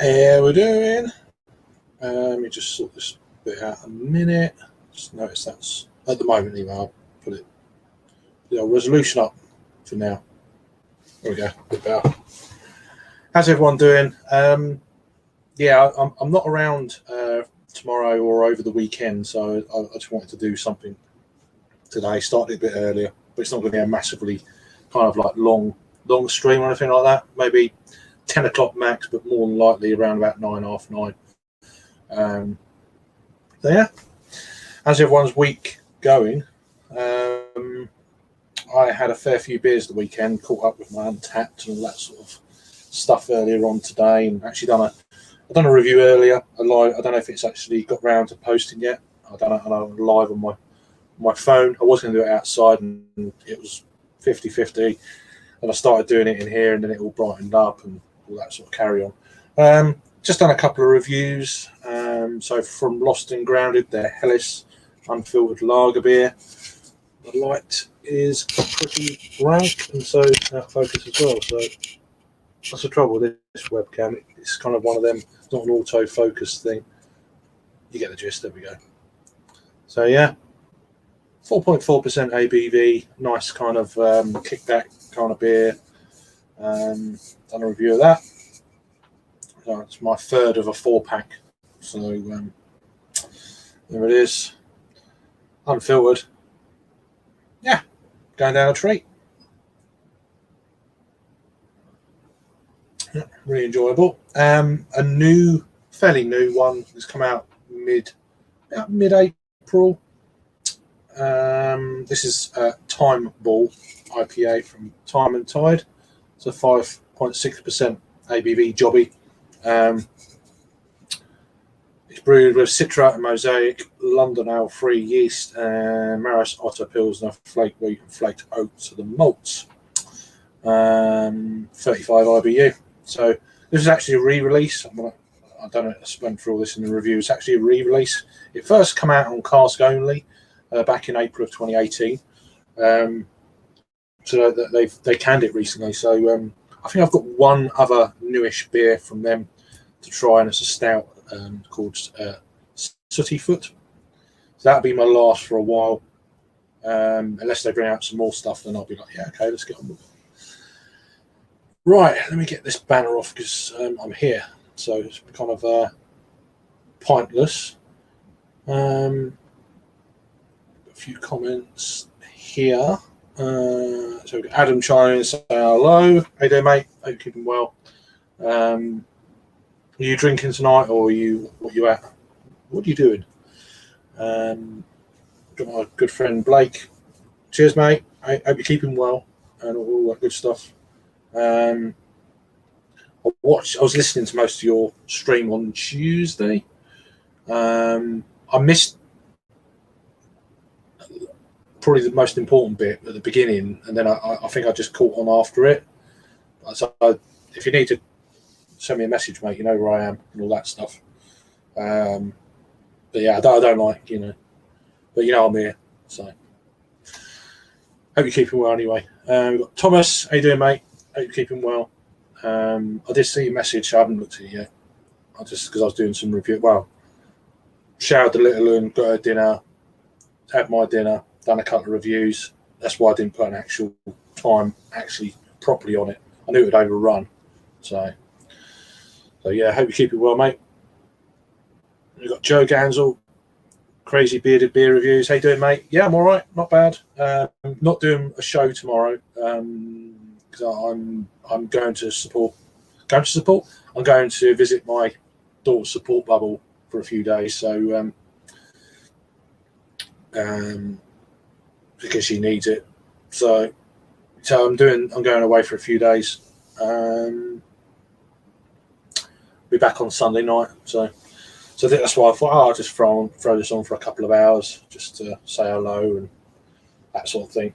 How we doing? Let me just sort this bit out a minute. Just notice that's at the moment anyway. I'll put it the resolution up for now. There we go. Bit better. How's everyone doing? Yeah, I'm not around tomorrow or over the weekend, so I just wanted to do something today. Started a bit earlier, but it's not going to be a massively kind of like long stream or anything like that. Maybe 10 o'clock max, but more than likely around about 9, half 9. So yeah, how's everyone's week going? I had a fair few beers the weekend, caught up with my Untapped and all that sort of stuff earlier on today, and actually I've done a review earlier. I don't know if it's actually got round to posting yet. I don't know. I'm live on my phone. I was going to do it outside, and it was 50-50, and I started doing it in here, and then it all brightened up and all that sort of carry on. Just done a couple of reviews. So from Lost and Grounded, their Helles unfiltered lager beer. The light is pretty rank, and so out of focus as well. So that's the trouble with this webcam. It's kind of one of them. It's not an auto-focus thing. You get the gist. There we go. So yeah, 4.4% ABV. Nice kind of kickback kind of beer. Done a review of that. So it's my third of a 4-pack. So there it is. Unfiltered. Yeah, going down a treat. Yeah, really enjoyable. A fairly new one has come out mid-April. This is Time Ball IPA from Time and Tide. It's a 5.6% ABV jobby. It's brewed with Citra and Mosaic, London Ale-free yeast, Maris Otter Pilsner, flake wheat and flaked oats to the malts. 35 IBU. So this is actually a re-release. I don't know. I went through all this in the review. It's actually a re-release. It first came out on cask only back in April of 2018. So they canned it recently. So I think I've got one other newish beer from them to try, and it's a stout called Sooty Foot. So that'll be my last for a while. Unless they bring out some more stuff, then I'll be like, yeah, okay, let's get on with it. Right, let me get this banner off because I'm here. So it's kind of pointless. A few comments here. So Adam Chine saying hello. How you doing, mate? Hope you're keeping well. Are you drinking tonight, or what are you at? What are you doing? Got my good friend Blake. Cheers, mate. I hope you're keeping well and all that good stuff. I was listening to most of your stream on Tuesday. I missed probably the most important bit at the beginning, and then I think I just caught on after it. So if you need to send me a message, mate, you know where I am and all that stuff. But yeah, I don't like, but I'm here. So hope you're keeping well anyway. We've got Thomas. How you doing, mate? Hope you're keeping well. I did see your message. I haven't looked at it yet. Because I was doing some review. Well, showered the little one, got her dinner, had my dinner, done a couple of reviews. That's why I didn't put an actual time actually properly on it. I knew it would overrun. So yeah, hope you're keeping well, mate. We've got Joe Gansel, Crazy Bearded Beer Reviews. How you doing, mate? Yeah, I'm all right. Not bad. Not doing a show tomorrow because I'm going to support. I'm going to visit my daughter's support bubble for a few days. So because she needs it. So I'm going away for a few days. Be back on Sunday night. So I think that's why I thought, I'll just throw this on for a couple of hours just to say hello and that sort of thing.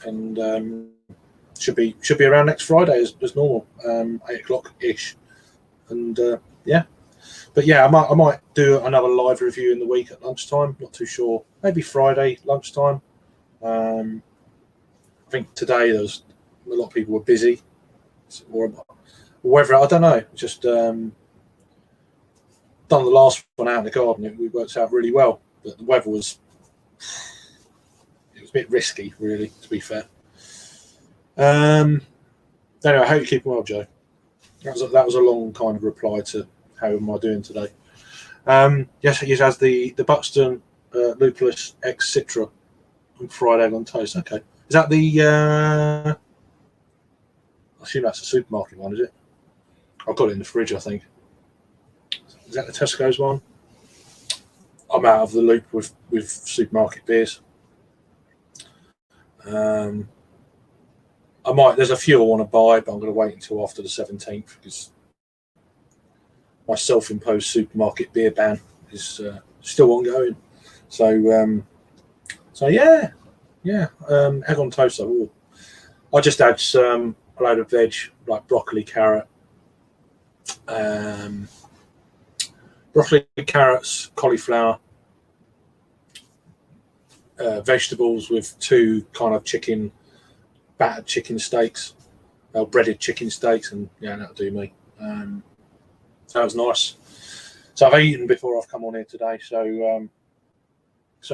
And should be around next Friday as normal, 8 o'clock ish. And yeah. But yeah, I might do another live review in the week at lunchtime. Not too sure. Maybe Friday lunchtime. I think today there was a lot of people were busy, or whether I don't know. Just done the last one out in the garden. It worked out really well, but the weather was a bit risky, really, to be fair. Anyway, I hope you're keeping well, Joe. That was a long kind of reply to how am I doing today. Yes, he has the Buxton Lupulus X Citra and fried egg on toast. Okay, is that the? I assume that's a supermarket one, is it? I've got it in the fridge, I think. Is that the Tesco's one? I'm out of the loop with supermarket beers. I might. There's a few I want to buy, but I'm going to wait until after the 17th because my self-imposed supermarket beer ban is still ongoing. So yeah. Egg on toast. I just had a load of veg like broccoli, carrots, cauliflower, vegetables with 2 kind of battered chicken steaks, breaded chicken steaks, and yeah, that'll do me. That was nice. So I've eaten before I've come on here today. So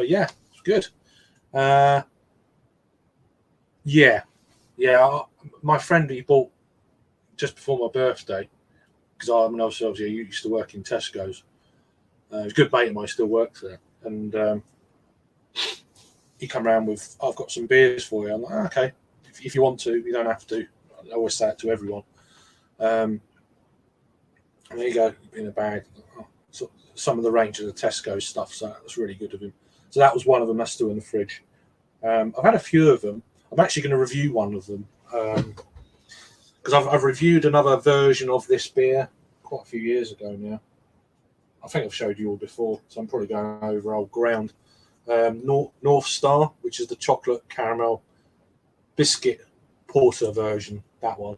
yeah, it's good. Yeah. My friend, he bought just before my birthday because obviously I used to work in Tesco's. He's a good mate of mine, still works there, and he come around with, I've got some beers for you. I'm like, okay, if you want to, you don't have to. I always say it to everyone. And there you go, in a bag. So some of the range of the Tesco stuff, so that was really good of him. So that was one of them. That's still in the fridge. I've had a few of them. I'm actually going to review one of them because I've reviewed another version of this beer quite a few years ago now. I think I've showed you all before, so I'm probably going over old ground. North Star, which is the chocolate caramel biscuit porter version, that one.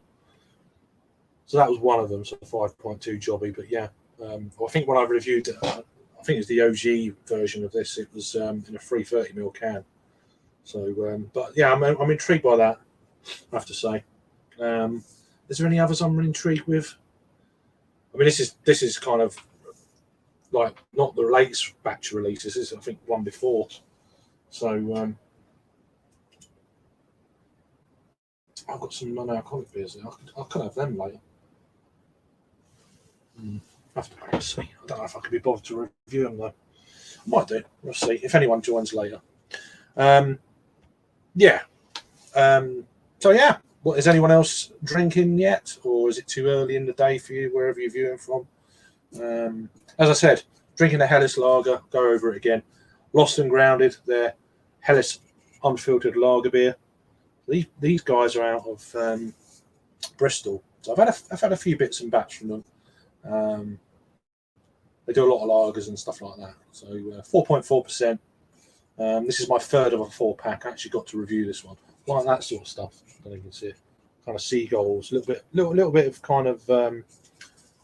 So that was one of them, so 5.2 jobby. But yeah, I think when I reviewed it, I think it was the OG version of this. It was in a 330ml can. So, but yeah, I'm intrigued by that, I have to say. Is there any others I'm intrigued with? I mean, this is kind of like not the latest batch of releases. This is, I think, one before. So I've got some non-alcoholic beers there. I could have them later. I have to see. I don't know if I could be bothered to review them though. I might do. We'll see if anyone joins later. Yeah. So yeah. What, is anyone else drinking yet, or is it too early in the day for you, wherever you're viewing from? As I said, drinking a Helles lager. Go over it again. Lost and Grounded. Their Helles unfiltered lager beer. These guys are out of Bristol, so I've had a few bits and bats from them. They do a lot of lagers and stuff like that. So 4.4%. This is my third of a 4-pack. I actually got to review this one. Like that sort of stuff. I don't know if you can see it. Kind of seagulls, little bit of kind of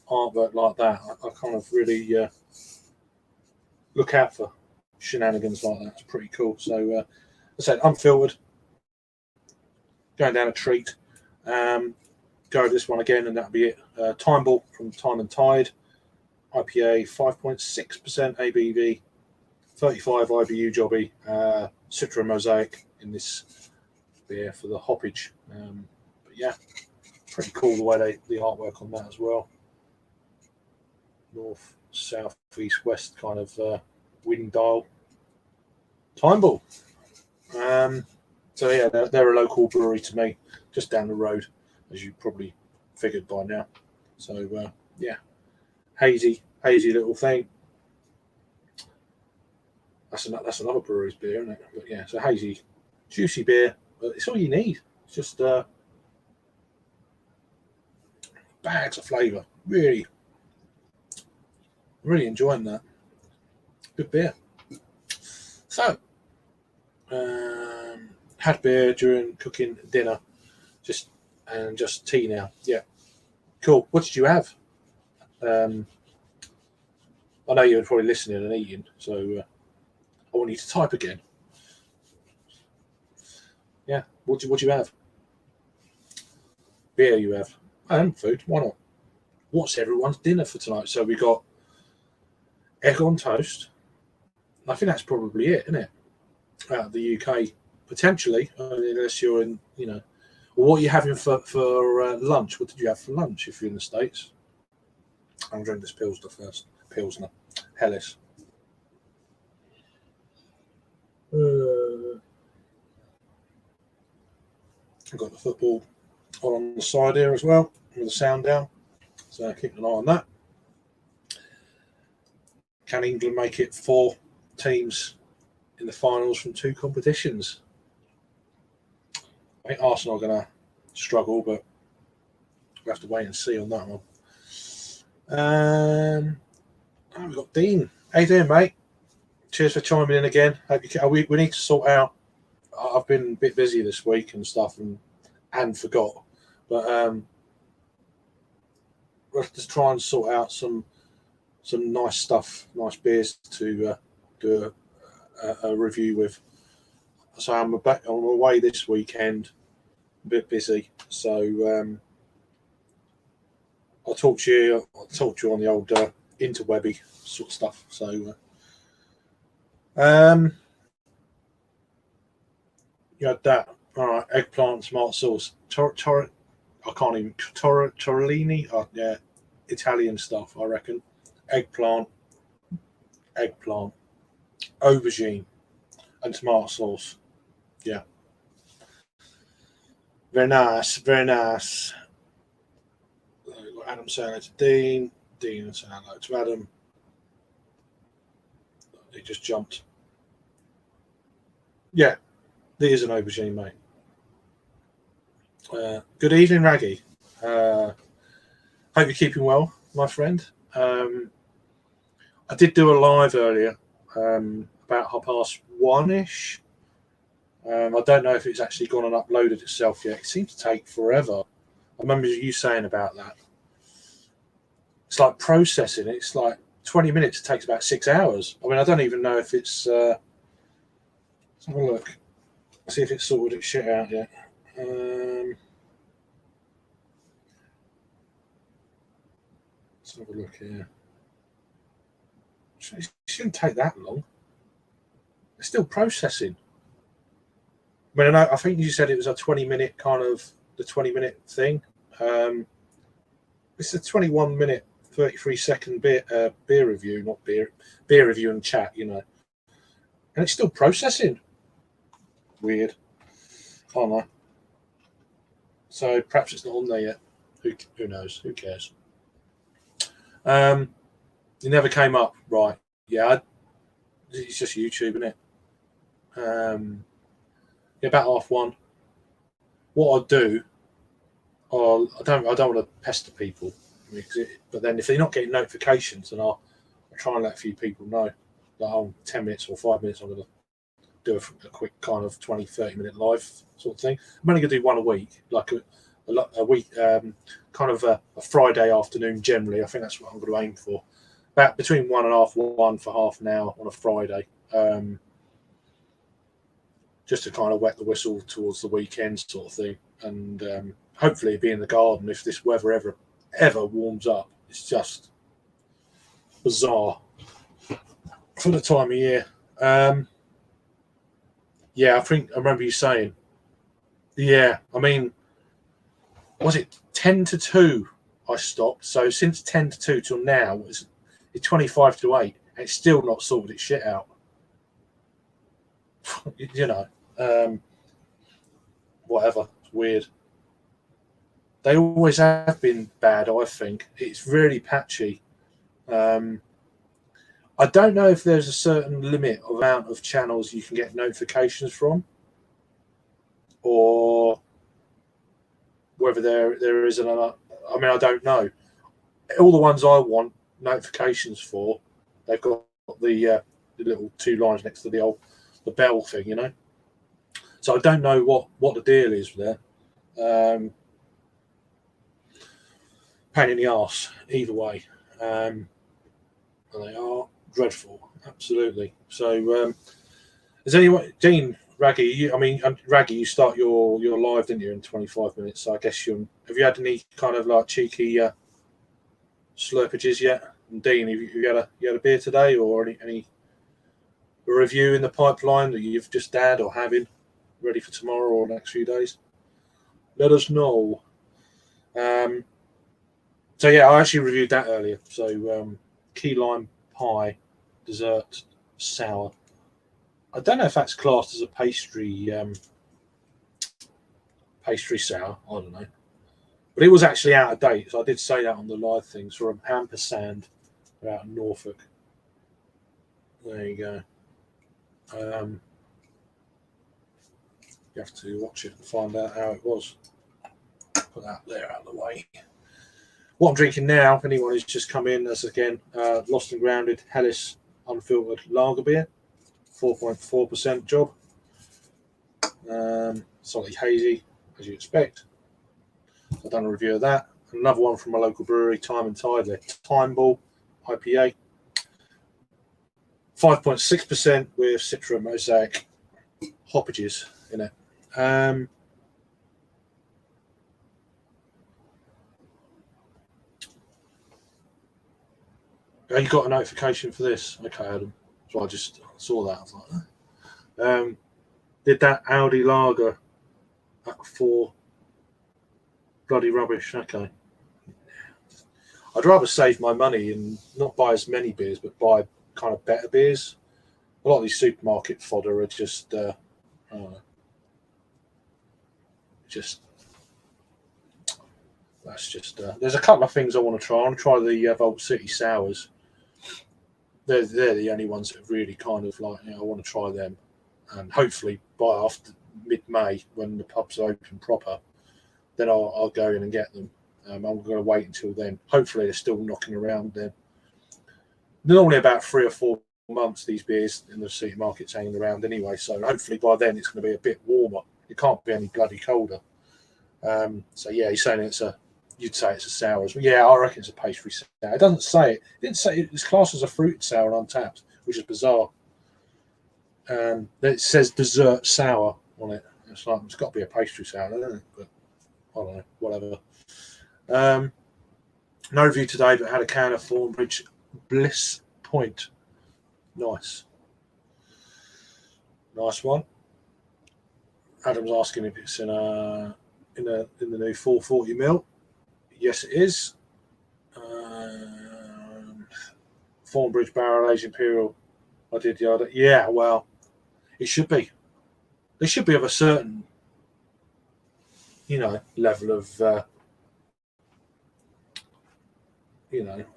artwork like that. I kind of really look out for shenanigans like that. It's pretty cool. So I said unfiltered, going down a treat. Go over this one again, and that'll be it. Time Ball from Time and Tide, IPA, 5.6% ABV, 35 IBU jobby, Citra Mosaic in this beer for the hoppage. But yeah, pretty cool the way the artwork on that as well. North, south, east, west kind of wind dial. Time Ball. So yeah, they're a local brewery to me, just down the road, as you probably figured by now. So yeah, hazy little thing. That's another brewery's beer, isn't it? But yeah, so hazy, juicy beer. But it's all you need. It's just bags of flavour. Really enjoying that. Good beer. So, had beer during cooking dinner, just tea now. Yeah, cool. What did you have? I know you were probably listening and eating, so I want you to type again. Yeah, what do you have? Beer you have, and food. Why not? What's everyone's dinner for tonight? So we got egg on toast. I think that's probably it, isn't it? Out of the UK, potentially, unless you're in, Or what are you having for lunch? What did you have for lunch if you're in the States? I'm drinking this Pilsner first. Pilsner. Helles. I've got the football on the side here as well, with the sound down. So keep an eye on that. Can England make it 4 teams in the finals from 2 competitions? I think Arsenal are going to struggle, but we'll have to wait and see on that one. We've got Dean. How you doing, mate? Cheers for chiming in again. We need to sort out. I've been a bit busy this week and stuff, and forgot. But we'll have to try and sort out some nice stuff, nice beers to do a review with. So I'm away this weekend, a bit busy. So I'll talk to you on the old interwebby sort of stuff. So you had that. All right, eggplant, smart sauce, tortellini. Oh, yeah, Italian stuff, I reckon. Eggplant, aubergine, and tomato sauce. Yeah, very nice, very nice. Adam saying hello to Dean. Dean saying hello to Adam. He just jumped. Yeah, there is an aubergine, mate. Good evening, Raggy. Hope you're keeping well, my friend. I did do a live earlier, about 1:30ish. I don't know if it's actually gone and uploaded itself yet. It seems to take forever. I remember you saying about that. It's like processing. It's like 20 minutes. It takes about 6 hours. I mean, I don't even know if it's. Let's have a look. See if it's sorted its shit out yet. Let's have a look here. It shouldn't take that long. It's still processing. I mean, I think you said it was a 20-minute kind of the 20-minute thing. It's a 21-minute, 33-second beer review, not beer review and chat, and it's still processing. Weird. I don't know. So perhaps it's not on there yet. Who knows? Who cares? It never came up, right? Yeah, it's just YouTube, isn't it? About 1:30. What I'll do, I don't want to pester people, but then if they're not getting notifications, then I'll try and let a few people know that 10 minutes or 5 minutes I'm going to do a quick kind of 20-30 minute live sort of thing. I'm only going to do one a week, like a week, kind of a Friday afternoon generally. I think that's what I'm going to aim for. About between 1:30 for half an hour on a Friday. Just to kind of wet the whistle towards the weekend sort of thing. And hopefully be in the garden if this weather ever warms up. It's just bizarre for the time of year. Yeah, I remember you saying. Yeah, I mean, was it 10-2 I stopped? So since 10-2 till now, it's 25-8, and it's still not sorted its shit out. Whatever. It's weird. They always have been bad, I think. It's really patchy. I don't know if there's a certain limit of amount of channels you can get notifications from, or whether there is another. I mean, I don't know. All the ones I want notifications for, they've got the little 2 lines next to the bell thing, So I don't know what the deal is there. Pain in the arse, either way. And they are dreadful, absolutely. So, is anyone, Dean, Raggy? Raggy, you start your live, didn't you, in 25 minutes? So I guess have you had any kind of like cheeky slurpages yet? And Dean, have you had a beer today, or any review in the pipeline that you've just had or having ready for tomorrow or next few days? Let us know. So yeah, I actually reviewed that earlier. So key lime pie, dessert, sour. I don't know if that's classed as a pastry sour. I don't know, but it was actually out of date. So I did say that on the live things from Ampersand out in Norfolk. There you go. You have to watch it and find out how it was. Put that there out of the way. What I'm drinking now, if anyone who's just come in, that's again Lost and Grounded Helles unfiltered lager beer, 4.4% job. Slightly hazy, as you expect. I've done a review of that. Another one from a local brewery, Time and Tide, their Time Ball IPA. 5.6% with Citra Mosaic hoppages in it. Oh, you got a notification for this? Okay, Adam. So I just saw that. I was like, did that Audi lager at 4 bloody rubbish? Okay. I'd rather save my money and not buy as many beers, but buy kind of better beers. A lot of these supermarket fodder are just, that's just. There's a couple of things I want to try. I want to try the Vault City sours. They're the only ones that really kind of like, I want to try them, and hopefully by after mid-May when the pubs are open proper, then I'll go in and get them. I'm going to wait until then. Hopefully they're still knocking around then. They're normally about 3 or 4 months, these beers in the supermarkets hanging around anyway, so hopefully by then it's going to be a bit warmer. It can't be any bloody colder. So yeah, he's saying you'd say it's a sour. Yeah, I reckon it's a pastry sour. It doesn't say it. It didn't say it's classed as a fruit sour on Untapped, which is bizarre. It says dessert sour on it. It's like, it's got to be a pastry sour, isn't it? But I don't know, whatever. No review today, but had a can of Thornbridge Bliss Point. Nice one. Adam's asking if it's in the new 440 ml. Yes, it is. Thornbridge Barrel Aged Imperial. I did the other. Yeah, well, it should be. They should be of a certain, level of,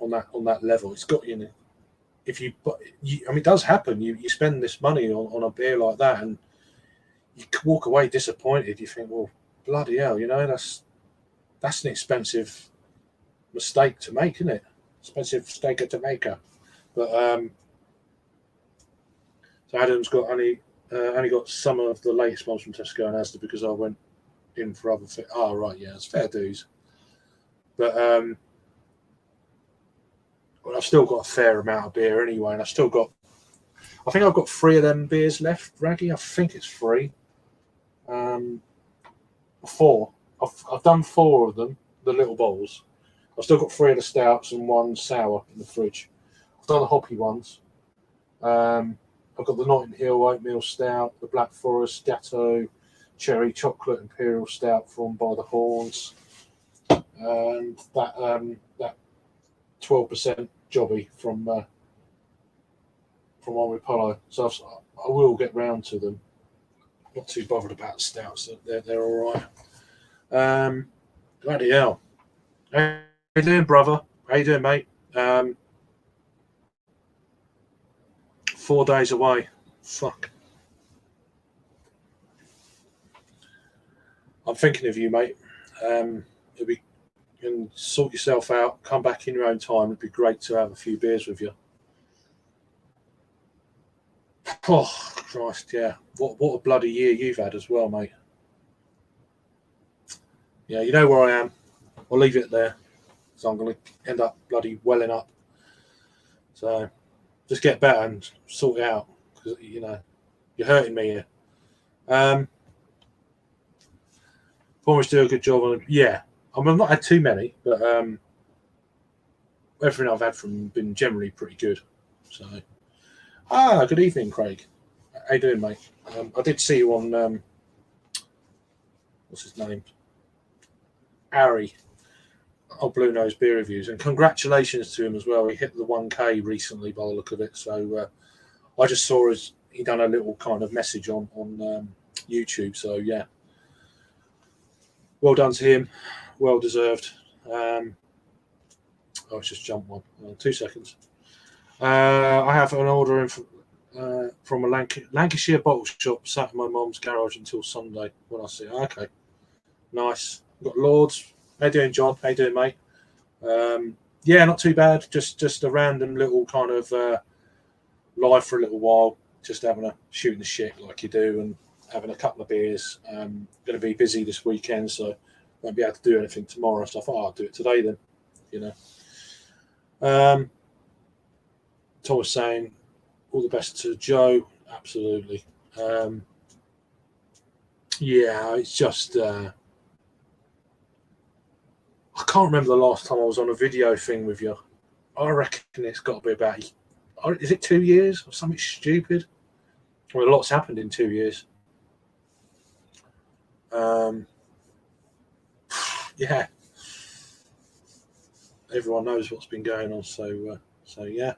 on that level. It's got, if you, it does happen. You spend this money on a beer like that, and you walk away disappointed. You think, well, bloody hell, that's an expensive mistake to make, isn't it? Expensive mistake to make. But so Adam's got only got some of the latest ones from Tesco and Asda because I went in for other. Right, yeah, it's fair dues. But I've still got a fair amount of beer anyway, and I think I've got 3 of them beers left, Raggy. I think it's 3. 4. I've done 4 of them, the little bowls. I've still got 3 of the stouts and 1 sour in the fridge. I've done the hoppy ones. I've got the Notting Hill Oatmeal Stout, the Black Forest Gatto Cherry Chocolate Imperial Stout from By the Horns, and that 12% Jobby from One Apollo. So I will get round to them. Not too bothered about stouts; they're all right. Bloody hell! How you doing, brother? How you doing, mate? 4 days away. Fuck. I'm thinking of you, mate. You can sort yourself out. Come back in your own time. It'd be great to have a few beers with you. Oh Christ, yeah. What a bloody year you've had as well, mate. Yeah, you know where I am. I'll leave it there. So I'm going to end up bloody welling up. So just get better and sort it out because you're hurting me here. Promise to do a good job on it. Yeah, I've not had too many, but everything I've had from him been generally pretty good. So, good evening, Craig. How you doing, mate? I did see you on what's his name, Harry, Blue Nose Beer Reviews, and congratulations to him as well. He hit the 1K recently, by the look of it. So I just saw he done a little kind of message on YouTube. So yeah, well done to him, well deserved. Let's just jump one. 2 seconds. I have an order in from a Lancashire bottle shop sat in my mum's garage until Sunday when I see it. Okay, nice. We've got Lords. How you doing, John? How you doing, mate? Yeah, not too bad. Just a random little kind of live for a little while. Just shooting the shit like you do and having a couple of beers. Going to be busy this weekend, so won't be able to do anything tomorrow. So I thought I'll do it today then. You know. Tom was saying all the best to Joe. Absolutely. Yeah, it's just I can't remember the last time I was on a video thing with you. I reckon it's got to be about, is it 2 years or something stupid? Well, a lot's happened in 2 years. Yeah. Everyone knows what's been going on. So yeah.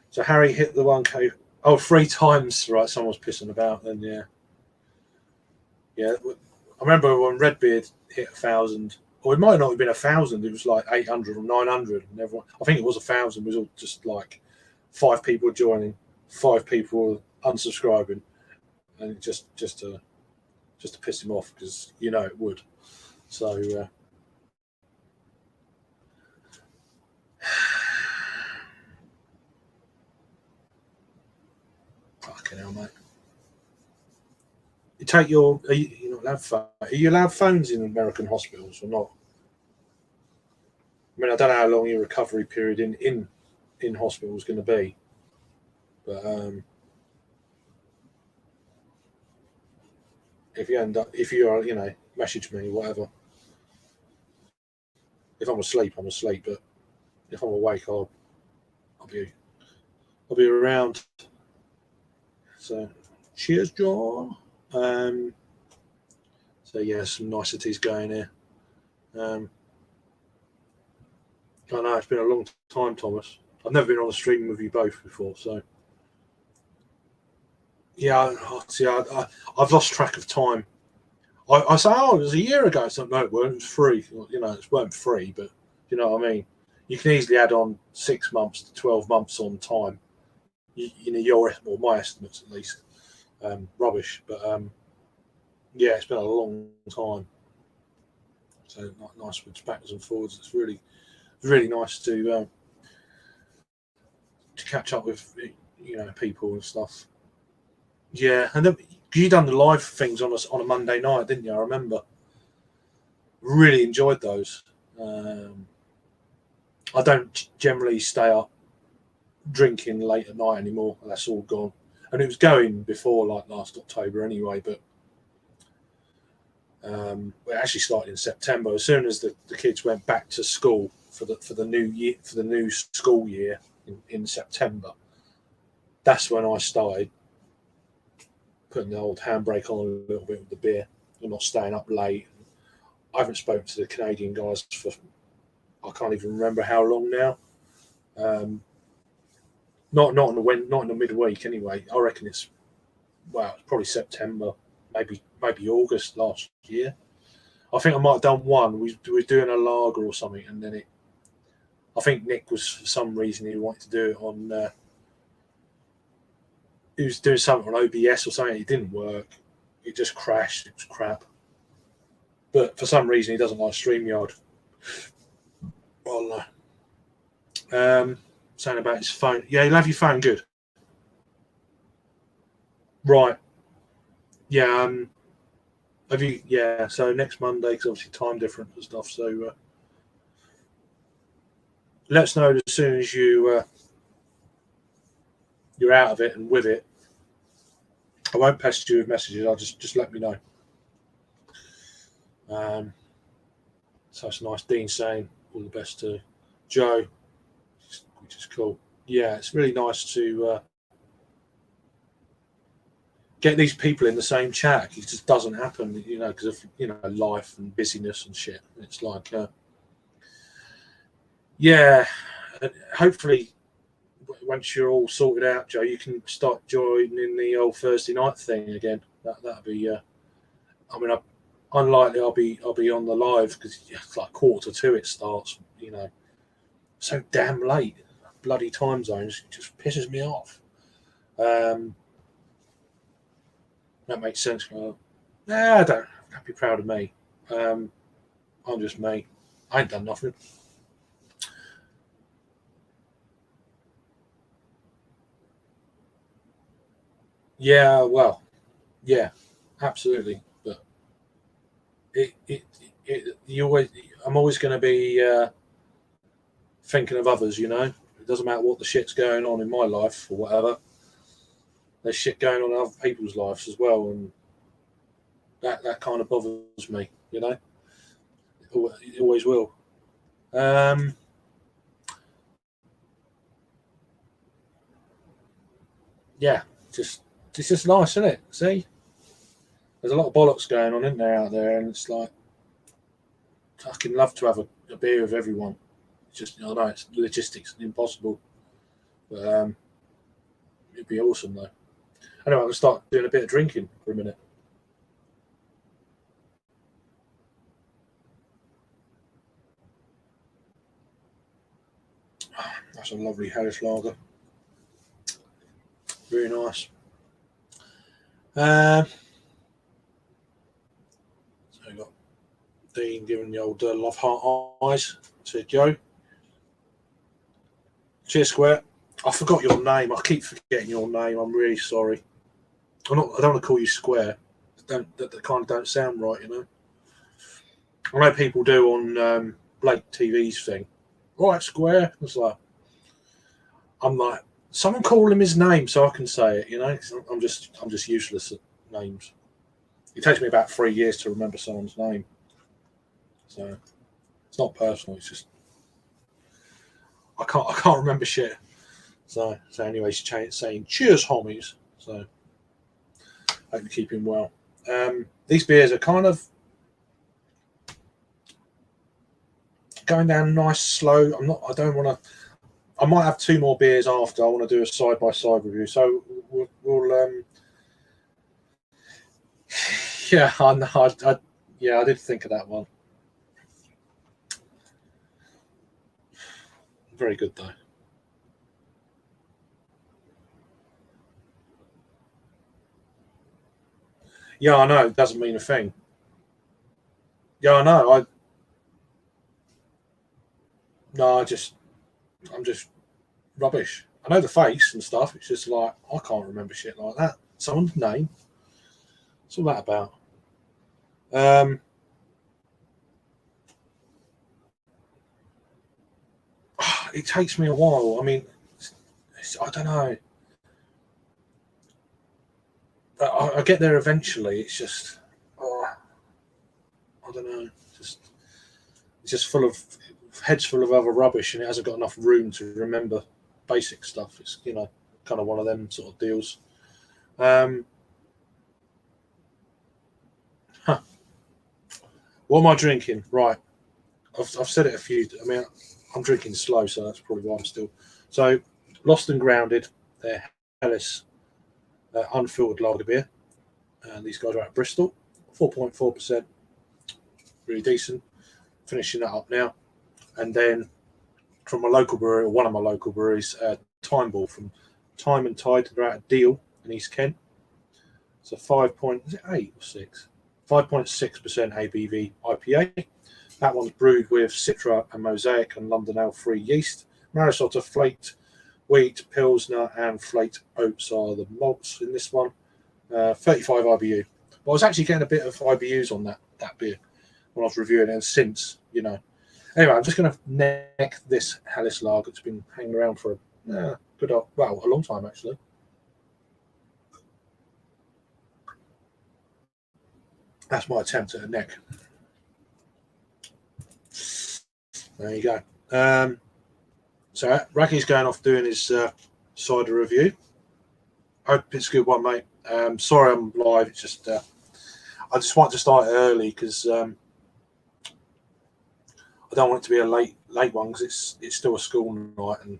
So Harry hit the 1K. Oh, 3 times. Right, someone's pissing about then, yeah. Yeah. I remember when Redbeard hit 1,000, or it might not have been 1,000, it was like 800 or 900. And everyone, I think it was 1,000, it was all just like 5 people joining, 5 people unsubscribing, and just to piss him off, because you know it would. So fucking hell, mate. You take you're not allowed. Are you allowed phones in American hospitals or not? I mean, I don't know how long your recovery period in hospital is going to be, but if you are, message me, whatever. If I'm asleep, I'm asleep, but if I'm awake, I'll be around. So, cheers, John. So yeah, some niceties going here. I know it's been a long time, Thomas. I've never been on a stream with you both before, so yeah. I've lost track of time. I say, it was a year ago. So no, it weren't. It was free. It weren't free, but you know what I mean. You can easily add on 6 months to 12 months on time. My estimates at least, rubbish. But yeah, it's been a long time. So nice with backwards and forwards. It's really nice to catch up with people and stuff. Yeah, and then you done the live things on a Monday night, didn't you? I remember. Really enjoyed those. I don't generally stay up drinking late at night anymore. That's all gone, and it was going before like last October anyway. But it actually started in September. As soon as the kids went back to school for the new school year in September, that's when I started putting the old handbrake on a little bit with the beer and not staying up late. I haven't spoken to the Canadian guys for I can't even remember how long now. Not in the midweek anyway. I reckon it's probably September, maybe August last year. I think I might have done one. We were doing a lager or something, and then I think Nick was, for some reason, he wanted to do it on. He was doing something on OBS or something. It didn't work. It just crashed. It was crap. But for some reason, he doesn't like StreamYard. Well, saying about his phone. Yeah, he'll have your phone good. Right. Yeah. Have you? Yeah. So next Monday, because obviously time difference and stuff. So let us know as soon as you're out of it and with it. I won't pester you with messages. I'll just let me know. So it's nice. Dean saying all the best to Joe, which is cool. Yeah, it's really nice to get these people in the same chat. It just doesn't happen, because of life and busyness and shit. It's like, yeah, hopefully once you're all sorted out, Joe, you can start joining the old Thursday night thing again. That'd be. I mean, unlikely I'll be on the live because it's like 1:45 it starts. So damn late. Bloody time zones just pisses me off. That makes sense. I don't be proud of me. I'm just me. I ain't done nothing. Yeah, well, yeah, absolutely. But I'm always going to be thinking of others. It doesn't matter what the shit's going on in my life or whatever. There's shit going on in other people's lives as well, and that kind of bothers me. It always will. Yeah, it's just nice, isn't it? See, there's a lot of bollocks going on, isn't there, out there, and it's like, I fucking love to have a beer with everyone. It's just, I know it's logistics and impossible, but it'd be awesome though. Anyway, I'm gonna start doing a bit of drinking for a minute. That's a lovely Harris lager. Very nice. So we got Dean giving the old love heart eyes to Joe. Cheers, Square. I forgot your name. I keep forgetting your name. I'm really sorry. I don't want to call you Square. That kind of don't sound right, I know people do on Blake TV's thing. Right, Square. I'm like, someone call him his name so I can say it. I'm just useless at names. It takes me about 3 years to remember someone's name, so it's not personal. It's just I can't remember shit. So anyways, saying cheers, homies. So hope you're keeping well. These beers are kind of going down nice, slow. I don't want to. I might have 2 more beers after. I want to do a side by side review. So we'll yeah, I did think of that one. Very good though. Yeah, I know. It doesn't mean a thing. Yeah, I know. I'm just rubbish. I know the face and stuff. It's just like I can't remember shit like that. Someone's name. What's all that about? Um, it takes me a while. I mean, I don't know. I get there eventually. It's just, I don't know. It's just full of heads full of other rubbish, and it hasn't got enough room to remember basic stuff. It's kind of one of them sort of deals. Um, huh. What am I drinking? Right, I've said it a few. I mean, I'm drinking slow, so that's probably why I'm still. So, Lost and Grounded, they're Helles unfiltered lager beer, and these guys are out of Bristol, 4.4%, really decent. Finishing that up now, and then from my local brewery, or one of my local breweries, Time Ball from Time and Tide. They're out of Deal in East Kent. So 5.8 or 6? 5.6% ABV IPA. That one's brewed with Citra and Mosaic and London Ale free yeast. Marisota, Flaked Wheat, Pilsner, and Flaked Oats are the malts in this one. 35 IBU. But I was actually getting a bit of IBUs on that beer when I was reviewing it, and since, Anyway, I'm just going to neck this Helles lager. It's been hanging around for a long time, actually. That's my attempt at a neck. There you go. So Raggy's going off doing his cider review. Hope it's a good one, mate. Sorry I'm live. It's just I just want to start early because I don't want it to be a late one because it's still a school night and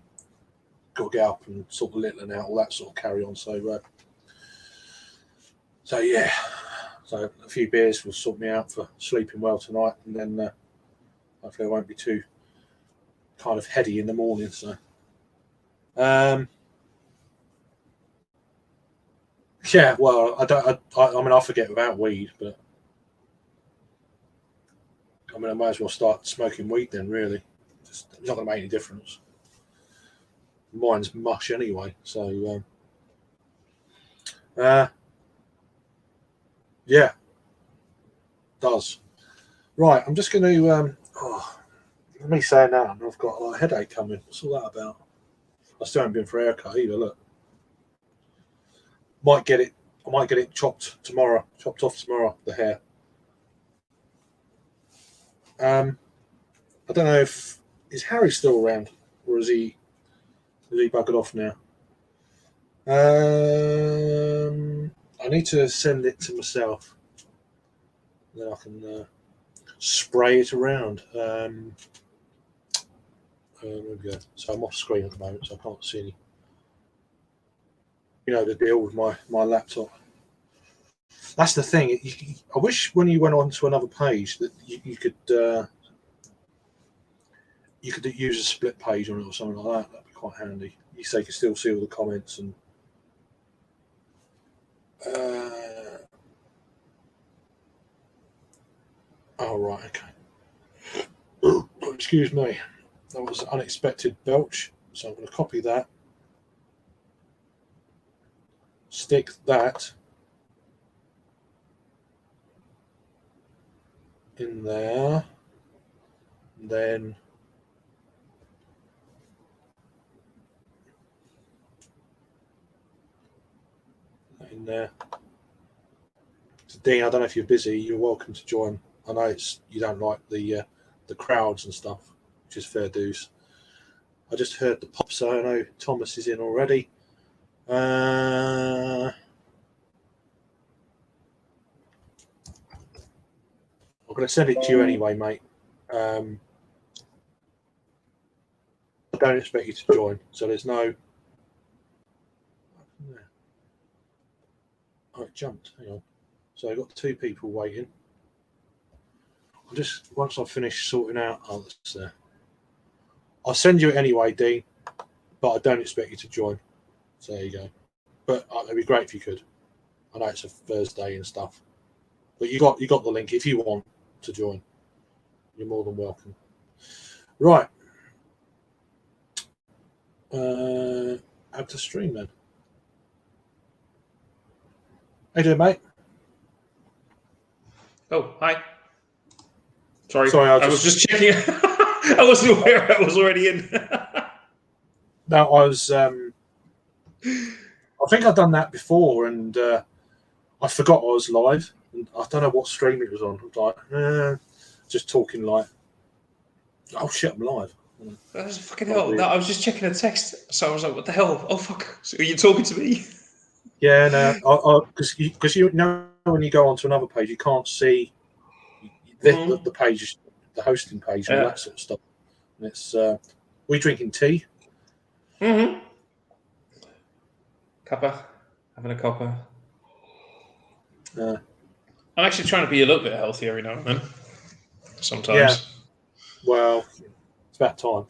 got to get up and sort the little and out, all that sort of carry on. So yeah. So a few beers will sort me out for sleeping well tonight, and then hopefully I won't be too kind of heady in the morning. So yeah, well, I mean, I forget without weed, but I mean, I might as well start smoking weed then. Really, it's not going to make any difference. Mine's mush anyway, so yeah, does. Right, I'm just going to let me say now, I've got a headache coming. What's all that about? I still haven't been for a haircut either. Look, I might get it chopped off tomorrow. The hair. I don't know if is Harry still around or is he buggered off now? I need to send it to myself. Then I can spray it around. There we go. So I'm off screen at the moment, so I can't see any. You know the deal with my laptop. That's the thing. I wish when you went on to another page that you could use a split page on it or something like that. That'd be quite handy. So you can still see all the comments and. Oh right, okay. Excuse me. That was an unexpected belch. So I'm going to copy that. Stick that in there. And then in there. So Dean, I don't know if you're busy. You're welcome to join. I know you don't like the crowds and stuff, which is fair dues. I just heard the pop, so I know Thomas is in already. I'm going to send it to you anyway, mate. I don't expect you to join, so there's no. Oh, it jumped. Hang on. So I've got 2 people waiting. Once I've finished sorting out, that's there. I'll send you it anyway, Dean, but I don't expect you to join. So there you go. But it'd be great if you could. I know it's a Thursday and stuff, but you got the link if you want to join. You're more than welcome. Right. Add to stream then. How you doing, mate? Oh, hi. Sorry, I was just checking. I wasn't aware I was already in. No, I was. I think I've done that before, and I forgot I was live. And I don't know what stream it was on. I was like, just talking like, oh shit, I'm live. That was fucking hell. No, I was just checking a text, so I was like, what the hell? Oh fuck! So are you talking to me? Yeah, no, because you know when you go onto another page, you can't see the page, the hosting page, and all that sort of stuff. And it's we drinking tea. Mm-hmm. Cuppa, having a cuppa. I'm actually trying to be a little bit healthier every now and then. Sometimes. Yeah. Well, it's about time.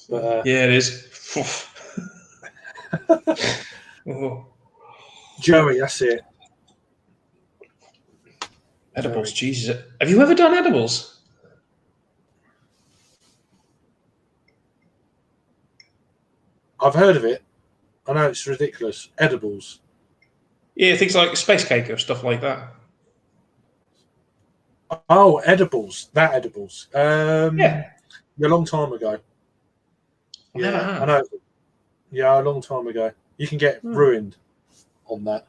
But, yeah, it is. Oh. Joey, that's it. Edibles, Jesus. Have you ever done edibles? I've heard of it. I know it's ridiculous. Edibles. Yeah, things like space cake or stuff like that. Oh, edibles. That edibles. Yeah. A long time ago. Yeah, I know. Yeah, a long time ago. You can get ruined on that.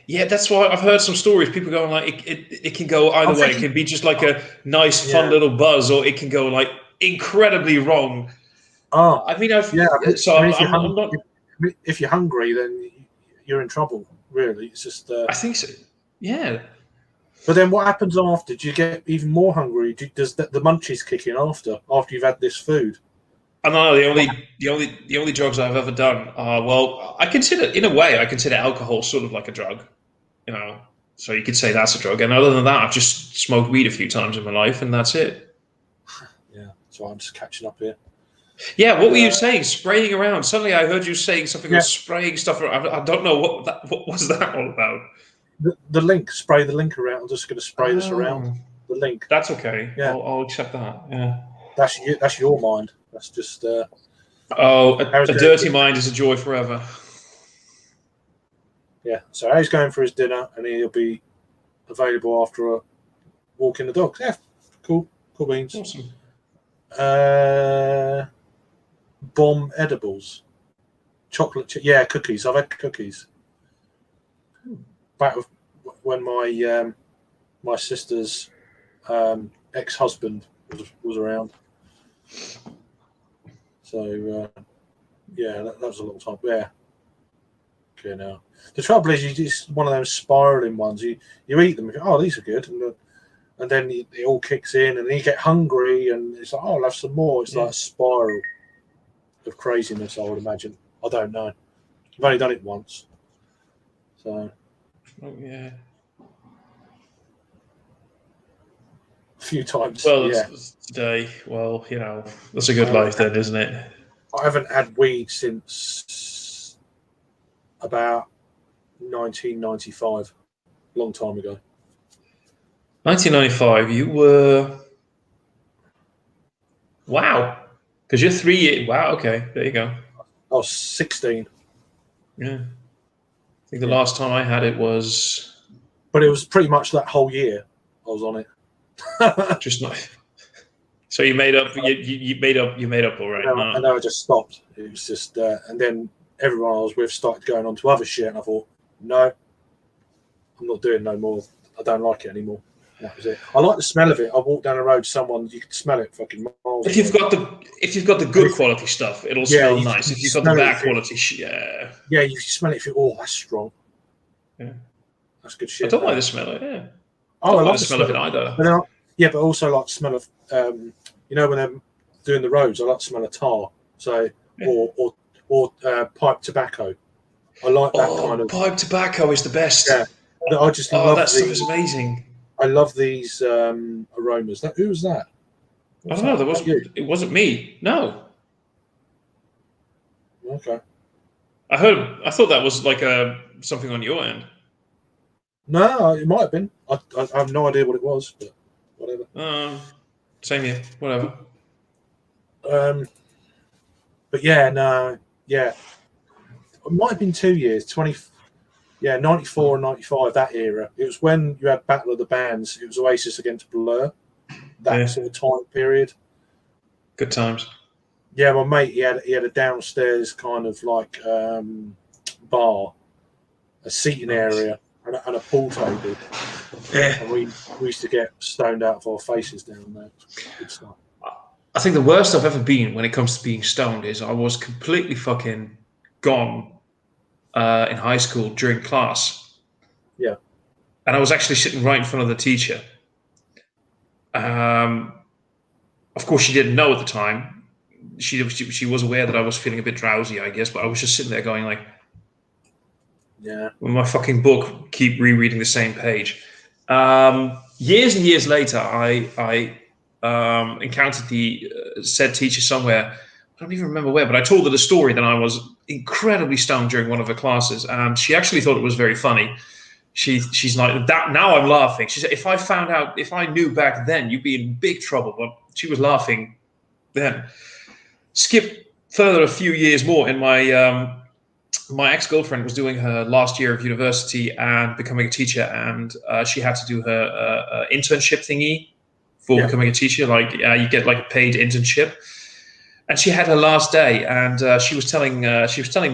Yeah, that's why I've heard some stories. People going like it can go either way. It can be just like a nice, fun little buzz, or it can go like incredibly wrong. Oh, I mean, yeah. so I mean, I'm not. if you're hungry, then you're in trouble. Really, it's just. I think so. Yeah. But then, what happens after? Do you get even more hungry? Does the munchies kick in after you've had this food? I don't know. The only drugs I've ever done are, well, I consider, in a way, I consider alcohol sort of like a drug. You know, so you could say that's a drug. And other than that, I've just smoked weed a few times in my life, and that's it. Yeah, so I'm just catching up here. Yeah, what were you saying? Spraying around. Suddenly, I heard you saying something about spraying stuff around. I don't know what was that all about. The link, spray the link around. I'm just going to spray this around the link. That's okay. Yeah, I'll accept that. Yeah, that's your mind. That's just. A dirty mind is a joy forever. Yeah. So Harry's going for his dinner, and he'll be available after a walk in the dog. Yeah, cool beans. Awesome. Bomb edibles, chocolate. Cookies. I've had cookies. Back when my sister's ex-husband was around. So that was a long time. Yeah. Okay, now the trouble is, it's one of those spiraling ones. You eat them. Oh, these are good, and then it all kicks in, and then you get hungry, and it's like, oh, I'll have some more. It's like a spiral of craziness, I would imagine. I don't know. I've only done it once, so. Oh yeah. A few times. Well, today. Well, that's a good life then, isn't it? I haven't had weed since about 1995, long time ago. 1995. You were. Wow. Because you're 3 years. Wow. Okay. There you go. I was 16. Yeah. I think the last time I had it was. But it was pretty much that whole year I was on it. Just not. So you made up. You made up all right. I know. I just stopped. It was just, and then everyone I was with started going on to other shit, and I thought, no, I'm not doing no more. I don't like it anymore. That was it. I like the smell of it. I walked down the road, someone you can smell it fucking miles. If you've got the good quality stuff, it'll smell nice. If you've got the bad quality, you smell it. That's strong. Yeah, that's good shit. I don't like the smell of it. Yeah. I don't like the smell of it either. But also like the smell of when they're doing the roads. I like the smell of tar. So or pipe tobacco. I like that kind of. Pipe tobacco is the best. Yeah, I just love that stuff is amazing. I love these aromas. Who was that? I don't know. It wasn't me. No. Okay. I thought that was like something on your end. No, it might have been. I have no idea what it was, but whatever. Same here. Whatever. But yeah. It might have been 2 years. 94 and 95. That era. It was when you had Battle of the Bands. It was Oasis against Blur. That sort of time period. Good times. Yeah, my mate. He had a downstairs kind of like bar, a seating area. And a pool table. Yeah. And we used to get stoned out of our faces down there. Good stuff. I think the worst I've ever been when it comes to being stoned is I was completely fucking gone in high school during class. Yeah. And I was actually sitting right in front of the teacher. Of course, she didn't know at the time. She was aware that I was feeling a bit drowsy, I guess, but I was just sitting there going like, yeah. With my fucking book, keep rereading the same page. Years and years later, I encountered the said teacher somewhere. I don't even remember where, but I told her the story that I was incredibly stoned during one of her classes, and she actually thought it was very funny. She's like, that. Now I'm laughing. She said, if I knew back then, you'd be in big trouble. But she was laughing then. Skip further a few years more, in my ex-girlfriend was doing her last year of university and becoming a teacher, and she had to do her internship thingy for becoming a teacher. Like you get like a paid internship, and she had her last day, and she was telling me,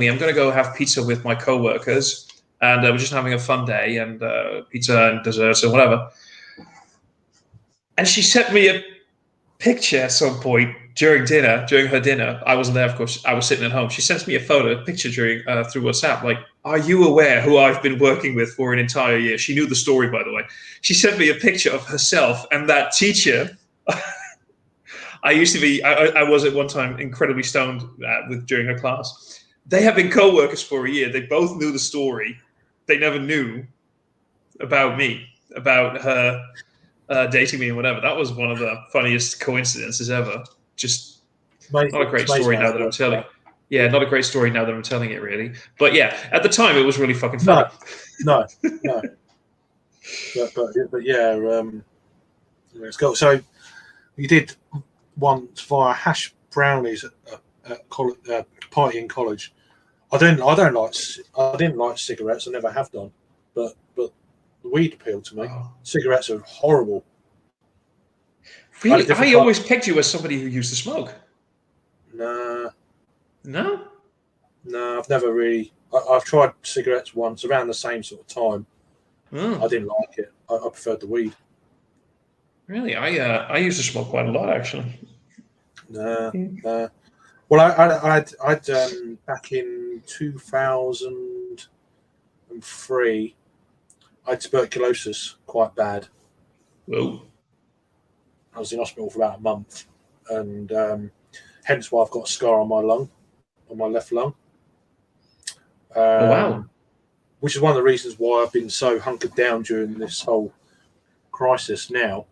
I'm going to go have pizza with my coworkers, and we're just having a fun day, and pizza and desserts and whatever. And she sent me a picture at some point during her dinner, I wasn't there, of course. I was sitting at home. She sends me a picture through WhatsApp. Like, are you aware who I've been working with for an entire year? She knew the story, by the way. She sent me a picture of herself and that teacher. I was at one time incredibly stoned during her class. They have been co-workers for a year. They both knew the story. They never knew about me, about her dating me and whatever. That was one of the funniest coincidences ever. Just not a great story now that I'm telling. Yeah, not a great story now that I'm telling it, really. But yeah, at the time it was really fucking funny. No. but yeah, let's go. So you did once via hash brownies at party in college. I didn't like cigarettes. I never have done, but the weed appealed to me. Oh. Cigarettes are horrible. Really, I always pegged you as somebody who used to smoke. Nah. No? No, I've never really. I've tried cigarettes once around the same sort of time. I didn't like it. I preferred the weed. Really, I used to smoke quite a lot, actually. Nah. Well, I'd back in 2003, I had tuberculosis quite bad. Whoa. I was in hospital for about a month, and hence why I've got a scar on my lung, on my left lung. Oh, wow. Which is one of the reasons why I've been so hunkered down during this whole crisis now.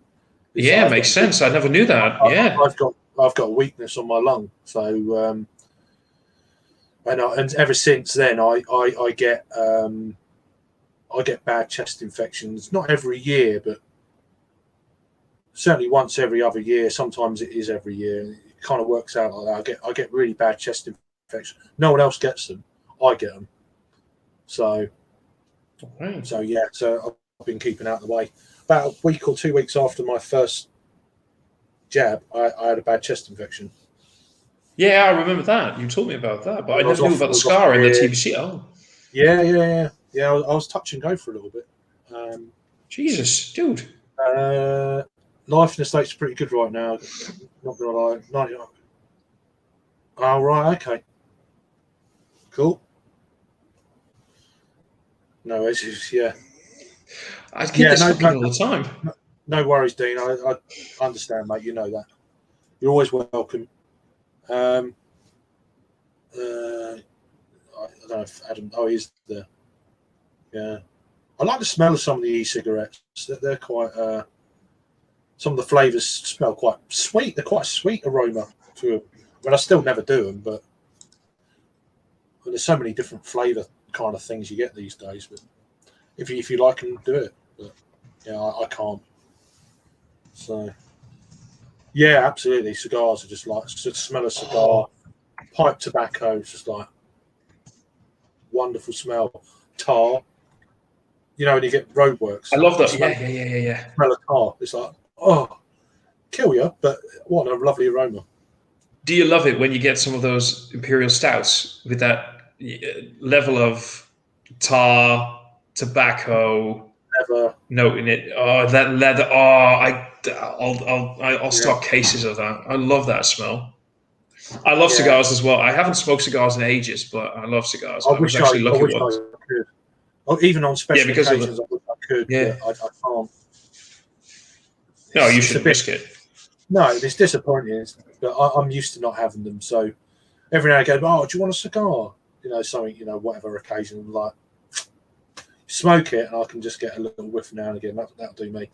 Yeah, it makes sense. I never knew that. I've got a weakness on my lung, so and ever since then I get bad chest infections. Not every year, but certainly once every other year. Sometimes it is every year. It kind of works out like that. I get really bad chest infections. No one else gets them. I get them. So yeah. So I've been keeping out of the way. About a week or 2 weeks after my first jab, I had a bad chest infection. Yeah, I remember that. You told me about that, but I never knew about the scar and the TBC. Oh. Yeah. I was touch and go for a little bit. Jesus, dude. Life in the States is pretty good right now. Not gonna lie. Oh, right, okay. Cool. No, it's just, yeah. I get this all the time. No worries, Dean. I understand, mate. You know that. You're always welcome. I don't know if Adam. Oh, he's there. Yeah. I like the smell of some of the e-cigarettes. They're quite. Some of the flavours smell quite sweet. They're quite a sweet aroma to them. I mean, I still never do them, but there's so many different flavour kind of things you get these days. But if you like them, do it. But yeah, I can't. So yeah, absolutely. Cigars are just like the smell of cigar, pipe tobacco. It's just like wonderful smell. Tar. You know when you get roadworks. I love that. Yeah. Smell of tar. It's like, oh, kill you, but what a lovely aroma. Do you love it when you get some of those imperial stouts with that level of tar, tobacco, leather note in it? Oh, that leather! Oh, I'll stock cases of that. I love that smell. I love cigars as well. I haven't smoked cigars in ages, but I love cigars. I was actually lucky once. I could. Oh, even on special occasions, I wish I could. Yeah, I can't. No, you shouldn't risk it. No, it's disappointing, but I'm used to not having them. So every now and again, oh, do you want a cigar? You know, something, whatever occasion, like smoke it, and I can just get a little whiff now and again. That'll do me.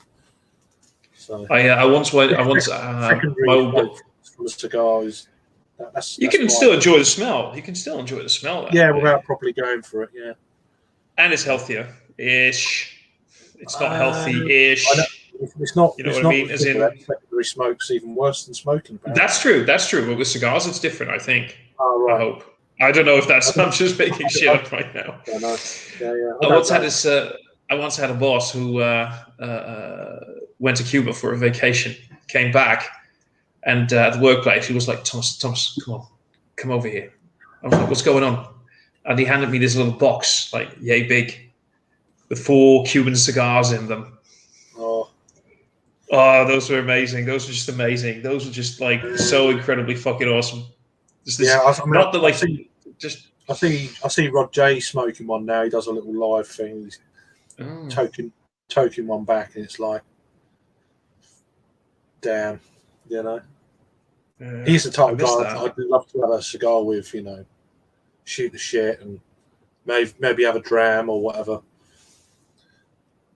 So I once my old from a cigar is. You can still enjoy the smell. You can still enjoy the smell. Yeah, without properly going for it. Yeah, and it's healthier-ish. It's not healthy-ish. It's not. You know what I mean? As in, secondary smoke's even worse than smoking. Apparently. That's true. But with cigars, it's different. I think. Oh, right. I hope. I don't know if that's. I'm just making shit up right now. I know. Yeah. I once had a boss who went to Cuba for a vacation, came back, and at the workplace, he was like, Thomas, come over here. I was like, what's going on? And he handed me this little box, like yay big, with 4 Cuban cigars in them. Oh. Oh, those were amazing. Those were just amazing. Those were just like so incredibly fucking awesome. Just this, Yeah, not the like, just. I see Rod J smoking one now. He does a little live thing. He's toking one back, and it's like, damn, you know. He's the type of guy I'd love to have a cigar with, you know, shoot the shit and maybe have a dram or whatever.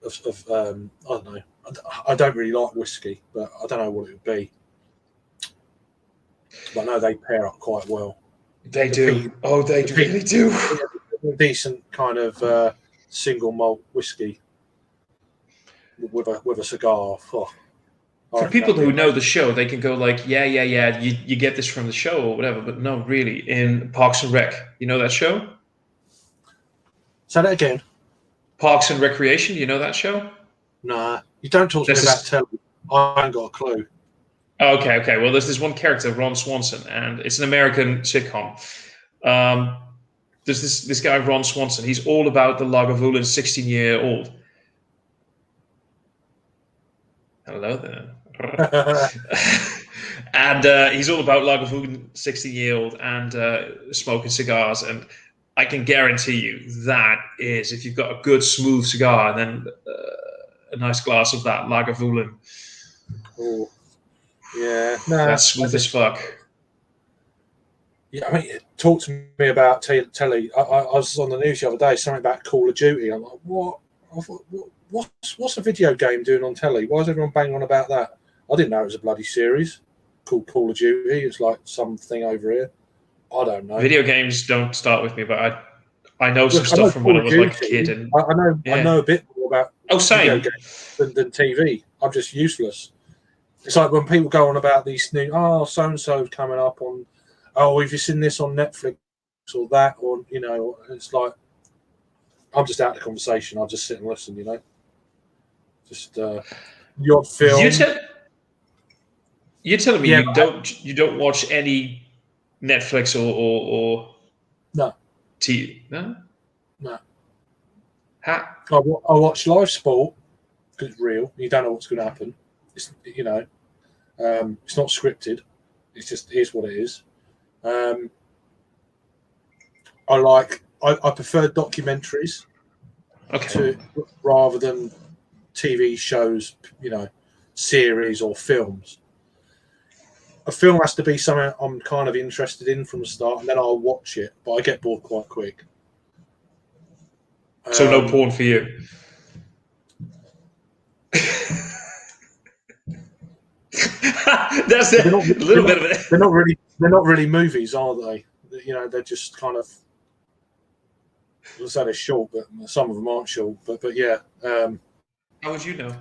I don't know. I don't really like whiskey, but I don't know what it would be. But I know they pair up quite well. They do. They really do. Decent kind of single malt whiskey with a cigar. Oh, for people who know the show, they can go like, yeah, you get this from the show or whatever. But no, really, in Parks and Rec, you know that show? Say that again. Parks and Recreation, you know that show? Nah, you don't talk to me about telly. I haven't got a clue. Okay. Well, there's this one character, Ron Swanson, and it's an American sitcom. There's this guy, Ron Swanson. He's all about the Lagavulin 16-year-old. Hello there. And he's all about Lagavulin 16-year-old and smoking cigars. And I can guarantee you that is, if you've got a good smooth cigar and then a nice glass of that Lagavulin. Oh, yeah. No, that's smooth as fuck. Yeah, I mean, talk to me about telly. I was on the news the other day, something about Call of Duty. I'm like, what? What's a video game doing on telly? Why is everyone banging on about that? I didn't know it was a bloody series called Call of Duty. It's like something over here. I don't know. Video games don't start with me, but I know some stuff from when I was like a kid. And I know a bit more about video games than TV. I'm just useless. It's like when people go on about these new, so and so's coming up on, have you seen this on Netflix or that, or you know, it's like I'm just out of the conversation. I'll just sit and listen, you know. Just your film. You're telling me you don't watch any Netflix or no TV? No. I watch live sport because it's real. You don't know what's going to happen. It's it's not scripted. It's just here's what it is. I prefer documentaries rather than TV shows, you know, series or films. A film has to be something I'm kind of interested in from the start, and then I'll watch it, but I get bored quite quick. So no porn for you? That's a little bit of it. They're not really movies, are they? You know, they're just kind of. Let's say they're short, but some of them aren't short. But yeah. How would you know?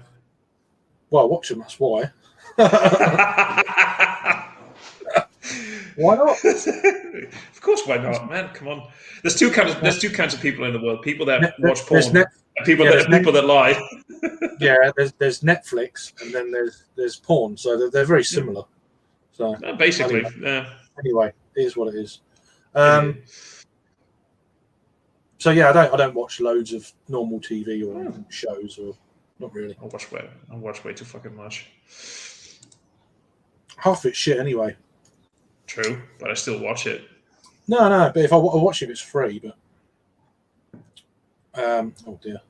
Well, I watch them. That's why. Why not? Of course, why not, man? Come on. There's two kinds of people in the world: people that watch porn, and people that lie. Yeah, there's Netflix, and then there's porn. So they're very similar. So basically, anyway, it is what it is. So yeah, I don't watch loads of normal TV or shows, or not really. I watch way too fucking much. Half of it's shit anyway. True, but I still watch it. No, but if I watch it, it's free. But oh dear.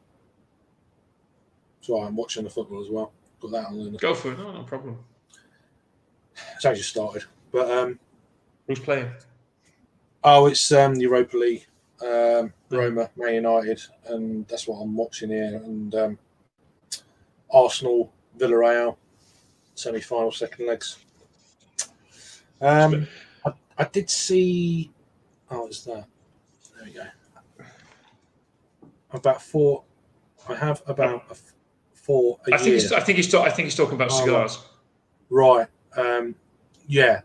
So I'm watching the football as well. Got that on there. Go for it. No problem. It's actually started, but who's playing? Oh, it's Europa League. Roma, Man United, and that's what I'm watching here. And Arsenal, Villarreal, semi-final, second legs. I did see. Oh, what's that? There we go. About four. I have about four a year. I think he's talking about cigars. Right. Yeah.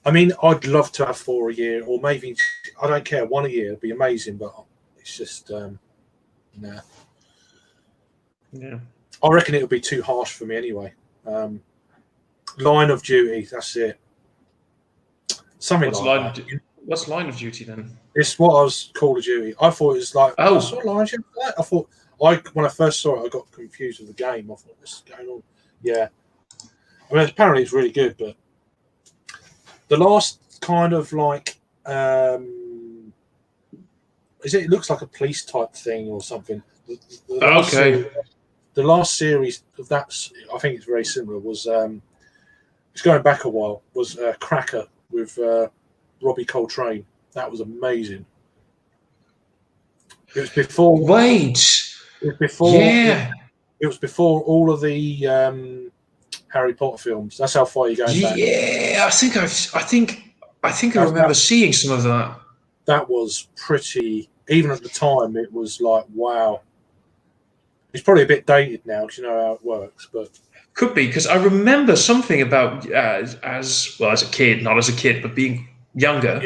I mean, I'd love to have 4 a year, or maybe I don't care, 1 a year would be amazing, but it's just nah. Yeah. I reckon it would be too harsh for me anyway. Line of Duty, that's it. Something like that. What's Line of Duty then? It's what I was Call of Duty. I thought it was like I saw Line of Duty. I thought when I first saw it, I got confused with the game. I thought, what's going on? Yeah. I mean, apparently it's really good, but the last kind of like, it looks like a police type thing or something. The last series of that, I think it's very similar, was, it's going back a while, was Cracker with Robbie Coltrane. That was amazing. It was before. Wait. It was before. Yeah. It was before all of the Harry Potter films. That's how far you're going back. Yeah, I think I remember seeing some of that. That was pretty. Even at the time, it was like, wow. It's probably a bit dated now because you know how it works, but could be because I remember something about as a kid, not as a kid, but being younger,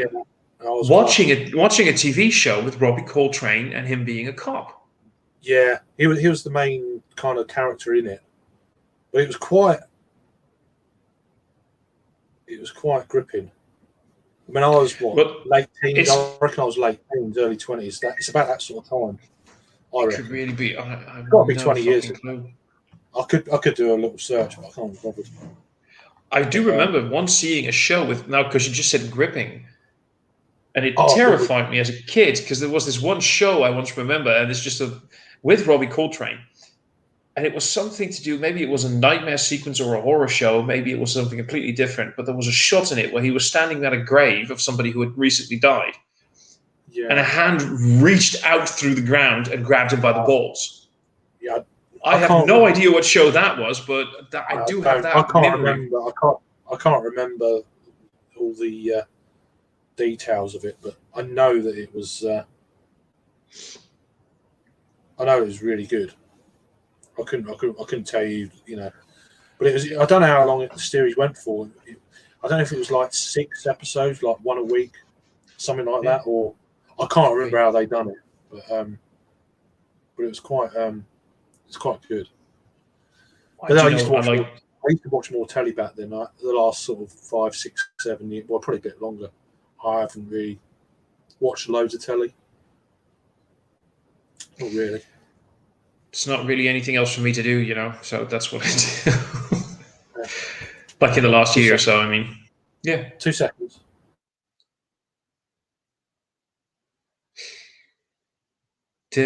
watching a TV show with Robbie Coltrane and him being a cop. Yeah, he was the main kind of character in it, but it was quite gripping. I mean, I was late teens. I reckon I was late teens, early 20s. It's about that sort of time. I reckon. Could really be. I've got to be 20 years ago. I could do a little search, but I can't be bothered. I do remember once seeing a show with because you just said gripping, and it terrified me as a kid because there was this one show I once remember, and it's just with Robbie Coltrane, and it was something to do. Maybe it was a nightmare sequence or a horror show. Maybe it was something completely different. But there was a shot in it where he was standing at a grave of somebody who had recently died. Yeah. And a hand reached out through the ground and grabbed him by the balls. Yeah, I have no idea what show that was, but I do have that. I can't memory. remember. I can't remember all the details of it, but I know that it was. I know it was really good. I couldn't tell you, but it was. I don't know how long the series went for. I don't know if it was like 6 episodes, like one a week, something like that, or. I can't remember how they done it, but it was quite good. But I used to watch more telly back then. The last sort of 5, 6, 7 years, well, probably a bit longer. I haven't really watched loads of telly. Not really. It's not really anything else for me to do, so that's what I do. Like in the last year or so, I mean. Yeah. 2 seconds. So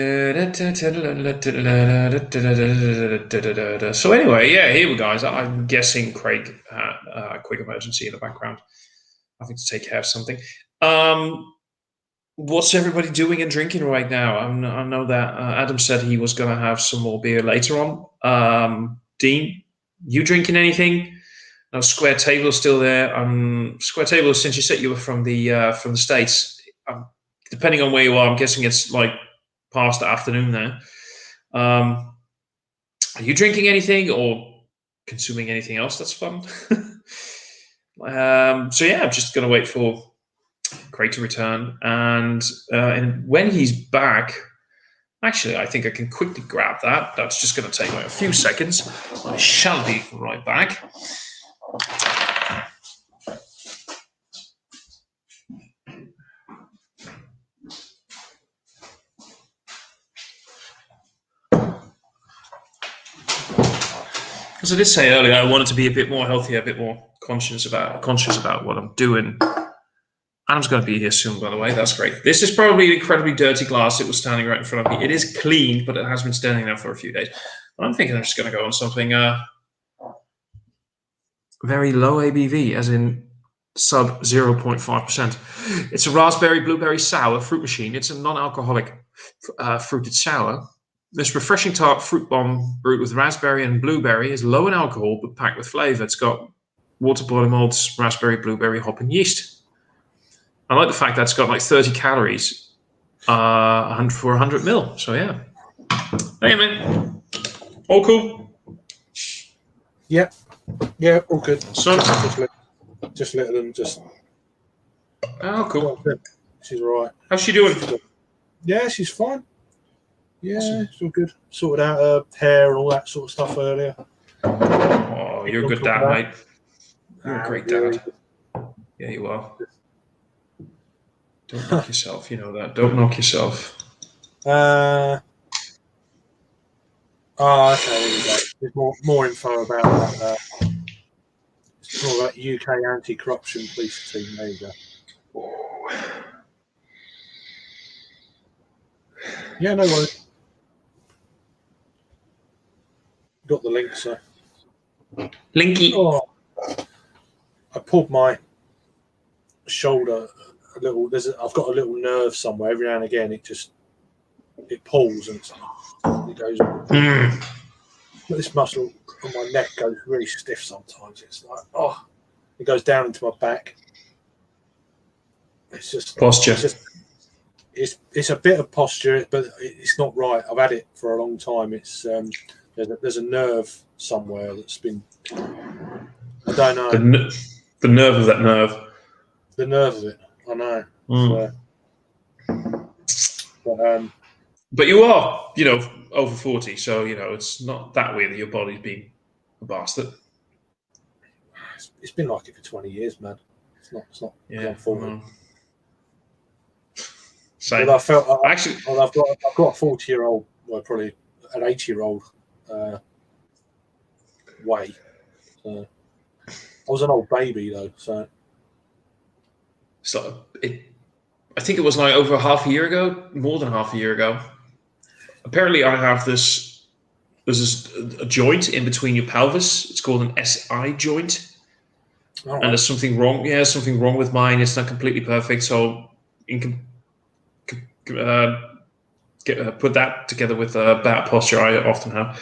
anyway, here we go, guys. I'm guessing Craig had a quick emergency in the background, having to take care of something. What's everybody doing and drinking right now? I know that Adam said he was going to have some more beer later on. Dean, you drinking anything? No, Square Table is still there. Square Table, since you said you were from the States, depending on where you are, I'm guessing it's like past the afternoon there. Are you drinking anything or consuming anything else that's fun? I'm just going to wait for Craig to return, and when he's back, actually, I think I can quickly grab that. That's just going to take a few seconds. I shall be right back. As I did say earlier, I wanted to be a bit more healthy, a bit more conscious about what I'm doing. Adam's going to be here soon, by the way. That's great. This is probably an incredibly dirty glass. It was standing right in front of me. It is clean, but it has been standing there for a few days. But I'm thinking I'm just going to go on something very low ABV, as in sub 0.5%. It's a raspberry blueberry sour fruit machine. It's a non-alcoholic fruited sour. This refreshing tart fruit bomb brewed with raspberry and blueberry is low in alcohol but packed with flavor. It's got water boiling malts, raspberry, blueberry, hop, and yeast. I like the fact that it's got like 30 calories for 100 mil. So yeah. Hey man, all cool. Yeah, all good. So just let them just. Oh, cool. She's all right. How's she doing? Yeah, she's fine. Yeah, awesome. It's all good. Sorted out her hair and all that sort of stuff earlier. Oh, you're a good dad, mate. You're a great dad. Yeah, you are. Don't knock yourself. You know that. Don't knock yourself. Okay. There we go. There's more info about that. It's more about UK anti-corruption police team. There you go. Yeah, no worries. Got the link, so. Linky. Oh, I pulled my shoulder a little. I've got a little nerve somewhere. Every now and again, it pulls and it goes. But this muscle on my neck goes really stiff sometimes. It's like, it goes down into my back. It's just posture. It's a bit of posture, but it's not right. I've had it for a long time. It's there's a nerve somewhere that's been. I don't know. The nerve of that nerve. The nerve of it. I know. But you are, over 40, so it's not that weird that your body's being a bastard. It's been like it for 20 years, man. It's not. Yeah. 40. Same. Well, I felt actually, I've got a 40-year-old, well, probably an 80-year-old way. So I was an old baby though, so. So I think it was like over half a year ago, more than half a year ago. Apparently, I have there's a joint in between your pelvis. It's called an SI joint, and there's something wrong. Yeah, something wrong with mine. It's not completely perfect. So, put that together with bad posture I often have.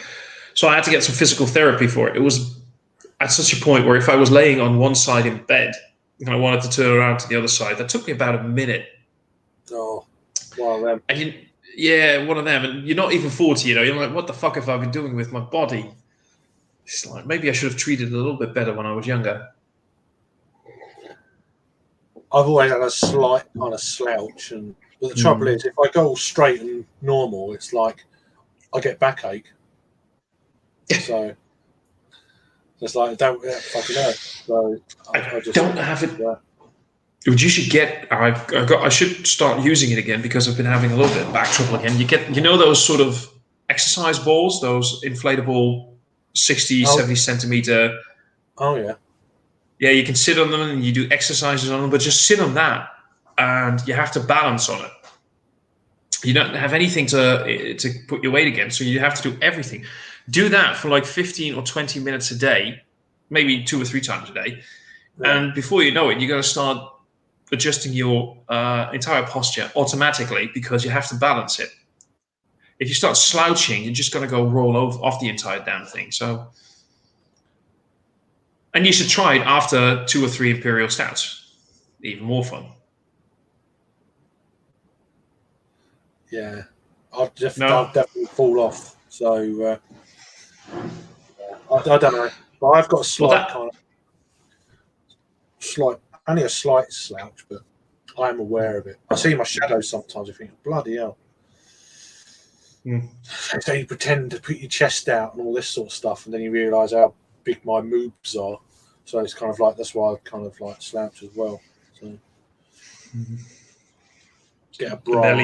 So I had to get some physical therapy for it. It was at such a point where if I was laying on one side in bed and I wanted to turn around to the other side, that took me about a minute. Oh, wow, and one of them. And you're not even 40, You're like, what the fuck have I been doing with my body? It's like, maybe I should have treated it a little bit better when I was younger. I've always had a slight kind of slouch, but the trouble is, if I go all straight and normal, it's like I get backache. So it's like I don't fucking know. So I just don't have it. You should get. I should start using it again because I've been having a little bit of back trouble again. You get, those sort of exercise balls, those inflatable 60, 70 centimeter. Oh yeah. Yeah, you can sit on them and you do exercises on them, but just sit on that and you have to balance on it. You don't have anything to put your weight against, so you have to do everything. Do that for like 15 or 20 minutes a day, maybe 2 or 3 times a day. Yeah. And before you know it, you're going to start adjusting your entire posture automatically because you have to balance it. If you start slouching, you're just going to go roll off the entire damn thing. So, and you should try it after 2 or 3 Imperial Stouts. Even more fun. Yeah, I'll definitely fall off. So I don't know, but I've got a slight only a slight slouch, but I am aware of it. I see my shadows sometimes. I think, bloody hell. So you pretend to put your chest out and all this sort of stuff, and then you realise how big my moves are. So it's kind of like that's why I kind of like slouch as well. So. Get a bra.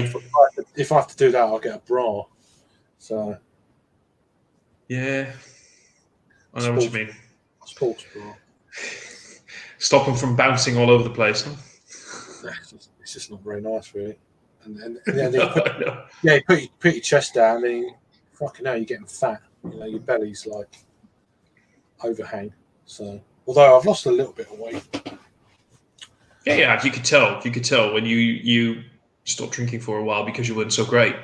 If I have to do that, I'll get a bra. So. Yeah. I know what you mean. Sports bra. Stop them from bouncing all over the place. Huh? It's just not very nice, really. And then you put your chest down, and then fucking hell, you're getting fat. Your belly's like overhang. So, although I've lost a little bit of weight. Yeah, you could tell. You could tell when you stopped drinking for a while because you weren't so great.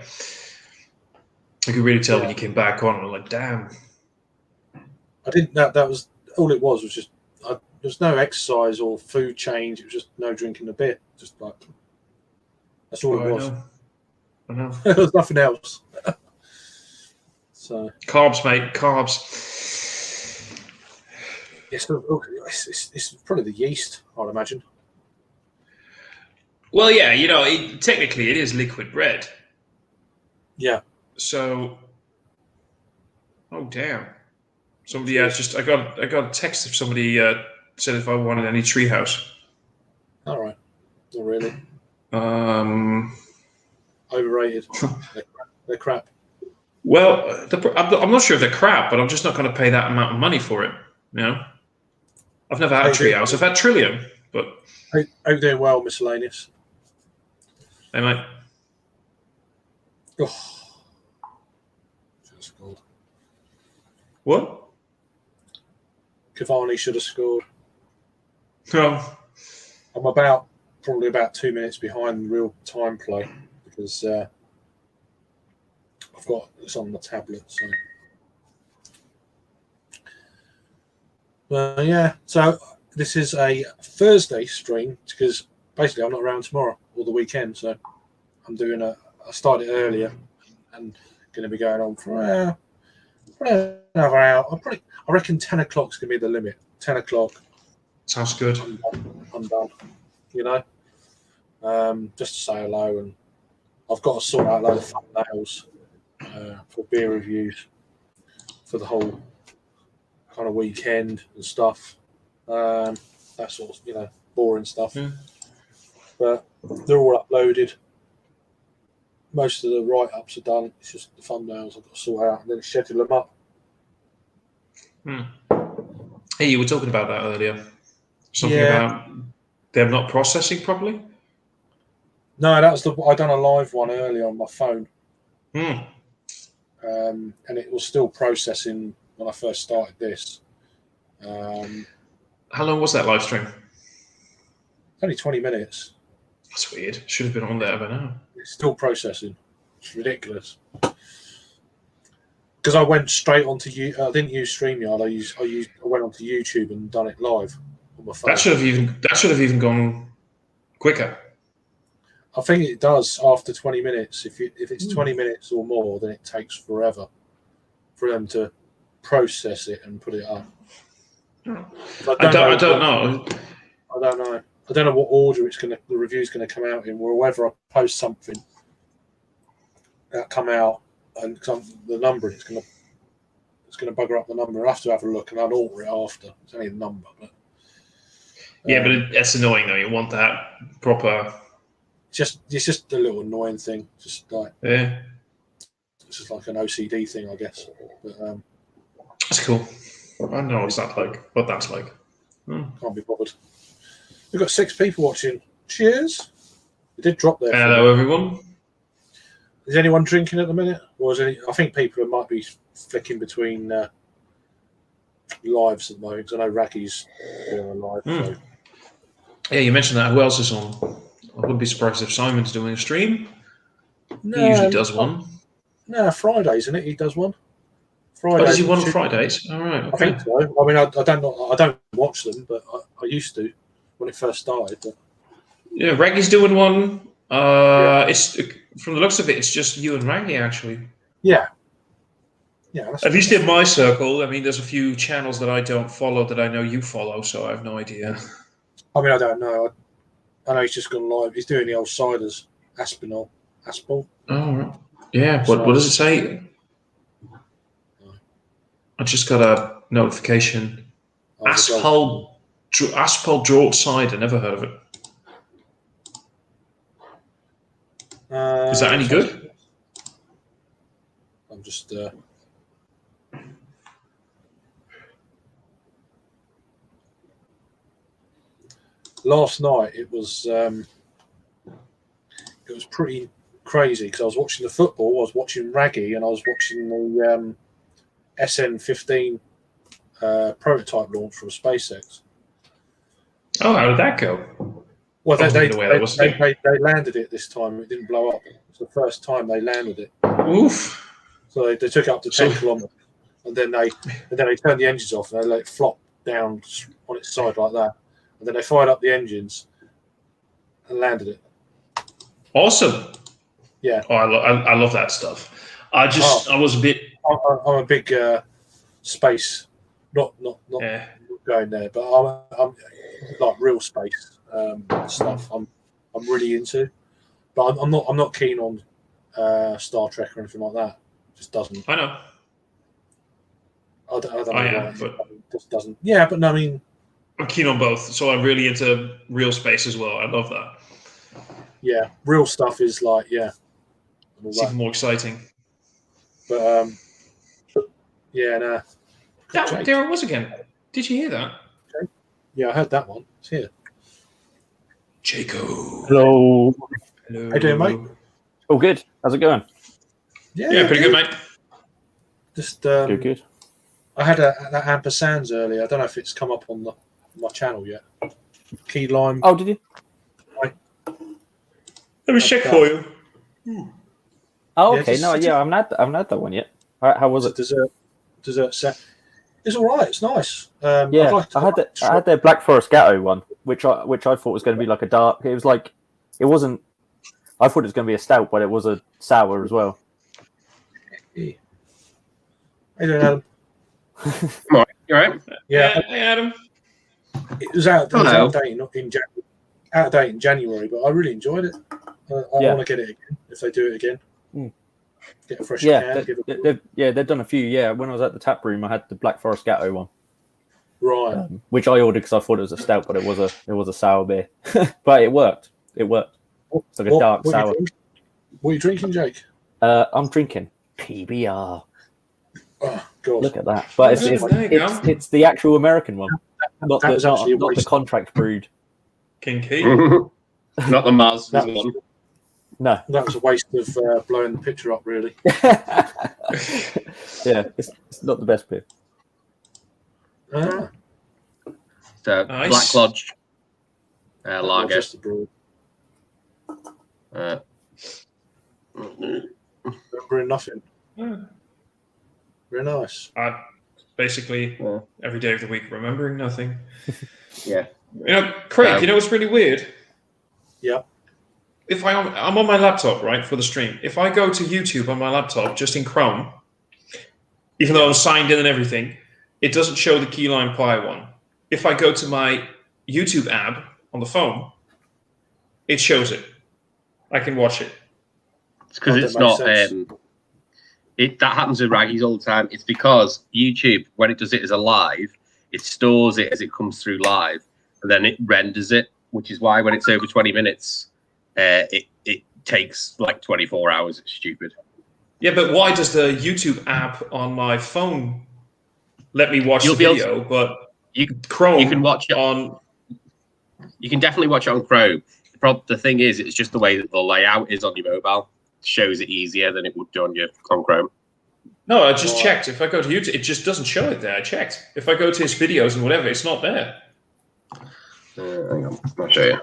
You could really tell when you came back on. I'm like, damn. I didn't. That was all it was just. There was no exercise or food change. It was just no drinking a bit. Just like that's all it was. I know. There was nothing else. So carbs, mate. Carbs. It's probably the yeast, I'd imagine. Well, yeah, technically it is liquid bread. Yeah. So, oh damn! Somebody I got a text if somebody said if I wanted any treehouse. All right. Not really. Overrated. They're crap. Well, I'm not sure if they're crap, but I'm just not going to pay that amount of money for it. You know, I've never had a Treehouse. I've had Trillium, but how you doing? Well, miscellaneous. They might. Oh. Scored. What? Cavani should have scored. Oh. I'm probably about 2 minutes behind real time play because I've got this on the tablet. So yeah, so this is a Thursday stream because basically I'm not around tomorrow or the weekend, so I'm doing I started earlier and going to be going on for another hour. I reckon 10 o'clock is going to be the limit. 10 o'clock. Sounds good. I'm done. You know, just to say hello, and I've got to sort out a load of thumbnails for beer reviews for the whole kind of weekend and stuff. That sort of, boring stuff. Yeah. But they're all uploaded. Most of the write-ups are done. It's just the thumbnails I've got to sort out and then schedule them up. Hey, you were talking about that earlier. Something about them not processing properly? No, that was I done a live one earlier on my phone. And it was still processing when I first started this. How long was that live stream? Only 20 minutes. That's weird. Should have been on there by now. It's still processing. It's ridiculous. Because I went straight onto I didn't use StreamYard. I went onto YouTube and done it live on my phone. That should have even gone quicker. I think it does after 20 minutes. If it's 20 minutes or more, then it takes forever for them to process it and put it up. I don't know. I don't know. I don't know what order the review's going to come out in. Or whether I post something that come out and the number it's going to bugger up the number. I have to have a look and I'll alter it after. It's only a number, but but that's annoying though. You want that proper. It's just a little annoying thing. Just like it's just like an OCD thing, I guess. But, that's cool. I don't know what that's like. Can't be bothered. We've got 6 people watching. Cheers. It did drop there. Hello, everyone. Is anyone drinking at the minute? Or I think people might be flicking between lives at the moment. Because I know Raggy's doing a live. So. Yeah, you mentioned that. Who else is on? I wouldn't be surprised if Simon's doing a stream. No, he usually does one. No, Fridays, isn't it? He does one. Fridays. Oh, does he one on Fridays? All right. Okay. I think so. I mean, I don't watch them, but I used to when it first started. But. Yeah, Raggy's doing one. It's from the looks of it, it's just you and Raggy actually. Yeah. At least in my circle. I mean, there's a few channels that I don't follow that I know you follow, so I have no idea. I mean, I don't know. I know he's just gone live. He's doing the old ciders. Aspinall. Oh, right. Yeah. What does it say? I just got a notification. Aspal Draught Cider. Never heard of it. Is that any good? I'm just. Last night it was pretty crazy because I was watching the football. I was watching Raggy and I was watching the SN15 prototype launch from SpaceX. Oh, how did that go? Well, they landed it this time. It didn't blow up. It's the first time they landed it. Oof! So they took it up to 10 kilometers, and then they turned the engines off and they let it flop down on its side like that. And then they fired up the engines and landed it. Awesome! Yeah. Oh, I love that stuff. I was a bit. I'm a big space, not going there, but I'm like real space stuff. I'm really into, but I'm not keen on Star Trek or anything like that. It just doesn't. I know. I don't know. I am, but it just doesn't. Yeah, but no, I mean. I'm keen on both, so I'm really into real space as well. I love that. Yeah, real stuff is like it's even more exciting. But yeah, nah. There it was again. Did you hear that? Yeah, I heard that one. It's here. Jacob. Hello. Hello. How you doing, mate? Oh, good. How's it going? Yeah, pretty good, mate. Just Good. I had that ampersands earlier. I don't know if it's come up on my channel yet. Key lime. Oh, did you? Let me check for you. Oh, Yeah, okay. I haven't had that one yet. How was it? Dessert set. It's all right. It's nice. Yeah, I had the Black Forest Gatto one, which I thought was going to be like a dark. It was like, it wasn't. I thought it was going to be a stout, but it was a sour as well. Hey, how you doing, Adam? All right, you all right? Yeah, Hey, Adam. it was out of date in January. Out of date in January, but I really enjoyed it. I want to get it again if they do it again. Get a fresh can. They've done a few. Yeah, when I was at the tap room, I had the Black Forest Gatto one, Right? which I ordered because I thought it was a stout, but it was a sour beer. But it worked. It's like a dark sour. What are you drinking, Jake? I'm drinking PBR. Oh God! Look at that! But it's the actual American one, not the contract brewed. Kinky. Not the Mars one. No, that was a waste of blowing the picture up, really. Yeah, it's not the best beer. Ah, Nice. Black Lodge lager. just a brew. Remembering nothing. Very nice. Basically, every day of the week, remembering nothing. Yeah. You know, Craig, you know what's really weird? Yeah. If I'm on my laptop, right, for the stream. If I go to YouTube on my laptop, just in Chrome, even though I'm signed in and everything, it doesn't show the Key Lime Pie one. If I go to my YouTube app on the phone, it shows it. I can watch it. It's because it's not. That happens with Raggies all the time. It's because YouTube, when it does it as a live, it stores it as it comes through live, and then it renders it, which is why when it's over 20 minutes, it takes like 24 hours. It's stupid. Yeah, but why does the YouTube app on my phone let me watch the video, but Chrome you can watch it on... You can definitely watch it on Chrome. The thing is, it's just the way that the layout is on your mobile. It shows it easier than it would do on Chrome. No, I just checked. If I go to YouTube, it just doesn't show it there. I checked. If I go to his videos and whatever, it's not there. Hang on, I'll show you.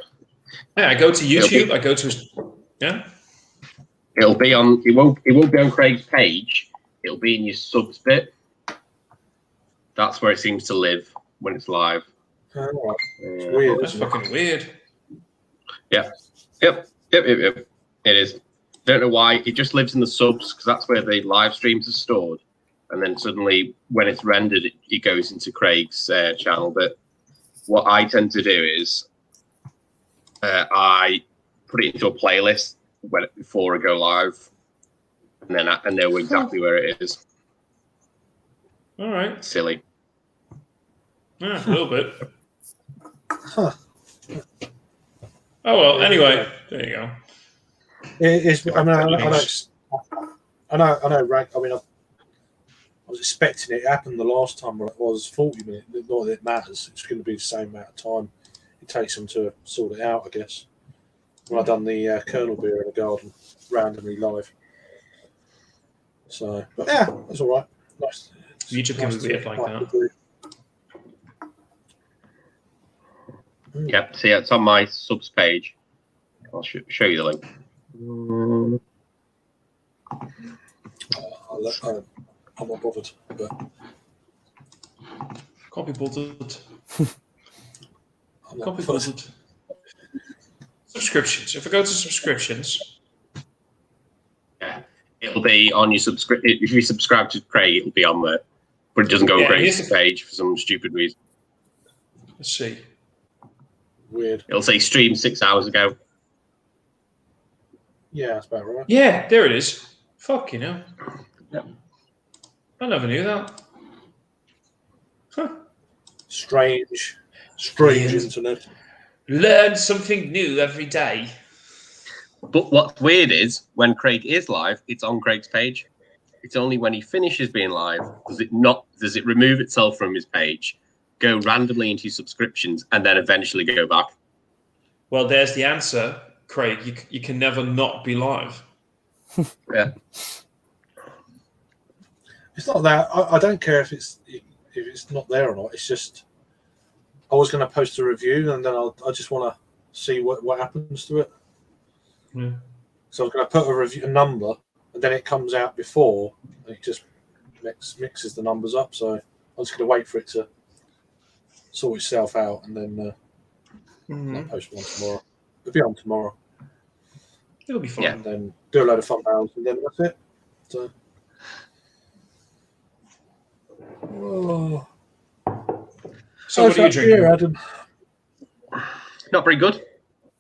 Yeah, I go to YouTube. I go to his... Yeah? It'll be on... It won't be on Craig's page. It'll be in your subs bit. That's where it seems to live when it's live. It's weird. That's fucking weird. Yeah. Yep. It is. Don't know why. It just lives in the subs because that's where the live streams are stored. And then suddenly, when it's rendered, it goes into Craig's channel. But what I tend to do is I put it into a playlist before I go live, and then I know exactly where it is. All right. Silly. Yeah, a little bit. Huh. Oh well. Anyway, there you go. It's. I mean, I know. Rag. I mean, I was expecting it. It happened the last time where it was 40 minutes. Not that it matters. It's going to be the same amount of time it takes them to sort it out, I guess. When I done the Colonel beer in the garden randomly live. So, but yeah, that's all right. Nice. YouTube can be weird like that. Yep. See, it's on my subs page. I'll show you the link. I'm not bothered. But... Can't be bothered. Can't be bothered. Subscriptions. If I go to subscriptions, yeah, it'll be on your subscription. If you subscribe to Craig, it'll be on there, but it doesn't go on Craig's page for some stupid reason. Let's see. Weird. It'll say stream 6 hours ago. Yeah, that's about right. Yeah, there it is. Fuck, you know. Yep. I never knew that. Huh. Strange internet. Learn something new every day. But what's weird is when Craig is live, it's on Craig's page. It's only when he finishes being live does it remove itself from his page, go randomly into subscriptions, and then eventually go back. Well, there's the answer, Craig. You can never not be live. Yeah. It's not that. I don't care if it's not there or not. It's just I was going to post a review, and then I just want to see what happens to it. Yeah. So I was going to put a number, and then it comes out before, and it just mixes the numbers up. So I'm just going to wait for it to sort itself out, and then I'll post one tomorrow. It'll be on tomorrow. It'll be fun. Yeah. And then do a load of fun rounds, and then that's it. So. Oh. So what are you drinking? Here, Adam? Not very good.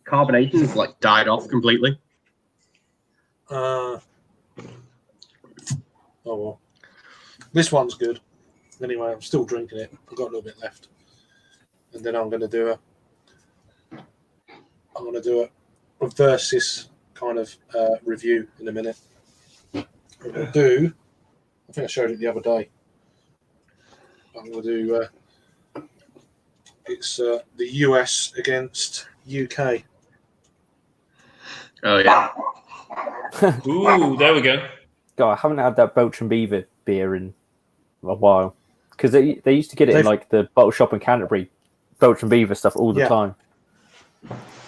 Carbonation's like died off completely. Oh well. This one's good. Anyway, I'm still drinking it. I've got a little bit left. And then I'm gonna do a versus kind of review in a minute. I'm gonna do, I think I showed it the other day. I'm gonna do it's the US against UK. Oh yeah. Ooh, there we go. God, I haven't had that Belgian Beaver beer in a while because they used to get it in like the bottle shop in Canterbury, Belgian Beaver stuff all the time.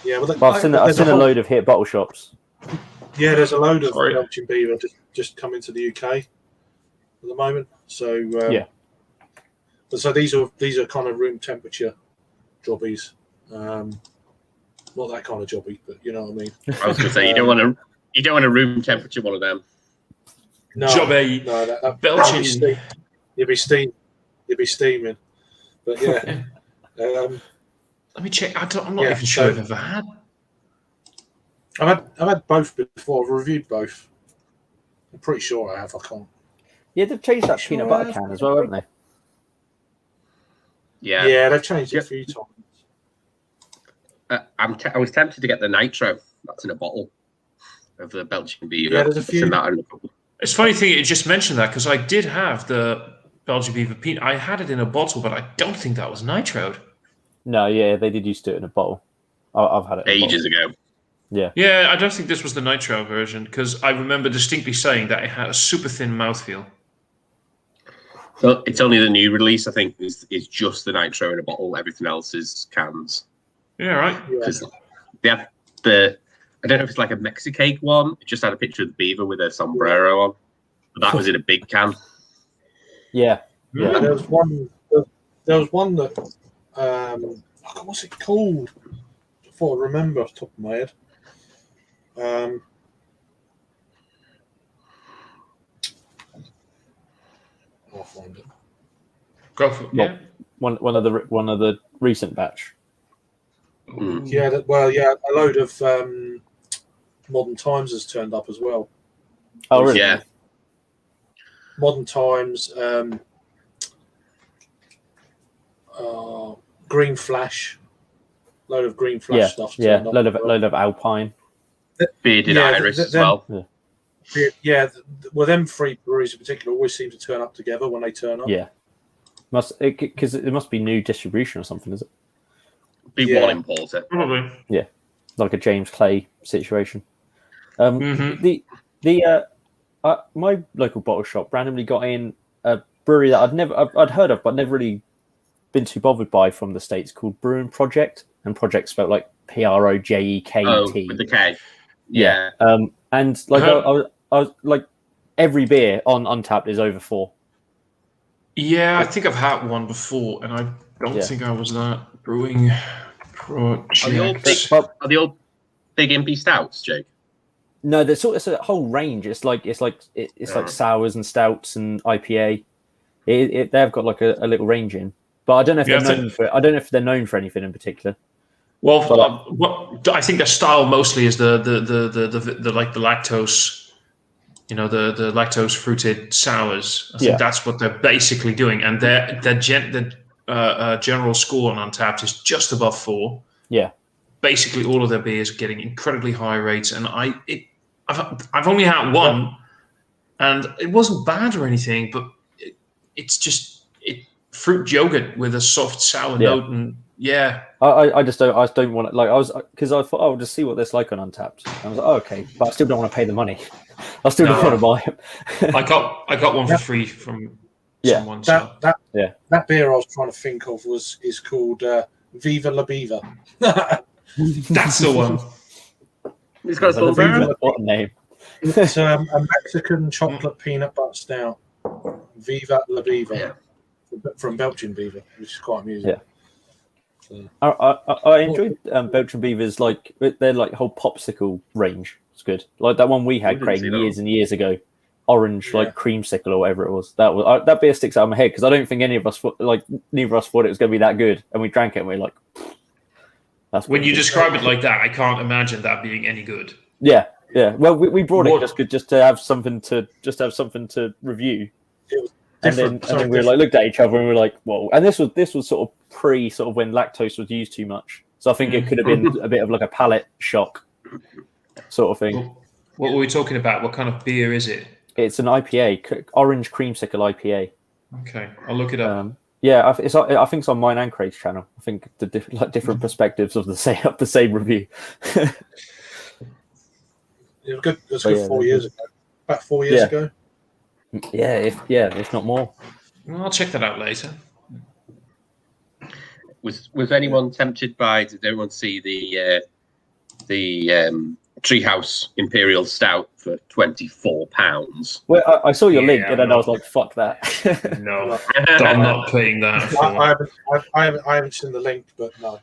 Yeah, well, but I've seen a load of hit bottle shops. Yeah, there's a load of Belgian Beaver just coming to the UK at the moment. So yeah, but so these are kind of room temperature jobbies. Not that kind of jobby, but you know what I mean. I was going to say you don't want a room temperature one of them. No, Jobby. No, that Belgian. You'd be steaming. But yeah. Let me check. I'm not even sure I've ever had. I've had both before. I've reviewed both. I'm pretty sure I have. I can't. Yeah, they've changed that peanut butter can as well, haven't they? Yeah. Yeah, they've changed it a few times. I was tempted to get the nitro. That's in a bottle of the Belgian Beaver. Yeah, there's a few. It's funny thing you just mentioned that because I did have the Belgian Beaver peanut. I had it in a bottle, but I don't think that was nitroed. No, yeah, they did used to do it in a bottle. I've had it ages ago. Yeah. Yeah, I don't think this was the nitro version because I remember distinctly saying that it had a super thin mouthfeel. So it's only the new release, I think, is just the nitro in a bottle. Everything else is cans. Yeah, right. They have I don't know if it's like a Mexicake one. It just had a picture of the beaver with a sombrero on. But that was in a big can. Yeah. Yeah. There was one that what's it called? Before I remember off the top of my head. I'll find it. Go for it. Yeah. One of the recent batch. Mm. Yeah, a load of Modern Times has turned up as well. Oh, really? Yeah. Modern Times, Green Flash, load of Green Flash stuff. Yeah, load of Alpine. Bearded Iris as well. Yeah, well, them three breweries in particular always seem to turn up together when they turn up. Yeah, because it must be new distribution or something, is it? Be one importer. Probably. Yeah, like a James Clay situation. Mm-hmm. My local bottle shop randomly got in a brewery that I'd heard of, but never really been too bothered by from the States, called Brewing Project, and Project spelled like PROJEKT. Oh, with the K. Yeah. And like I was like, every beer on Untapped is over 4. Yeah, I think I've had one before, and I don't think I was that. Brewing Project. Are the old big impy stouts, Jake? No, it's a whole range. It's like sours and stouts and IPA. They've got like a little range in, but I don't know if they're known for. I don't know if they're known for anything in particular. Well, I think their style mostly is the like the lactose, the lactose fruited sours. I think that's what they're basically doing, and the general score on Untapped is just above 4. Yeah, basically all of their beers are getting incredibly high rates, and I've only had one, and it wasn't bad or anything, but it's just fruit yogurt with a soft sour note, and I just don't want to, like, because I thought I'll just see what this like on Untapped. And I was like, okay, but I still don't want to pay the money. I still don't want to buy it. I got one for free from someone. That beer I was trying to think of is called Viva La Beaver. That's the one. It's got a full What a name. It's a Mexican chocolate peanut butter stout. Viva La Beaver. From Belgian Beaver, which is quite amusing. Yeah. So. I enjoyed Belgian Beaver's, like, their like whole popsicle range. It's good. Like that one we had, Craig, years and years ago. Orange, like creamsicle or whatever it was. That beer sticks out of my head because I don't think neither of us thought it was going to be that good, and we drank it and we were like, that's when you describe it like that, I can't imagine that being any good. Yeah. Well, we brought it just to have something to review. And then we were like, looked at each other and we were like, whoa. And this was sort of when lactose was used too much. So I think it could have been a bit of like a palate shock sort of thing. What were we talking about? What kind of beer is it? It's an IPA, orange creamsicle IPA. Okay, I'll look it up. I think it's on mine and Craig's channel. I think the different perspectives of the same review. It was good. It was good 4 years ago. About 4 years ago. If not more. Well, I'll check that out later. Was anyone tempted by? Did anyone see the Treehouse Imperial Stout for £24? Well, I saw your link and then I was like, "Fuck that!" No, I'm not paying that. I haven't seen the link, but no.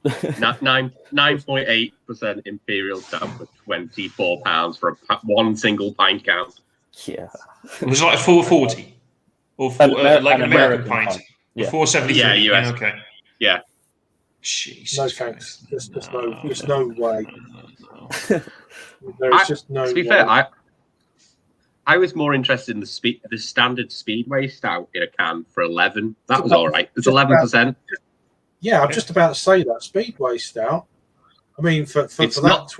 9.8% Imperial Stout for £24 for one single pint count. Yeah, it was like a 440 or like an American pint. Yeah, 473. Yeah, US. Okay. Yeah. Jesus. No thanks. There's no way. No. There's just no. To be fair, I was more interested in the standard Speedway Stout in a can for 11. That was all right. It's 11%. Yeah, I'm just about to say that Speedway Stout. I mean, for that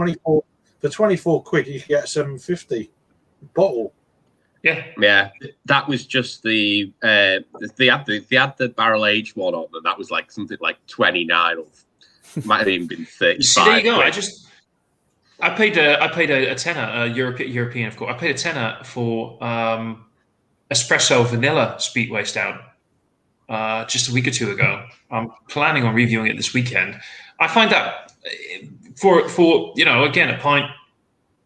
24 quid, you can get a 750 bottle. Yeah. That was just they had the barrel aged one on, and that was like something like 29 or might have even been 35. See, there you go. I paid a tenner, European of course. I paid a tenner for espresso vanilla Speedway Stout just a week or two ago. I'm planning on reviewing it this weekend. I find that for again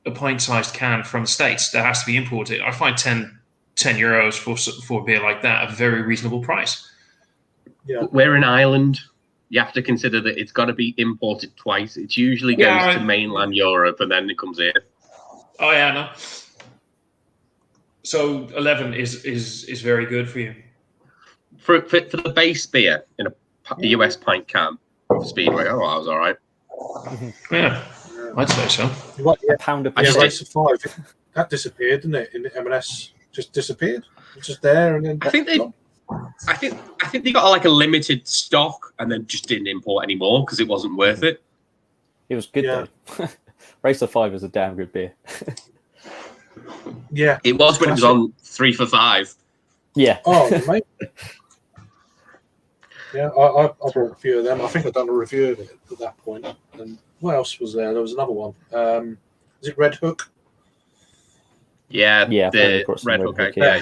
a pint-sized can from the States that has to be imported, I find 10 euros for a beer like that a very reasonable price. Yeah, we're in Ireland. You have to consider that it's got to be imported twice. It usually goes to mainland Europe and then it comes here. Oh yeah, no. So 11 is very good for you. For the base beer in a US pint can for Speedway, I was all right. Yeah. I'd say so. A pound of beer. Race of 5 that disappeared, didn't it? In the M&S, just disappeared. It's just there, and then I think they got like a limited stock, and then just didn't import anymore because it wasn't worth it. It was good though. Race of 5 is a damn good beer. Yeah, it was when it was on 3 for $5. Yeah. Oh, mate. Yeah, I brought a few of them. I think I'd done a review of it at that point. And what else was there? There was another one. Is it Red Hook? Yeah, the Red Hook. Yeah.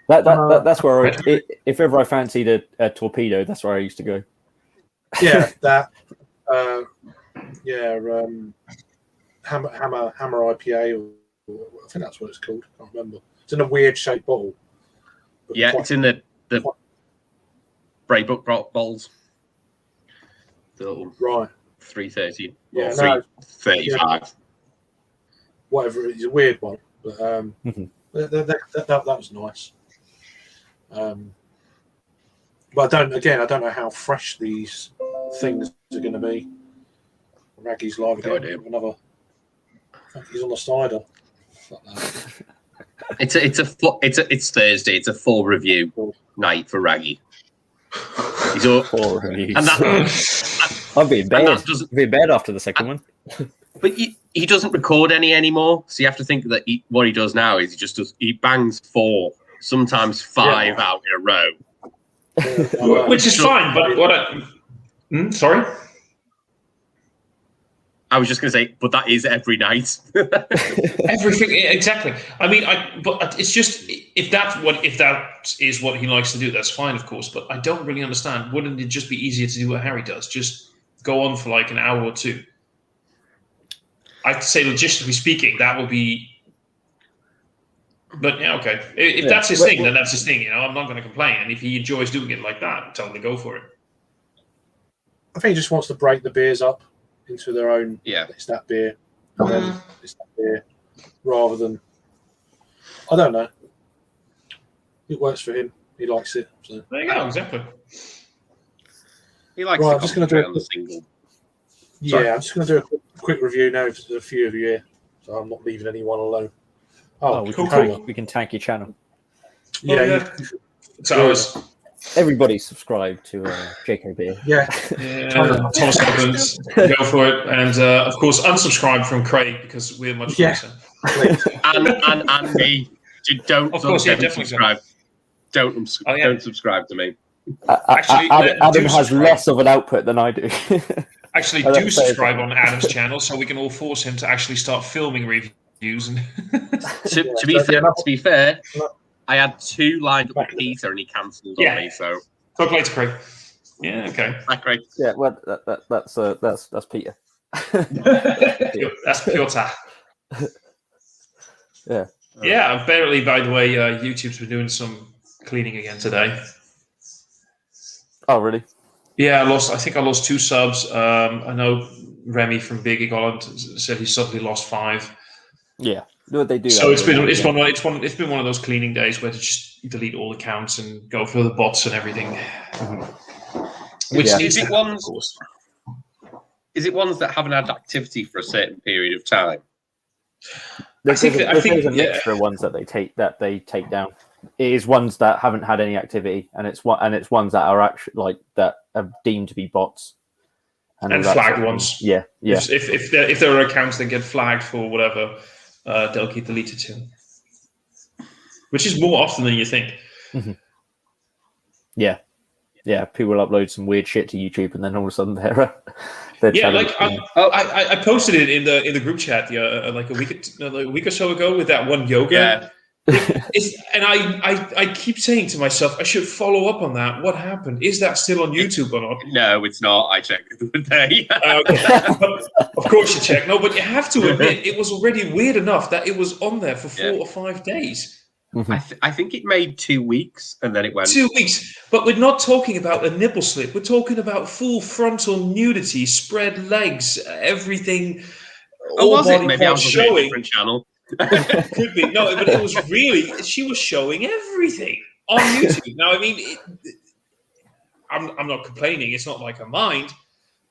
That's where if ever I fancied a torpedo, that's where I used to go. Yeah, that. Hammer IPA, or I think that's what it's called. I can't remember. It's in a weird shaped bottle. Yeah, it's in the Braybrook bowls. Right. 330. Yeah, 335. Yeah. Whatever it is, a weird one. But that was nice. But I don't know how fresh these things are going to be. Raggy's live again. Another. He's on the cider. It's Thursday. It's a full review night for Raggy. He's all full reviews. And I'll be in bed. I'll be in bed after the second one. But he doesn't record any anymore, so you have to think that what he does now is he bangs 4, sometimes 5 out in a row, which is fine. But sorry. I was just going to say, but that is every night. Everything exactly. I mean, but it's just if that is what he likes to do, that's fine, of course. But I don't really understand. Wouldn't it just be easier to do what Harry does? Just go on for like an hour or 2. I'd say, logistically speaking, that would be. But yeah, okay. If that's his thing, then that's his thing. I'm not going to complain. And if he enjoys doing it like that, totally go for it. I think he just wants to break the beers up into their own. Yeah, it's that beer, and then it's that beer, rather than. I don't know. It works for him. He likes it. So. There you go. Exactly. He likes. Right, I'm just going to do on the single. Yeah, sorry. I'm just going to do a quick review now. There's a few of you here, so I'm not leaving anyone alone. We can tag your channel. Yeah. So everybody subscribe to JK Beer. Yeah. Thomas Evans, go for it, and of course unsubscribe from Craig because we're much nicer. and me. Don't subscribe. Don't subscribe to me. Actually, Adam has less of an output than I do. Actually, do subscribe on Adam's channel so we can all force him to actually start filming reviews. And to be fair, I had 2 lined up with Peter and he cancelled on me. So talk later, Craig. Yeah, okay. Bye, Craig. Yeah, well, that's Peter. That's Piotr. Yeah. Yeah. Apparently, by the way, YouTube's been doing some cleaning again today. Oh, really? Yeah, I think I lost 2 subs. I know Remy from Big Egg Holland said he suddenly lost 5. Yeah, they do. So it's been one of those cleaning days where they just delete all accounts and go for the bots and everything. Which is it ones? Of course. Is it ones that haven't had activity for a certain period of time? I think there's a mixture of ones that they take down. It is ones that haven't had any activity, and it's ones that are actually that are deemed to be bots and flagged ones. Yeah. If there are accounts that get flagged for whatever, they'll get deleted too, which is more often than you think. Mm-hmm. Yeah. People upload some weird shit to YouTube, and then all of a sudden they're I posted it in the group chat like a week or so ago with that one yoga. Yeah. And I keep saying to myself, I should follow up on that. What happened? Is that still on YouTube or not? No, it's not. I checked the other day. Of course you check. No, but you have to admit, it was already weird enough that it was on there for 4 or 5 days. Mm-hmm. I think it made 2 weeks and then it went 2 weeks. But we're not talking about a nipple slip. We're talking about full frontal nudity, spread legs, everything. Oh, was it? Maybe I was on a different channel. Could be. No, but it was really, she was showing everything on YouTube. Now, I mean, I'm not complaining. It's not like I mind.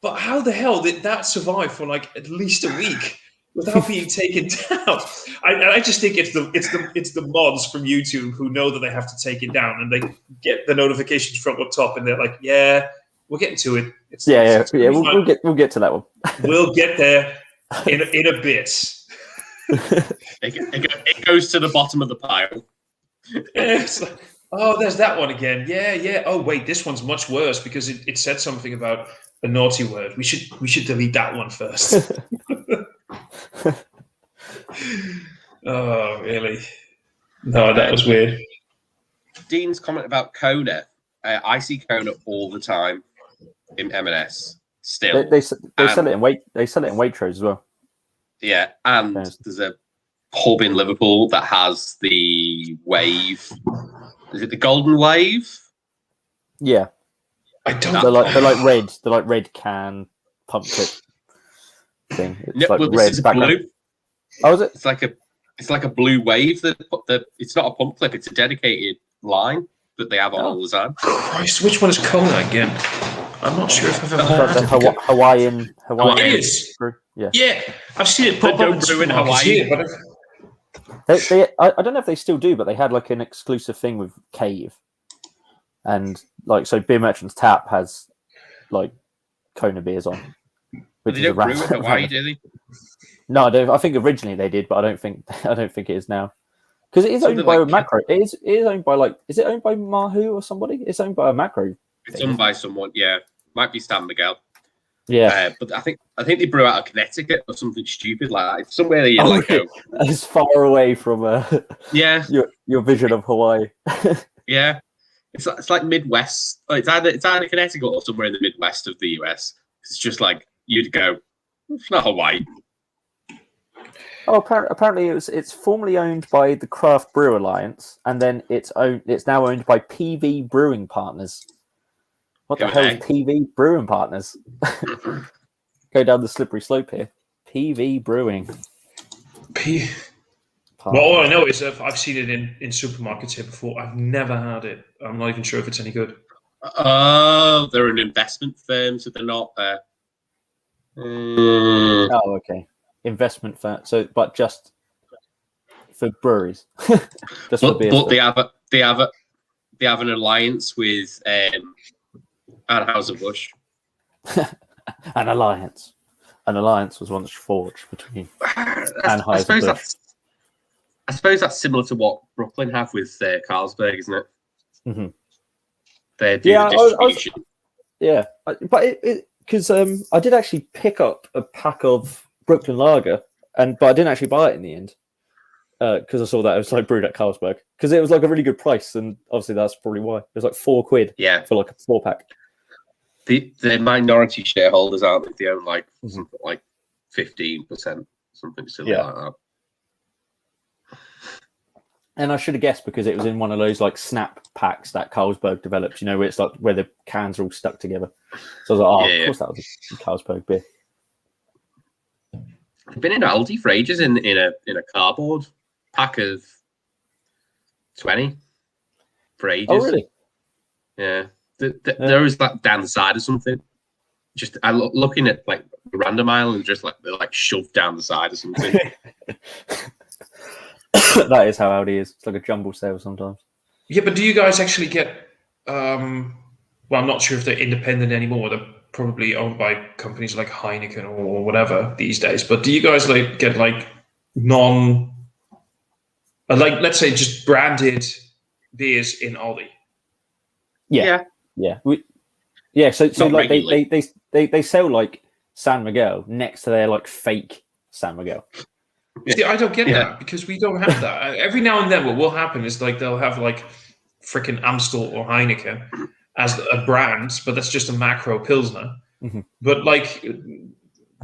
But how the hell did that survive for like at least a week without being taken down? I just think it's the mods from YouTube who know that they have to take it down, and they get the notifications from up top, and they're like, "Yeah, we're getting to it." We'll get to that one. We'll get there in a bit. It goes to the bottom of the pile. It's like, oh, there's that one again. Yeah. Oh, wait, this one's much worse because it said something about a naughty word. We should delete that one first. Oh, really? No, that was weird. Dean's comment about Kona. I see Kona all the time in M&S. Still, they sell it in Waitrose as well. Yeah, and there's a pub in Liverpool that has the wave. Is it the Golden Wave? Yeah, I don't. They're like red. They're like red can pump tip thing. It's like red background. Blue. Oh, is it? It's like a blue wave. It's not a pump clip. It's a dedicated line that they have on all the time. Christ, which one is Kona again? I'm not sure if I've ever heard the Hawaiian. It is. Yeah, I've seen it pop up in Hawaii. I don't know if they still do, but they had like an exclusive thing with Cave, and like so Beer Merchant's Tap has like Kona beers on, They don't brew in Hawaii, do they? No, I think originally they did, but I don't think it is now. Because it is Something owned by like a macro. It is owned by is it owned by Mahu or somebody? It's owned by a macro. It's owned by someone, yeah. Might be San Miguel. Yeah. But I think they brew out of Connecticut or something stupid like that. It's somewhere that you go. As far away from your vision of Hawaii. Yeah. It's like Midwest. It's either Connecticut or somewhere in the Midwest of the US. It's just like you'd go, it's not Hawaii. Oh, apparently it's formerly owned by the Craft Brew Alliance, and then it's now owned by PV Brewing Partners. What the hell is PV Brewing Partners? Go down the slippery slope here. PV Brewing. Well, all I know is I've seen it in supermarkets here before. I've never had it. I'm not even sure if it's any good. Oh, they're an investment firm, so they're not. Oh, okay. Investment firm. So, but just for breweries. Just for beer. But they have an alliance with Anheuser-Busch. An alliance. An alliance was once forged between Anheuser-Busch. I suppose that's similar to what Brooklyn have with Carlsberg, isn't it? Mm-hmm. They do the distribution. But because I did actually pick up a pack of Brooklyn Lager, but I didn't actually buy it in the end because I saw that it was like brewed at Carlsberg because it was like a really good price, and obviously that's probably why it was like £4 for like a 4-pack. The minority shareholders aren't they? They own like something like 15%, something silly like that. And I should have guessed because it was in one of those like snap packs that Carlsberg developed, where it's like where the cans are all stuck together. So I was like, of course that was a Carlsberg beer. I've been in Aldi for ages in a cardboard pack of 20 for ages. Oh really? Yeah. There was that down the side or something. Just looking at like the random aisle and just like they're like shoved down the side or something. That is how Aldi is. It's like a jumble sale sometimes. Yeah, but do you guys actually get? Well, I'm not sure if they're independent anymore. They're probably owned by companies like Heineken or whatever these days. But do you guys get let's say just branded beers in Aldi? Yeah. So like they sell like San Miguel next to their like fake San Miguel. See, I don't get that because we don't have that. Every now and then, what will happen is like they'll have like freaking Amstel or Heineken as a brand, but that's just a macro pilsner. Mm-hmm. But like,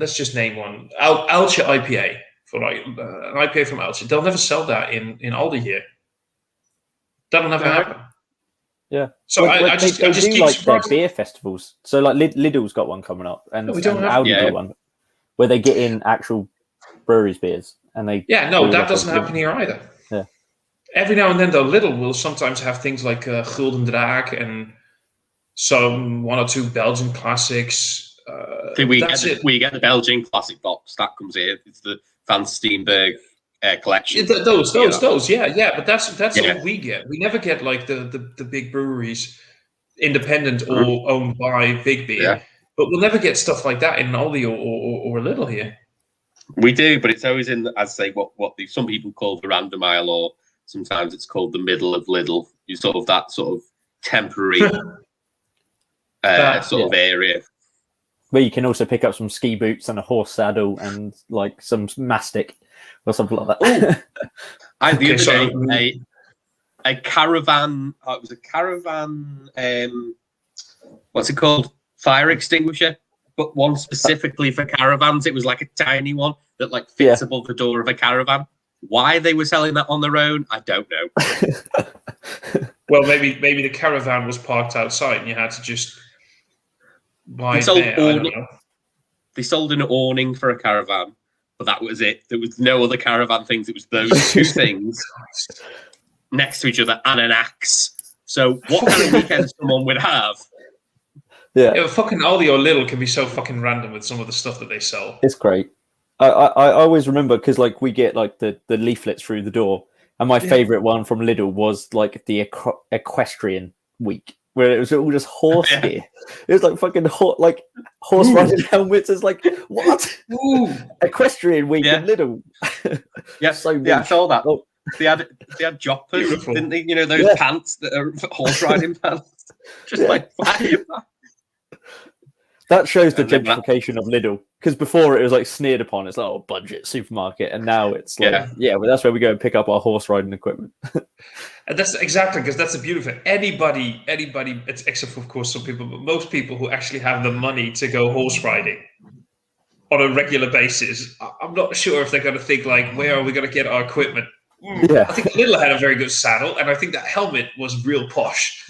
let's just name one: Alce IPA for like an IPA from Alce. They'll never sell that in Aldi here. That'll never happen. Yeah. So I just keep like their surprised. beer festivals. So like Lidl's got one coming up, and Aldi got one where they get in actual breweries beers. And that doesn't happen here either. Yeah. Every now and then, though, Lidl will sometimes have things like Gulden Draak and some 1 or 2 Belgian classics. We get the Belgian classic box that comes here. It's the Van Steenberg collection. Those, yeah. But that's what we get. We never get like the big breweries, independent or owned by big beer. Yeah. But we'll never get stuff like that in Aldi or Lidl here. We do, but it's always in, I'd say, what some people call the random aisle, or sometimes it's called the middle of Lidl. You sort of that sort of temporary of area. Where you can also pick up some ski boots and a horse saddle and like some mastic or something like that. The other day, a caravan. It was a caravan. What's it called? Fire extinguisher. But one specifically for caravans. It was like a tiny one that like fits above the door of a caravan. Why they were selling that on their own, I don't know. Well, maybe the caravan was parked outside and you had to just buy it there. I don't know. They sold an awning for a caravan, but that was it. There was no other caravan things. It was those two things next to each other and an axe. So what kind of weekend someone would have? Yeah, fucking Aldi or Lidl can be so fucking random with some of the stuff that they sell. It's great. I always remember because like we get like the leaflets through the door, and my favorite one from Lidl was like the equestrian week, where it was all just horse gear. It was like fucking horse riding helmets. It's like, what? Ooh. Equestrian week in Lidl. Yes, So I saw that. Oh. They had joppers, Beautiful. didn't they? You know those pants that are horse riding pants. Just like that shows the And then gentrification of Lidl, because before it was like sneered upon. It's like, oh, budget supermarket, and now it's like, well, that's where we go and pick up our horse riding equipment. And that's exactly, because that's the beauty of it. Anybody, it's, except for, of course, some people, but most people who actually have the money to go horse riding on a regular basis, I'm not sure if they're going to think like, where are we going to get our equipment? Yeah. I think Lidl had a very good saddle, and I think that helmet was real posh.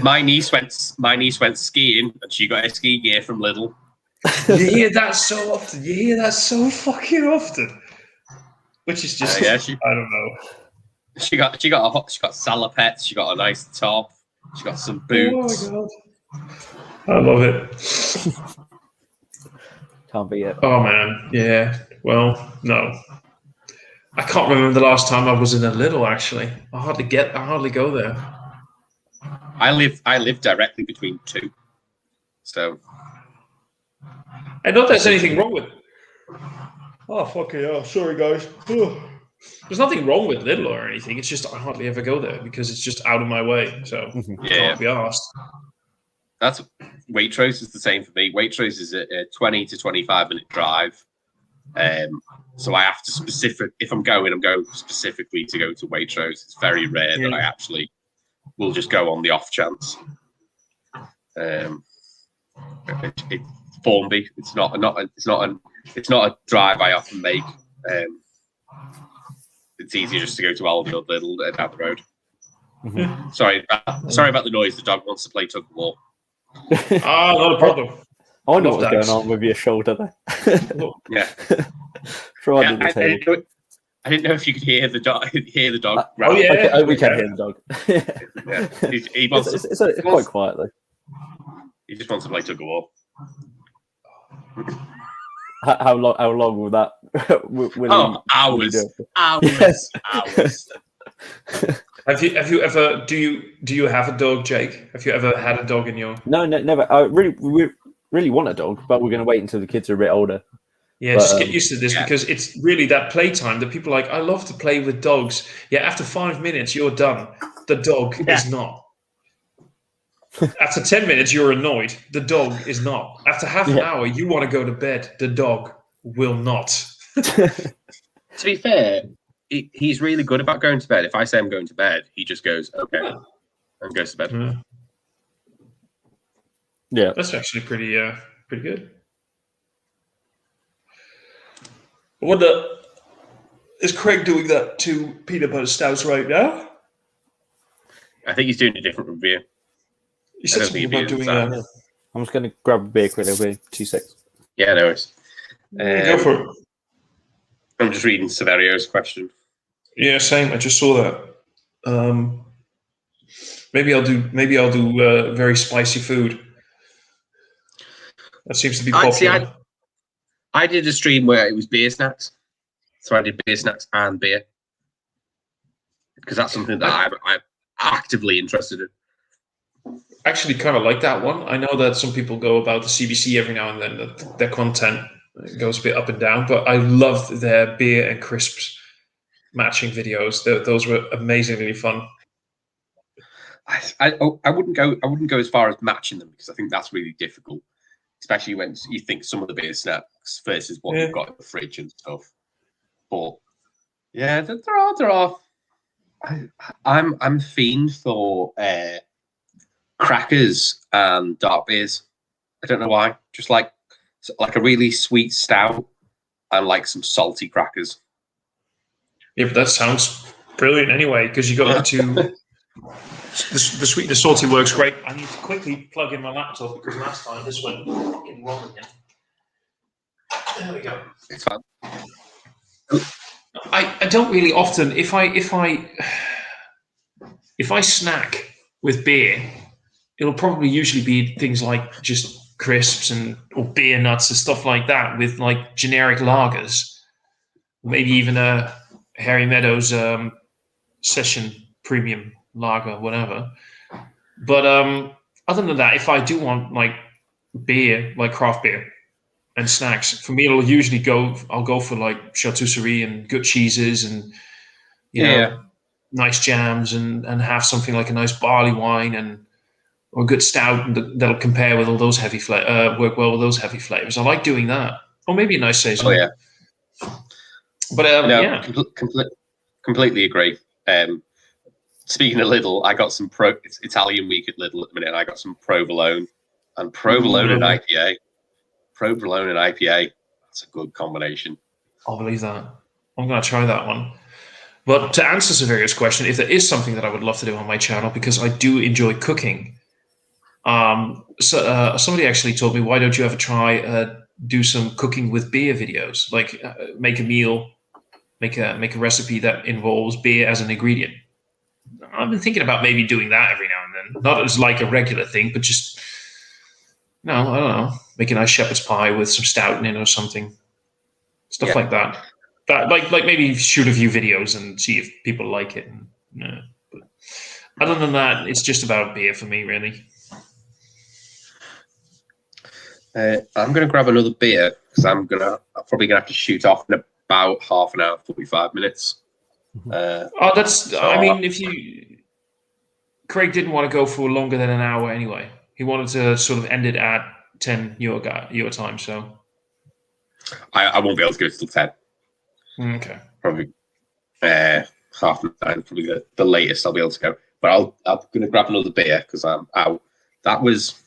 my niece went skiing, and she got her ski gear from Lidl. You hear that so often. You hear that so fucking often. Which is just, I don't know. She got salopettes. She got a nice top. She got some boots. Oh my god, I love it. Can't be it. Oh man, yeah. Well, no, I can't remember the last time I was in a Lidl. Actually, I hardly go there. I live directly between two, so. I don't think there's anything wrong with it. Oh fucking hell! Sorry guys. There's nothing wrong with Lidl or anything. It's just I hardly ever go there because it's just out of my way. So can't be asked. That's Waitrose is the same for me. Waitrose is a 20 to 25 minute drive. So I have to if I'm going specifically to go to Waitrose. It's very rare that I actually will just go on the off chance. Formby. It's not a drive I often make. It's easier just to go to Aldi or Lidl down the road. Mm-hmm. Sorry about the noise. The dog wants to play tug of war. Not a problem. I know what's going on with your shoulder there. Yeah. I didn't know if you could hear the dog. Oh yeah, we can hear the dog. Yeah. He wants it's quite quiet though. He just wants to play tug of war. How long will that? Hours. Have you ever? Do you have a dog, Jake? Have you ever had a dog in your? No, never. We really want a dog, but we're going to wait until the kids are a bit older. Yeah, just get used to this because it's really that playtime that people are like. I love to play with dogs. Yeah, after 5 minutes, you're done. The dog is not. After 10 minutes, you're annoyed. The dog is not. After half an hour, you want to go to bed. The dog will not. To be fair, he's really good about going to bed. If I say I'm going to bed, he just goes, okay, and goes to bed. Yeah. That's actually pretty good. I wonder, is Craig doing that to peanut butter stouts right now? I think he's doing a different review. You said something about doing that. I'm just going to grab a beer quickly. It'll be 2 seconds. Yeah, no worries. Go for it. I'm just reading Severio's question. Yeah, same. I just saw that. Maybe I'll do very spicy food. That seems to be popular. I did a stream where it was beer snacks, so I did beer snacks and beer because that's something that I'm actively interested in. Actually, kind of like that one. I know that some people go about the CBC every now and then. That their content goes a bit up and down, but I loved their beer and crisps matching videos. Those were amazingly fun. I wouldn't go as far as matching them because I think that's really difficult, especially when you think some of the beer snacks versus what you've got in the fridge and stuff. But yeah, there are. I'm a fiend for crackers and dark beers. I don't know why. Just like a really sweet stout and like some salty crackers. Yeah, but that sounds brilliant anyway because you got to. The sweet and the salty works great. I need to quickly plug in my laptop because last time this went fucking wrong again. There we go. It's fine. I don't really often if I snack with beer, it'll probably usually be things like just crisps or beer nuts and stuff like that with like generic lagers, maybe even a Harry Meadows session premium lager, whatever. But other than that, if I do want like beer, like craft beer and snacks, for me I'll usually go for like charcuterie and good cheeses and you know nice jams and have something like a nice barley wine or a good stout that'll compare with all those work well with those heavy flavors. I like doing that, or maybe a nice saison. Oh yeah. But no, completely agree. Speaking of Lidl, I got some it's Italian week at Lidl at the minute, and I got some provolone and provolone and IPA. Provolone and IPA. That's a good combination. I'll believe that. I'm going to try that one. But to answer Severia's question, if there is something that I would love to do on my channel, because I do enjoy cooking, somebody actually told me, why don't you ever try do some cooking with beer videos? Like make a meal, make a recipe that involves beer as an ingredient. I've been thinking about maybe doing that every now and then. Not as like a regular thing, but just, I don't know, make a nice shepherd's pie with some stout in it or something. Stuff like that. Like maybe shoot a few videos and see if people like it. But other than that, it's just about beer for me, really. I'm going to grab another beer because I'm probably going to have to shoot off in about half an hour, 45 minutes. If Craig didn't want to go for longer than an hour anyway. He wanted to sort of end it at 10 your time, so I won't be able to go till 10. Okay. Probably half 9, probably the latest I'll be able to go. But I'm going to grab another beer because I'm out. That was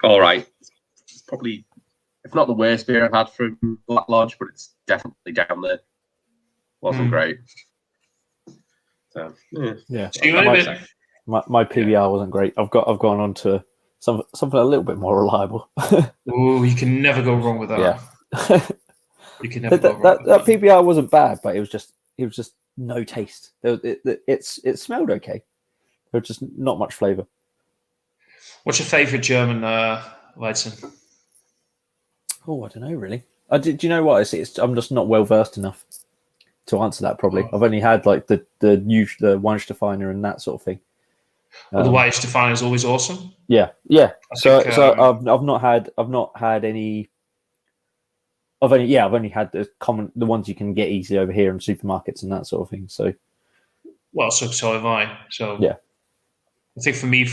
all right. It's probably, if not the worst beer I've had from Black Lodge, but it's definitely down there. Wasn't great. So, yeah. My PBR wasn't great. I've gone on to something a little bit more reliable. Oh, you can never go wrong with that. Yeah. You can never go wrong with that PBR wasn't bad, but it was just no taste. It smelled okay. There was just not much flavor. What's your favorite German Weizen? Oh, I don't know really. Do you know what? I'm just not well versed enough to answer that. Probably I've only had like the Weinstefaner and that sort of thing. The Weinstefaner is always awesome. Yeah. So I've not had any. I've only had the ones you can get easily over here in supermarkets and that sort of thing. So, so have I. So yeah, I think for me,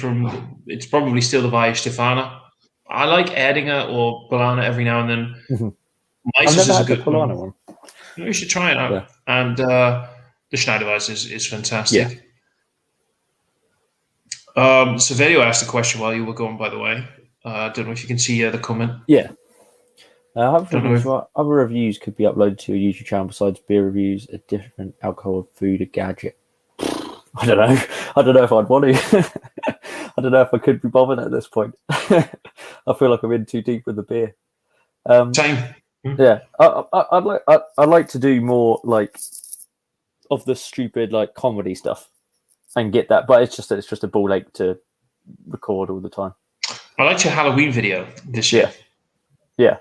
it's probably still the Weinstefaner. I like Erdinger or Polana every now and then. Mm-hmm. Meisters is a good Polana one. You should try it out. Yeah. And the Schneiderweiss is fantastic. Yeah. Saverio asked a question while you were going, by the way. I don't know if you can see the comment. Yeah. Other reviews could be uploaded to your YouTube channel besides beer reviews, a different alcohol, food, a gadget. I don't know. I don't know if I'd want to. I don't know if I could be bothered at this point. I feel like I'm in too deep with the beer. Same. Yeah, I'd like to do more like of the stupid like comedy stuff and get that, but it's just a ball ache to record all the time. I liked your Halloween video this year. Yeah,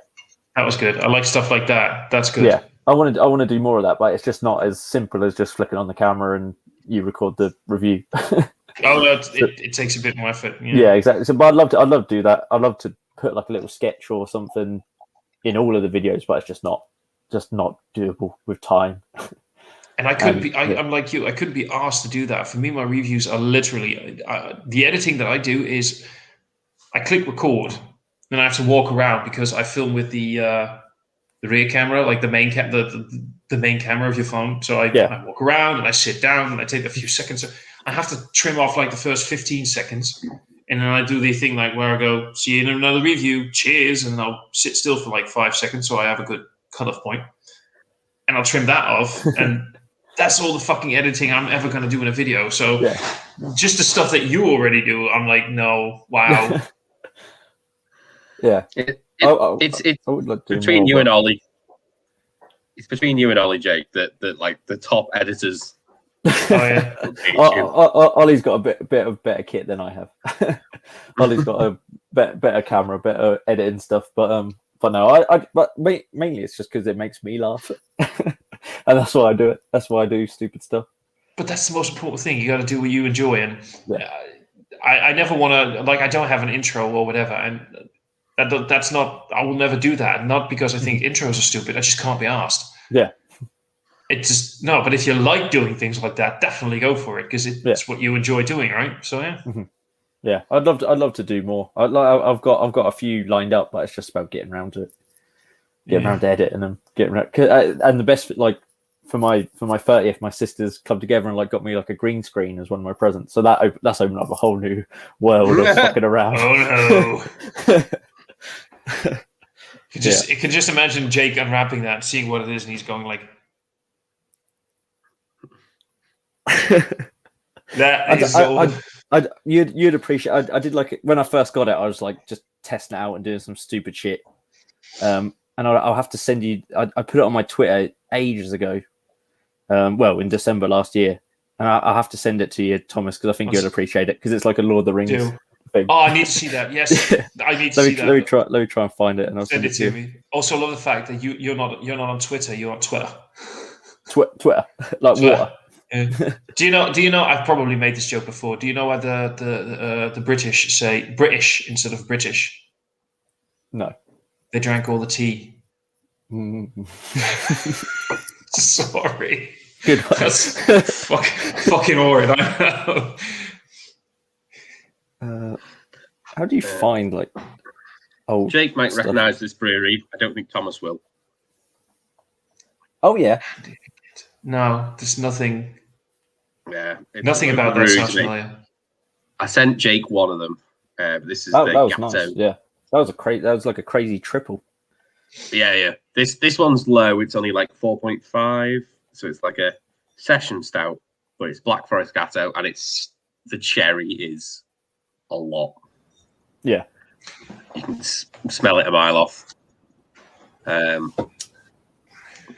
that was good. I like stuff like that. That's good. Yeah, I want to do more of that, but it's just not as simple as just flicking on the camera and you record the review. It takes a bit more effort. Yeah, exactly. So, but I'd love to do that. I'd love to put like a little sketch or something in all of the videos, but it's just not doable with time. And I could I'm like you. I couldn't be asked to do that. For me, my reviews are literally the editing that I do is I click record, then I have to walk around because I film with the rear camera, like the main the main camera of your phone. So I walk around and I sit down and I take a few seconds. I have to trim off like the first 15 seconds. And then I do the thing like where I go, see you in another review, cheers, and I'll sit still for like 5 seconds so I have a good cutoff point. And I'll trim that off. And that's all the fucking editing I'm ever going to do in a video. So just the stuff that you already do, I'm like, no, wow. Yeah. It's between you and Ollie. It's between you and Ollie, Jake, that like the top editors. Oh yeah. Ollie's got a bit of better kit than I have. Ollie's got a better camera, better editing stuff, but no, but mainly it's just because it makes me laugh, and that's why I do it. That's why I do stupid stuff. But that's the most important thing. You got to do what you enjoy, and I never want to, like, I don't have an intro or whatever, and that's not. I will never do that. Not because I think intros are stupid. I just can't be asked. Yeah. It's just no. But if you like doing things like that, definitely go for it because it's what you enjoy doing, right? So yeah. Mm-hmm. Yeah, I'd love to do more. I've got a few lined up, but it's just about getting around to it, around to editing them, and the best, like, for my 30th, my sisters clubbed together and like got me like a green screen as one of my presents. So that's opened up a whole new world of fucking around. Oh no! You can just imagine Jake unwrapping that, seeing what it is, and he's going like, "That is so." You'd appreciate. I did like it when I first got it. I was like just testing it out and doing some stupid shit. And I'll have to send you. I put it on my Twitter ages ago. In December last year, and I'll have to send it to you, Thomas, because I think you'd appreciate it because it's like a Lord of the Rings thing. Oh, I need to see that. Yes, I need to see that. Let me try and find it, and I'll send it to me. Also, I love the fact that you're not on Twitter. You're on Twitter. Twitter, like Twitter. Water. Yeah. Do you know? I've probably made this joke before. Do you know why the British say British instead of British? No. They drank all the tea. Sorry. Good one. That's fucking horrid. I know. How do you find like? Oh, Jake might recognise this brewery. I don't think Thomas will. Oh yeah. No, there's nothing. Yeah, nothing about that sounds familiar. I sent Jake one of them. This is that the was Gatto. Nice. Yeah, that was like a crazy triple. Yeah. This one's low. It's only like 4.5, so it's like a session stout, but it's Black Forest Gatto, and the cherry is a lot. Yeah, you can smell it a mile off. But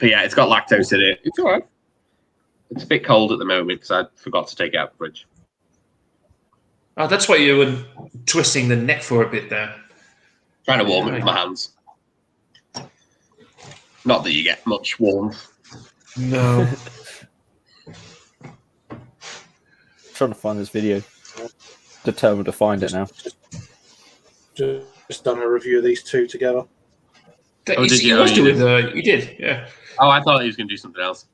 yeah, it's got lactose in it. It's all right. It's a bit cold at the moment because I forgot to take it out of the fridge. Oh, that's why you were twisting the neck for a bit there. Trying to warm it with my hands. Not that you get much warmth. No. Trying to find this video. Determined to find it now. Just done a review of these two together. You did, yeah. Oh, I thought he was going to do something else.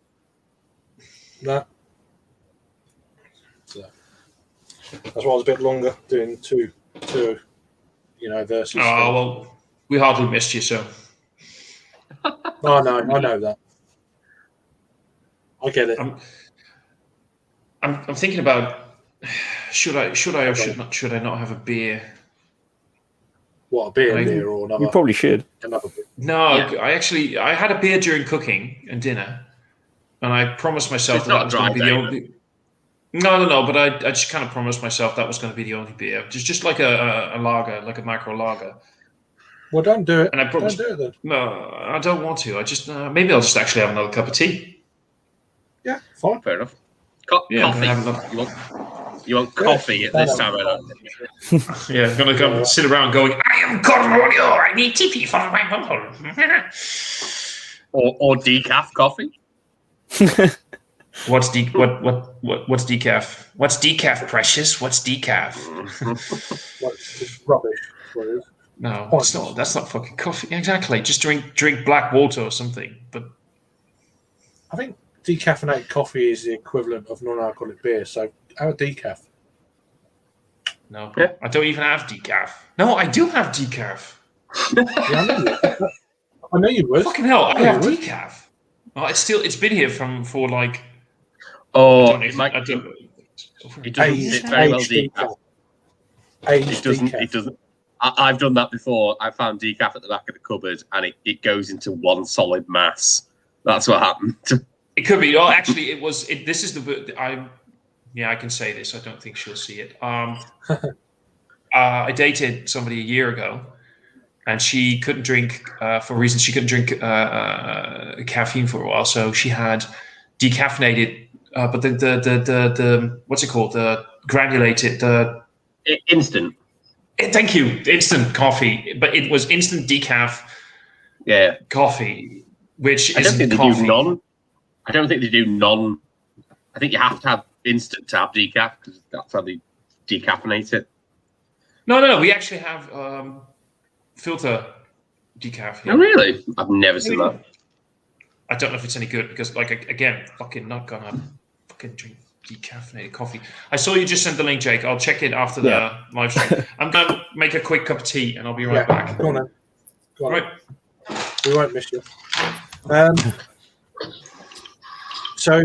No. So that's why I was a bit longer doing two, versus. Oh well, we hardly missed you, so. I know that. I get it. I'm thinking about should I or should I not have a beer? What, a beer or another? You probably should. Another beer. No, yeah. I had a beer during cooking and dinner, and I promised myself that was going to be the only. No, but I just kind of promised myself that was going to be the only beer, just like a lager, like a micro lager. Well, don't do it. And I promised, don't do it then. No, I don't want to. I just maybe I'll just actually have another cup of tea. Yeah, fine. Fair enough. Coffee. You want coffee at this time? Yeah, I'm going to come sit around going, I am Cornelio, I need tea for my bottle. or decaf coffee. What's decaf? What's decaf, precious? What's decaf? What's rubbish? No, that's not fucking coffee. Exactly. Just drink black water or something. But I think decaffeinated coffee is the equivalent of non-alcoholic beer. So have a decaf. No, yeah. I don't even have decaf. No, I do have decaf. Yeah, I know you would. Fucking hell, I have decaf. Oh, it's been here for like. Oh, it doesn't sit very well decaf. It doesn't. I've done that before. I found decaf at the back of the cupboard, and it goes into one solid mass. That's what happened. It could be. Oh, actually, it was. This is I can say this. I don't think she'll see it. I dated somebody a year ago, and she couldn't drink for reasons she couldn't drink caffeine for a while. So she had decaffeinated, but the what's it called? The granulated, instant. Thank you, instant coffee, but it was instant decaf. Yeah, coffee, which I don't think coffee. They do non. I think you have to have instant to have decaf because that's how they decaffeinate it? No. We actually have filter decaf here. Oh, really? I've never seen that. I don't know if it's any good because, like, again, fucking not gonna fucking drink decaffeinated coffee. I saw you just sent the link, Jake. I'll check it after the live stream. I'm gonna make a quick cup of tea and I'll be right back. Go on, then. Go on. Right. We won't miss you. So,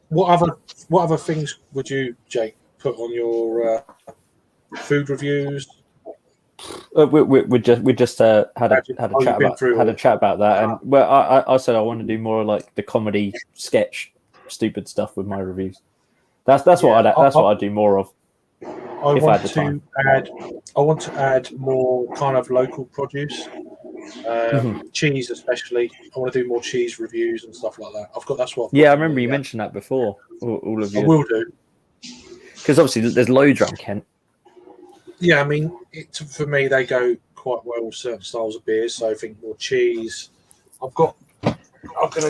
what other things would you, Jake, put on your food reviews? We just had a chat about that, and well, I said I want to do more like the comedy sketch, stupid stuff with my reviews. That's what I do more of. I want to add more kind of local produce, cheese especially. I want to do more cheese reviews and stuff like that. I remember you mentioned that before. All of you. I will do, because obviously there's loads around Kent. Yeah, I mean, for me, they go quite well with certain styles of beers. So I think more cheese. I'm going to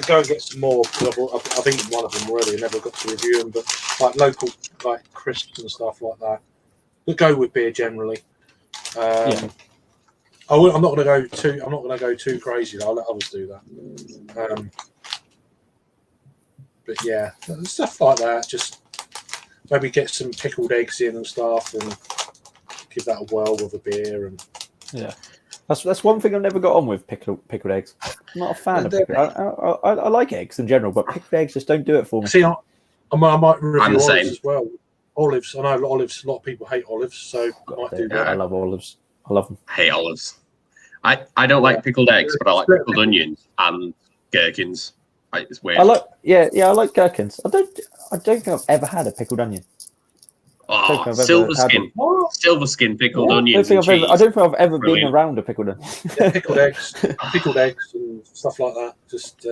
go and get some more because I've eaten one of them already. I never got to review them, but like local, like crisps and stuff like that. We'll go with beer generally. I'm not going to go too crazy. I'll let others do that. But yeah, stuff like that. Just maybe get some pickled eggs in and stuff, and give that a whirl with a beer. And that's one thing I've never got on with pickled eggs. I'm not a fan of pickled. I like eggs in general, but pickled eggs just don't do it for me. See, I might review olives as well. Olives. I know olives. A lot of people hate olives, so I might do that. I love olives. I love them. I hate olives. I don't like pickled eggs, but I like pickled onions and gherkins. It's weird. I like gherkins. I don't think I've ever had a pickled onion. Oh, silver skin pickled onions. I don't think I've ever been around a pickled onion. Yeah, pickled eggs and stuff like that. Just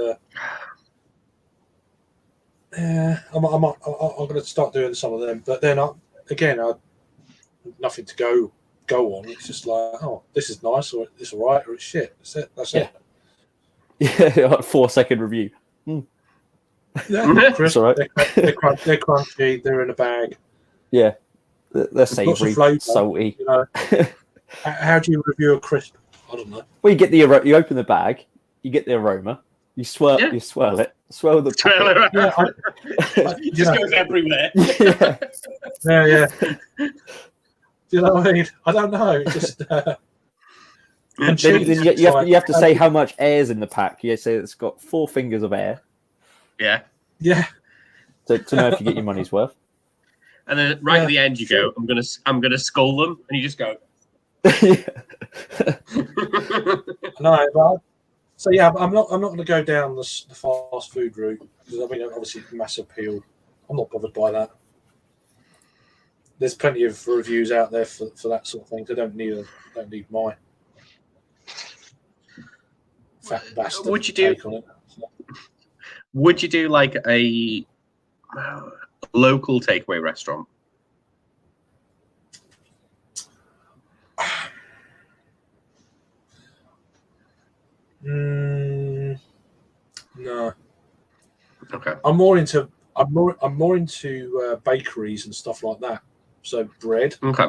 I'm going to start doing some of them, but then nothing to go on. It's just like, oh, this is nice, or it's all right, or it's shit. That's it. Yeah, like 4-second review. Yeah, it's all right. They're crunchy. They're in a bag. Yeah, they're savoury, salty. You know, how do you review a crisp? I don't know. Well, you open the bag, you get the aroma, you swirl it, swirl the it just goes everywhere. Yeah. Do you know what I mean? I don't know. Just then you have to say how much air's in the pack. You say it's got 4 fingers of air. Yeah. To know if you get your money's worth. And then at the end you go, I'm gonna skull them, and you just go. No, but so yeah, I'm not going to go down the fast food route because I mean obviously mass appeal. I'm not bothered by that. There's plenty of reviews out there for that sort of thing. They don't need my fat bastard take on it. Would you do like a local takeaway restaurant? No. Okay. I'm more into bakeries and stuff like that. So bread. Okay.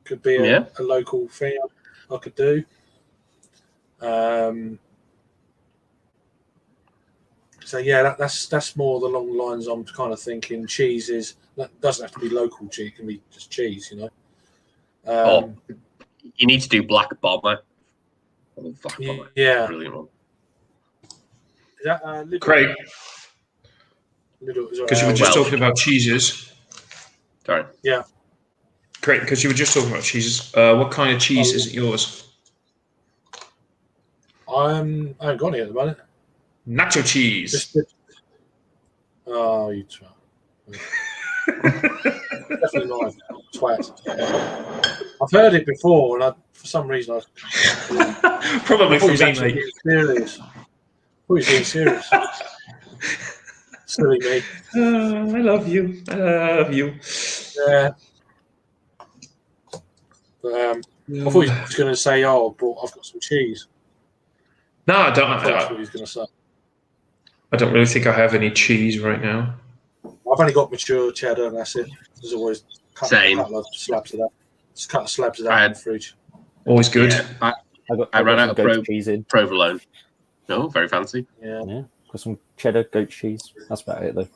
Could be a local thing I could do. So yeah, that's more the long lines I'm kind of thinking. Cheese that doesn't have to be local cheese; it can be just cheese, you know. You need to do Black Bomber. Oh, Black Bomber. Yeah, brilliant one. Is that Craig? Because you were just talking about cheeses. Sorry. Yeah. Craig, because you were just talking about cheeses. What kind of cheese is it yours? I haven't got any at the moment. Nacho cheese. Oh, you twat. Definitely not twat. I've heard it before, and for some reason probably from me, mate. Serious. Who's being serious? Silly me. I love you. Yeah. But I thought he was going to say, "Oh, I've got some cheese." No, I don't. That's what he was going to say. I don't really think I have any cheese right now. I've only got mature cheddar, and that's it. There's always a Same. A couple of slabs of that. Just a couple of slabs of that in the fridge. Always good. Yeah, I ran out of goat cheese in. provolone. No, very fancy. Yeah. Got some cheddar goat cheese. That's about it, though.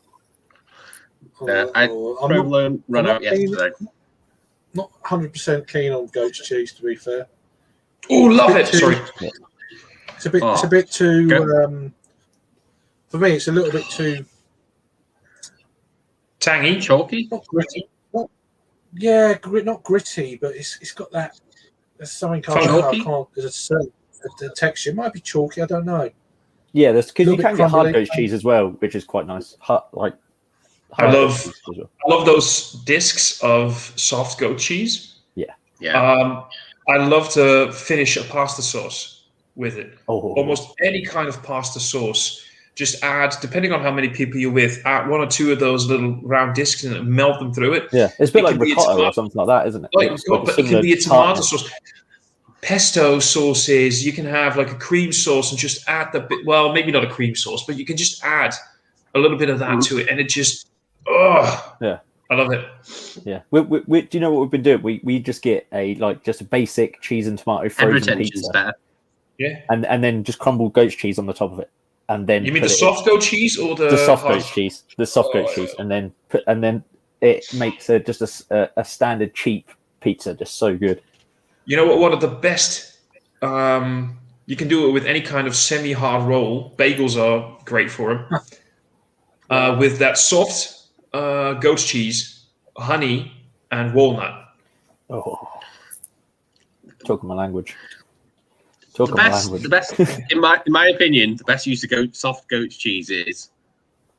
Provolone ran out yesterday. Not 100% keen on goat's cheese, to be fair. Oh, love it. Sorry. It's a bit too. For me, it's a little bit too tangy, chalky, not gritty. Not gritty, but it's got that. There's something there's a certain the texture. It might be chalky. I don't know. Yeah, because you can get hard goat cheese as well, which is quite nice. I love those discs of soft goat cheese. Yeah. I love to finish a pasta sauce with it. Oh. Almost any kind of pasta sauce. Just add, depending on how many people you're with, add one or two of those little round discs and melt them through it. Yeah, it's a bit like ricotta or something like that, isn't it? But it can be a tomato sauce. Pesto sauces, you can have like a cream sauce and just add maybe not a cream sauce, but you can just add a little bit of that to it, and it just, yeah, I love it. Yeah, we do you know what we've been doing? We just get just a basic cheese and tomato frozen pizza, better. Yeah, and then just crumbled goat cheese on the top of it, and then you mean the soft goat cheese or the soft goat cheese? The soft goat cheese, and then it makes just a standard cheap pizza just so good. You know what? One of the best. You can do it with any kind of semi-hard roll. Bagels are great for them. With that soft goat's cheese, honey, and walnut. Oh, talking my language. The best, in my opinion, the best use of soft goat's cheese is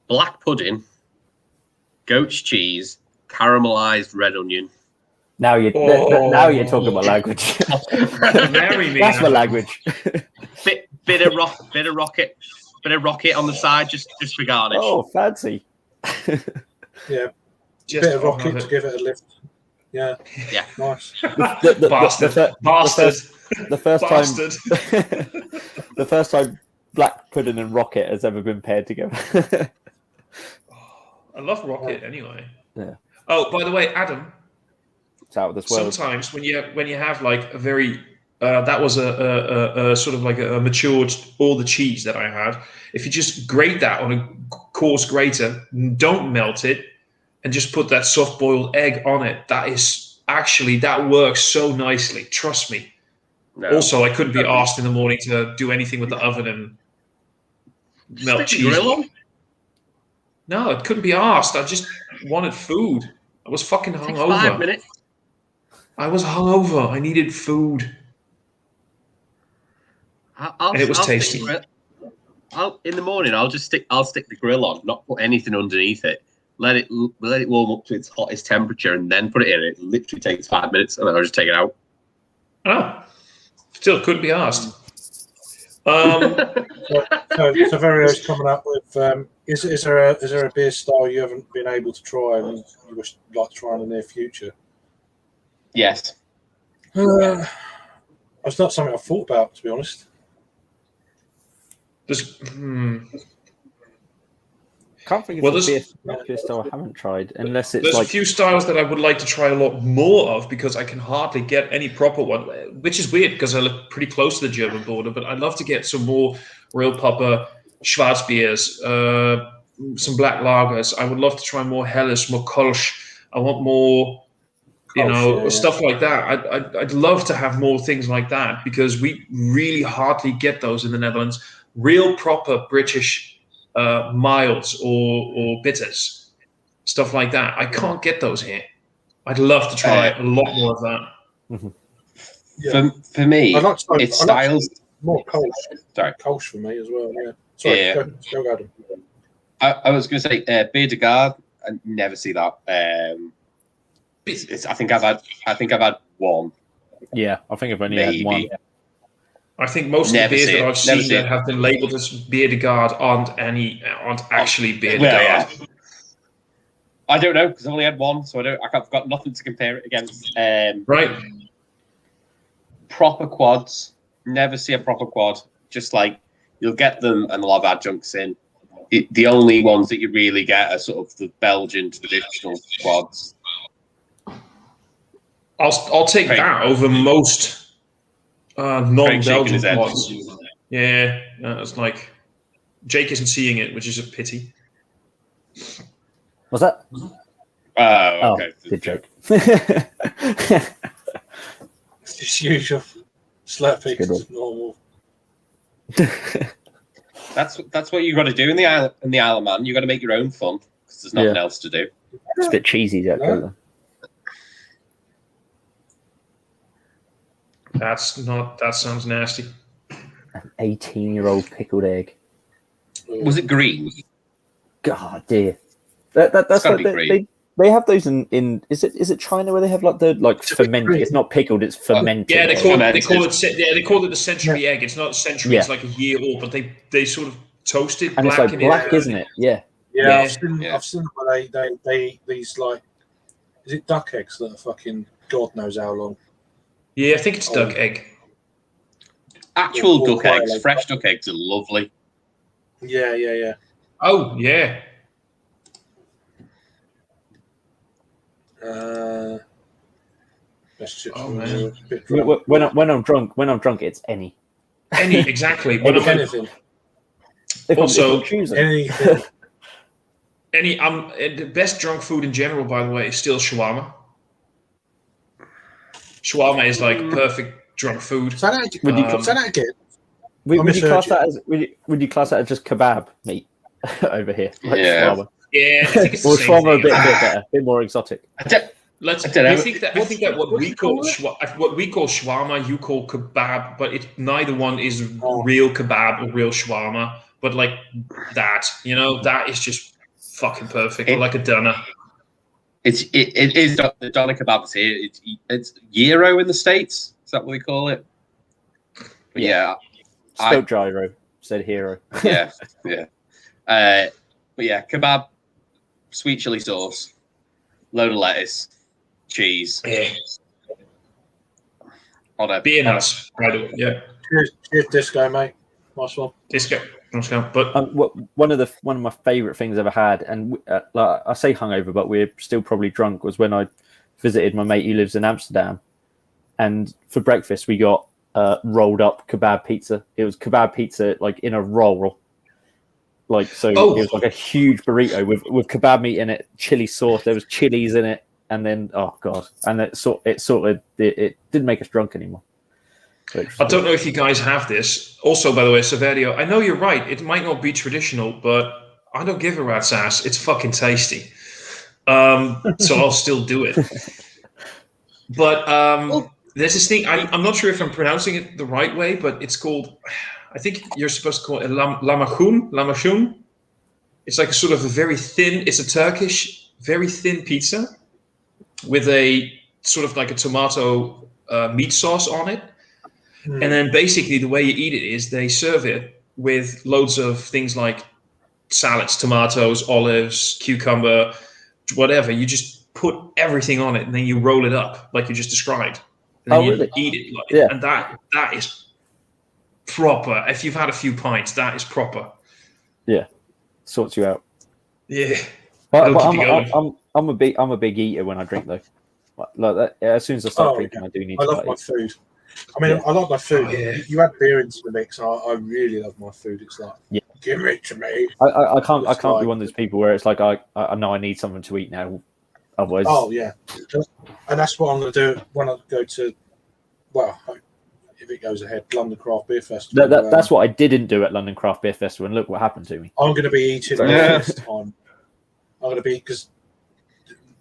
black pudding, goat's cheese, caramelized red onion. Now you're talking my language. That's my language. bit of rocket on the side, just for garnish. Oh, fancy. Yeah, bit of rocket to give it a lift. Yeah, nice. Bastard. The first time black pudding and rocket has ever been paired together. I love rocket anyway. Yeah. Oh, by the way, Adam. Out of this world. Sometimes when you have like a very that was a sort of like a matured all the cheese that I had. If you just grate that on a coarse grater, don't melt it, and just put that soft boiled egg on it, that works so nicely. Trust me. No. Also, I couldn't be asked in the morning to do anything with the oven and melt cheese. Grill on? No, it couldn't be asked. I just wanted food. I was fucking hungover. 5 minutes. I was hungover. I needed food. And it was tasty. In the morning, I'll stick the grill on, not put anything underneath it. Let it warm up to its hottest temperature, and then put it in. It literally takes 5 minutes, and then I'll just take it out. Oh, still couldn't be asked. So Vario's coming up with. Is there a beer style you haven't been able to try and you would like to try in the near future? Yes. It's not something I've thought about, to be honest. Can't think of a beer style I haven't tried, unless it's there's a few styles that I would like to try a lot more of because I can hardly get any proper one, which is weird because I live pretty close to the German border. But I'd love to get some more real proper Schwarzbiers, some black lagers. I would love to try more Helles, more Kolsch. I want more. Stuff like that. I'd love to have more things like that because we really hardly get those in the Netherlands. Real proper British milds or bitters, stuff like that. I can't get those here. I'd love to try a lot more of that. Mm-hmm. Yeah. For me, it's styles. More Kolsch. Sorry, Kolsch for me as well. Yeah. Sorry, go Adam. I was going to say Bier de Garde. I never see that. I think I've had one. Yeah, I think I've only had one. I think most of the beers that I've seen that have been labelled as Bier de Garde aren't actually Bier de Garde. Yeah. I don't know because I've only had one, so I've got nothing to compare it against. Right. Proper quads. Never see a proper quad. Just like you'll get them and they'll have adjuncts in. The only ones that you really get are sort of the Belgian traditional quads. I'll take Craig. that over most non-Belgian shaking his head. pods. Yeah, it's like Jake isn't seeing it, which is a pity. Was that? Oh, okay. Good joke. It's just usual. Slurpee Good one. is normal. That's what you got to do in the Isle of Man. You got to make your own fun because there's nothing else to do. It's a bit cheesy, that though. That sounds nasty. An 18-year-old pickled egg. Was it green? God dear. That's gotta like be green. they have those in is it China where they have like the fermented? green. It's not pickled, it's fermented. Yeah, they egg. call it the century egg. It's not a century. It's like a year old, but they sort of toast it and black. it's like black, isn't it? Yeah. Yeah, Yeah. I've seen where they eat these, like, is it duck eggs that are fucking God knows how long? Yeah, I think it's duck egg. Actual Or duck eggs, like- fresh duck eggs are lovely. Yeah. Oh yeah. Best chips. Oh, man. A bit dry. When I'm drunk, it's any. Exactly. When I'm, Anything. Also, choosing. Anything. the best drunk food in general, by the way, is still shawarma. Shawarma is like perfect drunk food. Say that again. Would you class that as just kebab meat over here? Like Yeah. shawarma? Yeah, I think it's the Or same shawarma a thing. bit better, a bit more exotic. I don't I know. think that what we call shawarma, you call kebab, but neither one is real kebab or real shawarma. But like that, that is just fucking perfect. Or like a doner. It is the doner kebabs here. It's gyro in the States. Is that what we call it? But yeah. Spelled gyro, said hero. Yeah. But yeah, kebab, sweet chili sauce, load of lettuce, cheese. Yeah. On a Beer nuts, by the way. Yeah. Cheers, Disco, mate. Nice one. Disco. But one of my favourite things I've ever had, and like I say hungover, but we're still probably drunk, was when I visited my mate who lives in Amsterdam, and for breakfast we got rolled up kebab pizza. It was kebab pizza like in a roll, like so. It was like a huge burrito with kebab meat in it, chili sauce. There was chilies in it, and then it didn't make us drunk anymore. I don't know if you guys have this. Also, by the way, Saverio, I know you're right. It might not be traditional, but I don't give a rat's ass. It's fucking tasty. So I'll still do it. But there's this thing. I'm not sure if I'm pronouncing it the right way, but it's called, I think you're supposed to call it lamashun. It's like a sort of a very thin, it's a Turkish, very thin pizza with a sort of like a tomato meat sauce on it. And then basically the way you eat it is they serve it with loads of things like salads, tomatoes, olives, cucumber, whatever. You just put everything on it and then you roll it up like you just described. And then you eat it. And that is proper. If you've had a few pints, that is proper. Yeah. Sorts you out. Yeah. But I'm a big eater when I drink though. Like that, as soon as I start drinking, I do need to love my food. I mean, I like my food. Yeah. You add beer into the mix. I really love my food. It's like, give it to me. I can't be one of those people where it's like I know I need something to eat now. Otherwise, and that's what I'm going to do when I go to. Well, if it goes ahead, London Craft Beer Festival. That's what I didn't do at London Craft Beer Festival, and look what happened to me. I'm going to be eating this time. I'm going to be because,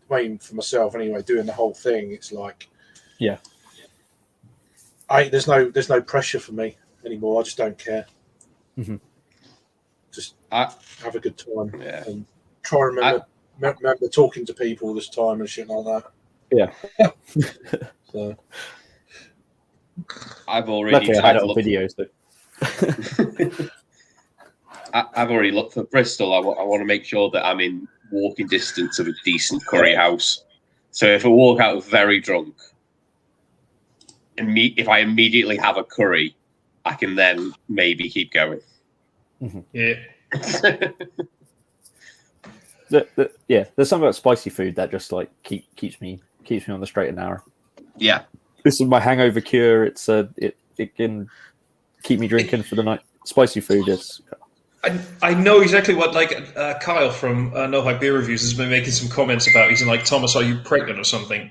for myself anyway, doing the whole thing. It's like, there's no pressure for me anymore. I just don't care. Mm-hmm. Just have a good time and try to remember talking to people this time and shit like that. Yeah. So I've already tried to look videos. I've already looked for Bristol. I want to make sure that I'm in walking distance of a decent curry house. So if I walk out very drunk, if I immediately have a curry, I can then maybe keep going. Mm-hmm. Yeah. There's something about spicy food that just like keeps me on the straight and narrow. Yeah. This is my hangover cure. It can keep me drinking for the night. Spicy food is. I know exactly what, Kyle from No Hype Beer Reviews has been making some comments about. He's like, Thomas, are you pregnant or something?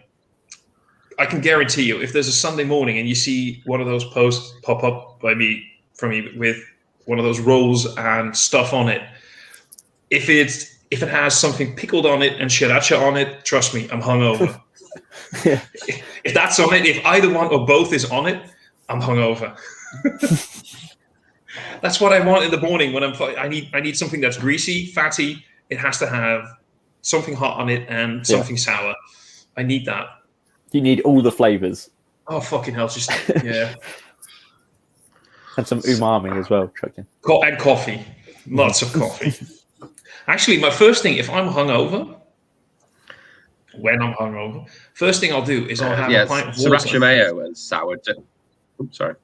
I can guarantee you, if there's a Sunday morning and you see one of those posts pop up from me with one of those rolls and stuff on it, if it has something pickled on it and sriracha on it, trust me, I'm hungover. Yeah. If that's on it, if either one or both is on it, I'm hungover. That's what I want in the morning when I need something that's greasy, fatty. It has to have something hot on it and something sour. I need that. You need all the flavors. Oh, fucking hell. Just, yeah. And some umami as well, chucking. And coffee. Lots of coffee. Actually, my first thing, if I'm hungover, first thing I'll do is I'll have a pint of water. Sriracha mayo and sour. Oops, sorry.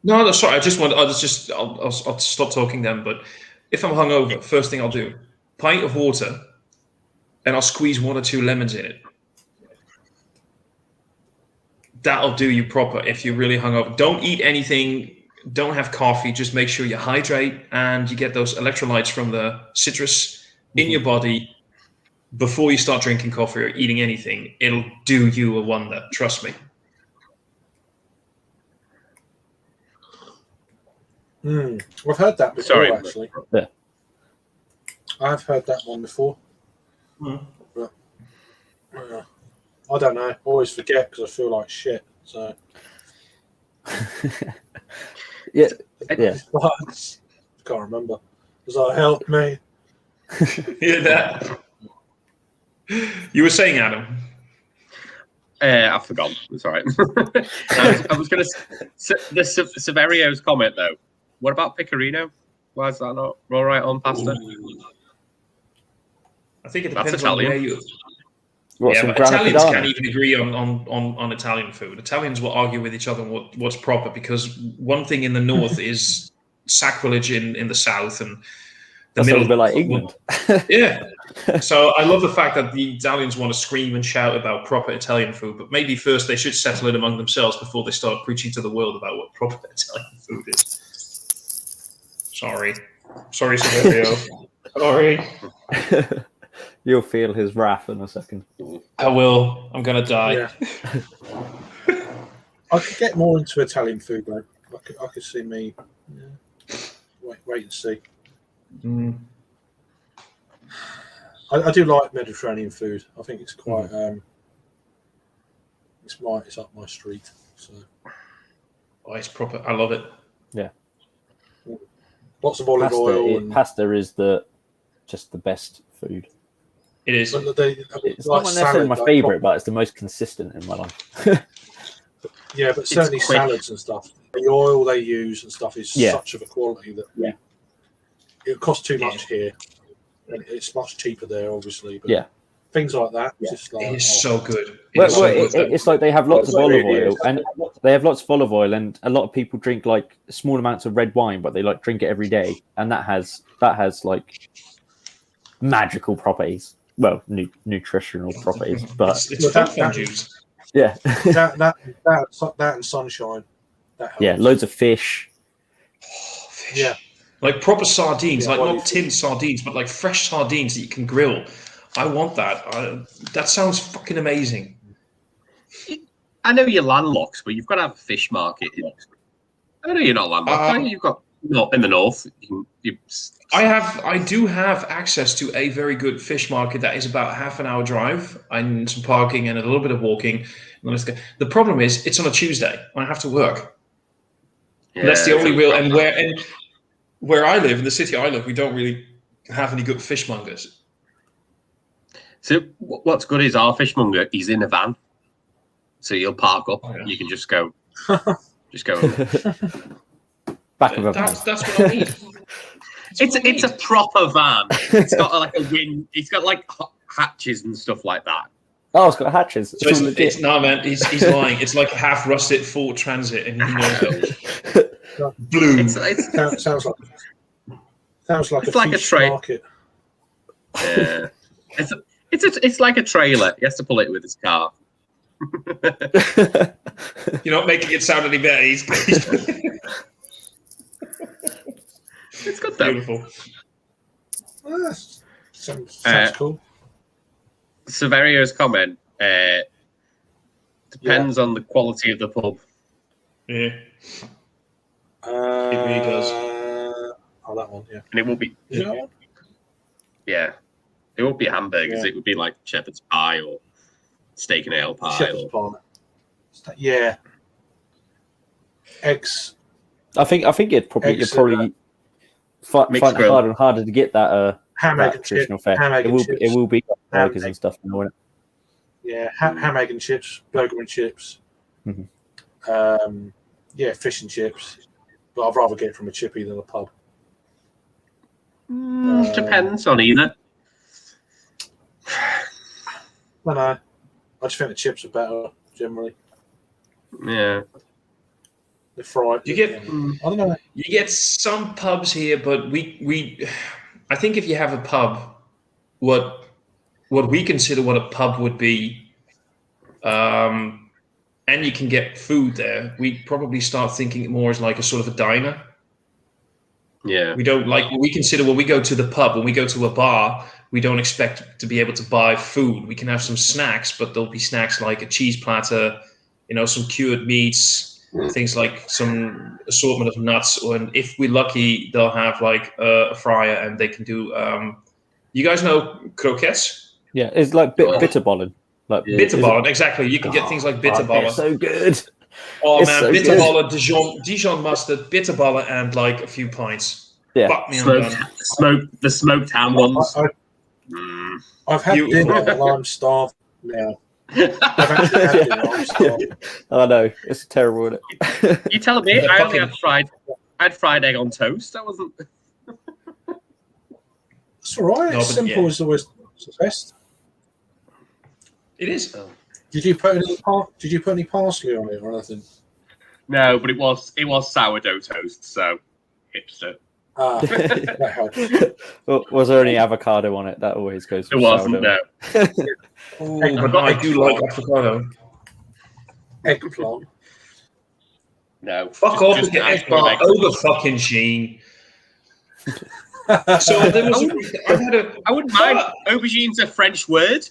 No, sorry. I'll stop talking then. But if I'm hungover, first thing I'll do, pint of water, and I'll squeeze 1 or 2 lemons in it. That'll do you proper if you're really hungover. Don't eat anything. Don't have coffee. Just make sure you hydrate and you get those electrolytes from the citrus in your body before you start drinking coffee or eating anything. It'll do you a wonder. Trust me. I've heard that before, actually. Yeah. I've heard that one before. But, I don't know. I always forget because I feel like shit. So yeah. Can't remember. Does that help me? Yeah, you were saying, Adam. I've forgotten. It's all right. I was going to the Severio's comment though. What about pecorino? Why is that not all right on pasta? I think it depends on where you. But Italians can't even agree on Italian food. Italians will argue with each other what's proper because one thing in the north is sacrilege in the south and the that's middle. A bit like England. Yeah. So I love the fact that the Italians want to scream and shout about proper Italian food, but maybe first they should settle it among themselves before they start preaching to the world about what proper Italian food is. Sorry, Silvio. Sorry. You'll feel his wrath in a second. I will. I'm gonna die. Yeah. I could get more into Italian food though. I could see me. Yeah. Wait and see. I do like Mediterranean food. I think it's quite. It's up my street. So. Oh, it's proper. I love it. Yeah. Lots of olive oil. Pasta is just the best food. It is. It's not necessarily my favourite, but it's the most consistent in my life. Yeah, but certainly salads and stuff. The oil they use and stuff is such of a quality that it costs too much here. And it's much cheaper there, obviously. But things like that. Yeah. Just like, it's so good. It's like they have lots of olive oil, and a lot of people drink like small amounts of red wine, but they like drink it every day, and that has like magical properties. Well, nutritional properties, but it's that juice. Yeah, that and sunshine. That helps. Loads of fish. Oh, fish. Yeah, like proper sardines, like not tinned sardines, but like fresh sardines that you can grill. I want that. That sounds fucking amazing. I know you're landlocked, but you've got to have a fish market in Oxford. I know you're not landlocked. You've got not in the north. I do have access to a very good fish market that is about half an hour drive and some parking and a little bit of walking. The problem is it's on a Tuesday. I have to work. Yeah, that's the only real and where I live in the city I live, we don't really have any good fishmongers. So what's good is our fishmonger. He's in a van, so you'll park up. Oh, yeah. You can just go. Back of a van. That's what I need. It's a proper van. It's got like a wind. It's got like hatches and stuff like that. Oh, it's got hatches. So it's no man. He's lying. It's like half rusted Ford Transit, and he knows it. Blue. Sounds like a fish market. Yeah. It's like a trailer. He has to pull it with his car. You're not making it sound any better. He's It's good though. beautiful. Sounds cool. Severio's comment depends on the quality of the pub. Yeah. It really does. Oh, that one, yeah. And it will be, Is it that one? yeah, it won't be hamburgers. Yeah. It would be like shepherd's pie or steak and ale pie. Shepherd's pie. Yeah. Eggs. I think you'd probably Eggs, find it grill. harder and harder to get that Ham, that egg, and traditional chips. fare. Ham, egg, It and will chips. it will be Ham, burgers egg. and stuff, won't it? Yeah, ham, egg, and chips. Burger and chips. Mhm. Yeah, fish and chips. But I'd rather get it from a chippy than a pub. Depends on either. I know. I just think the chips are better generally. Yeah. They're fried. You get I don't know. You get some pubs here, but we I think if you have a pub, what we consider what a pub would be, and you can get food there, we probably start thinking it more as like a sort of a diner. Yeah. We don't like we consider when we go to the pub, when we go to a bar, we don't expect to be able to buy food. We can have some snacks, but there'll be snacks like a cheese platter, some cured meats, things like some assortment of nuts, and if we're lucky, they'll have like a fryer and they can do. You guys know croquettes? Yeah, it's like bitterballen. Like Bitterballen, exactly. You can get things like bitterballen. So good. Oh It's man, so bitterballen, Dijon mustard, bitterballen, and like a few pints. Yeah. Fuck me, I'm done. The smoked ham ones. I've had Beautiful. dinner and I'm starved now. I've actually had dinner. I'm starved. I know it's terrible, isn't it? You telling me? Yeah, I only fucking- had fried egg on toast. That wasn't. It's all right. No, It's but simple yeah. as always the best. It is. Did you put any parsley on it or anything? No, but it was sourdough toast, so hipster. Ah, that helps. Well, was there any avocado on it? That always goes. It with wasn't. sourdough. No. But got I do like avocado. Eggplant. No. Fuck off just with the actual eggplant over fucking Sheen. So there was I wouldn't mind. Aubergine's a French word.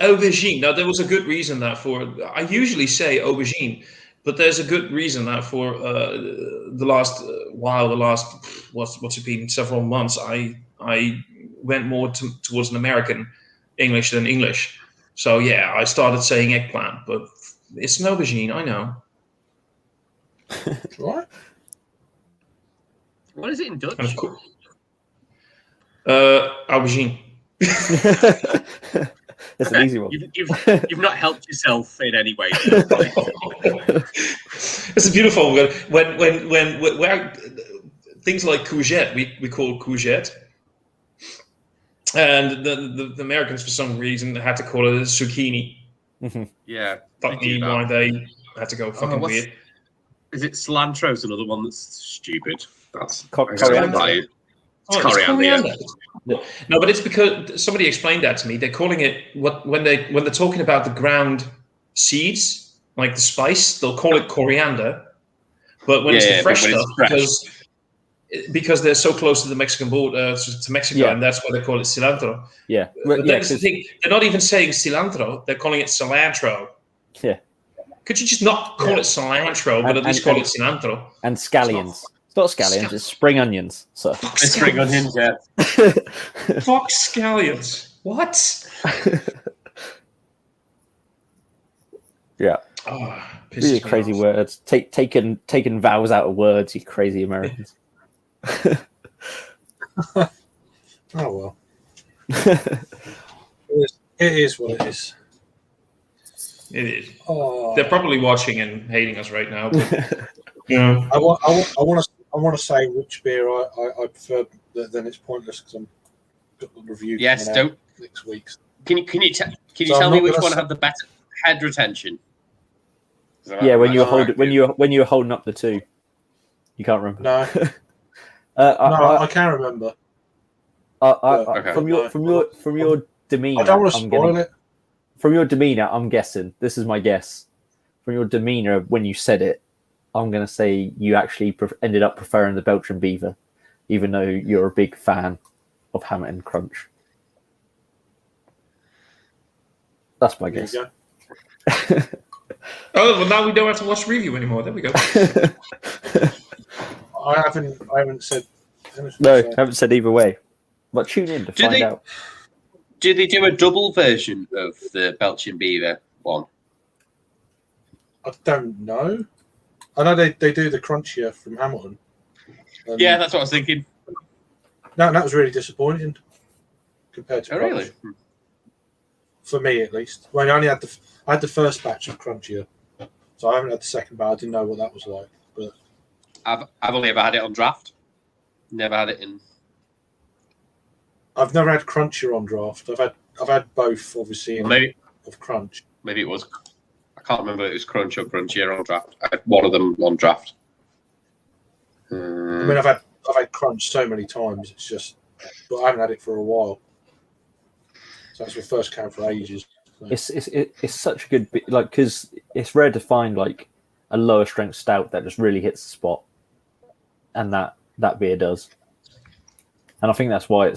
aubergine. Now there was a good reason that for. I usually say aubergine, but there's a good reason that for the last what's it been, several months. I went more towards an American English than English. So yeah, I started saying eggplant, but it's an aubergine. I know. Right? What is it in Dutch? And of course, aubergine. That's an easy one. You've not helped yourself in any way. It's beautiful when things like courgette we call courgette, and the Americans for some reason had to call it a zucchini. Yeah. Fuck me, why they had to go fucking weird. Is it cilantro's another one that's stupid? That's Coriander. Oh, It's it's coriander. Yeah. No, but it's because somebody explained that to me. They're calling it when they're talking about the ground seeds, like the spice, they'll call it coriander. But when it's the fresh stuff, because they're so close to the Mexican border, to Mexico, and that's why they call it cilantro. Yeah, But that's the thing. They're not even saying cilantro; they're calling it cilantro. Yeah. Could you just not call it cilantro, but at least call it cilantro? And scallions. It's not scallions, it's spring onions. So. Spring onions, yeah. Fuck scallions. What? Yeah. Oh, Really crazy words. Taken vowels out of words, you crazy Americans. Oh well. It is what it is. It is. Oh. They're probably watching and hating us right now. But, yeah. I want to say which beer I prefer. Then it's pointless because I'm got the review. Yes, coming out don't. next week. Can you So tell I'm me not which gonna one say- had the better head retention? Yeah, when you're Alright. holding when you're holding up the two, you can't remember. No, I can't remember. From your demeanor, I don't want to I'm spoil getting, it. from your demeanor, I'm guessing, this is my guess, from your demeanor when you said it, I'm going to say you actually ended up preferring the Belgian Beaver, even though you're a big fan of Hamilton Crunch. That's my guess. Oh, well, now we don't have to watch the review anymore. There we go. I haven't said anything. No, I haven't said either way. But tune in to find out. Do they do a double version of the Belgian Beaver one? I don't know. I know they do the Crunchier from Hamilton. Yeah, that's what I was thinking. No, that was really disappointing compared to Oh, Crunch. really? For me, at least. Well, I had the first batch of Crunchier, so I haven't had the second batch. I didn't know what that was like. But I've only ever had it on draft. Never had it in. I've never had Crunchier on draft. I've had both, obviously, of Crunch. Maybe it was. I can't remember if it was Crunch or Crunchier on draft. I had one of them on draft. I mean, I've had Crunch so many times. It's just, but I haven't had it for a while. So that's my first can for ages. So. It's such a good like because it's rare to find like a lower strength stout that just really hits the spot, and that beer does. And I think that's why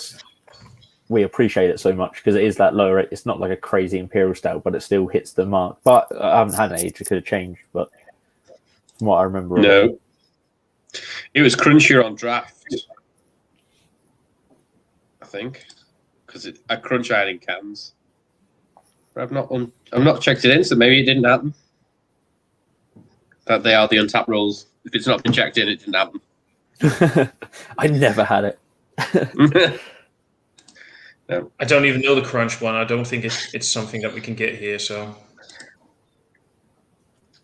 we appreciate it so much because it is that lower. It's not like a crazy imperial stout, but it still hits the mark. But I haven't had an age; it could have changed. But from what I remember, no, it was Crunchier on draft. I think. Because I Crunch out in cans, but I've not checked it in, so maybe it didn't happen. That they are the untapped rules. If it's not been checked in, it didn't happen. I never had it. No. I don't even know the Crunch one. I don't think it's something that we can get here. So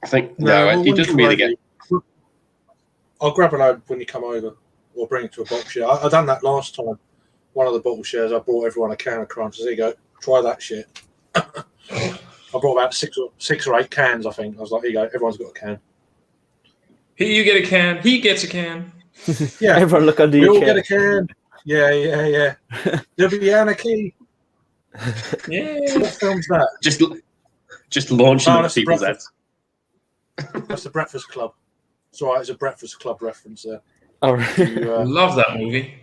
I think it doesn't really get. I'll grab a load when you come over, or bring it to a box share. I done that last time. One of the bottle shares, I brought everyone a can of Crunch. There you go, try that shit. I brought about six or eight cans, I think. I was like, here you go, everyone's got a can. Here you get a can. He gets a can. Yeah, everyone look under we your all chair. get a can. Yeah. There'll be anarchy. Yeah. What film's that? Just launching Oh, at people's heads. That's the Breakfast Club. It's all right. It's a Breakfast Club reference there. Oh, really? Love that movie.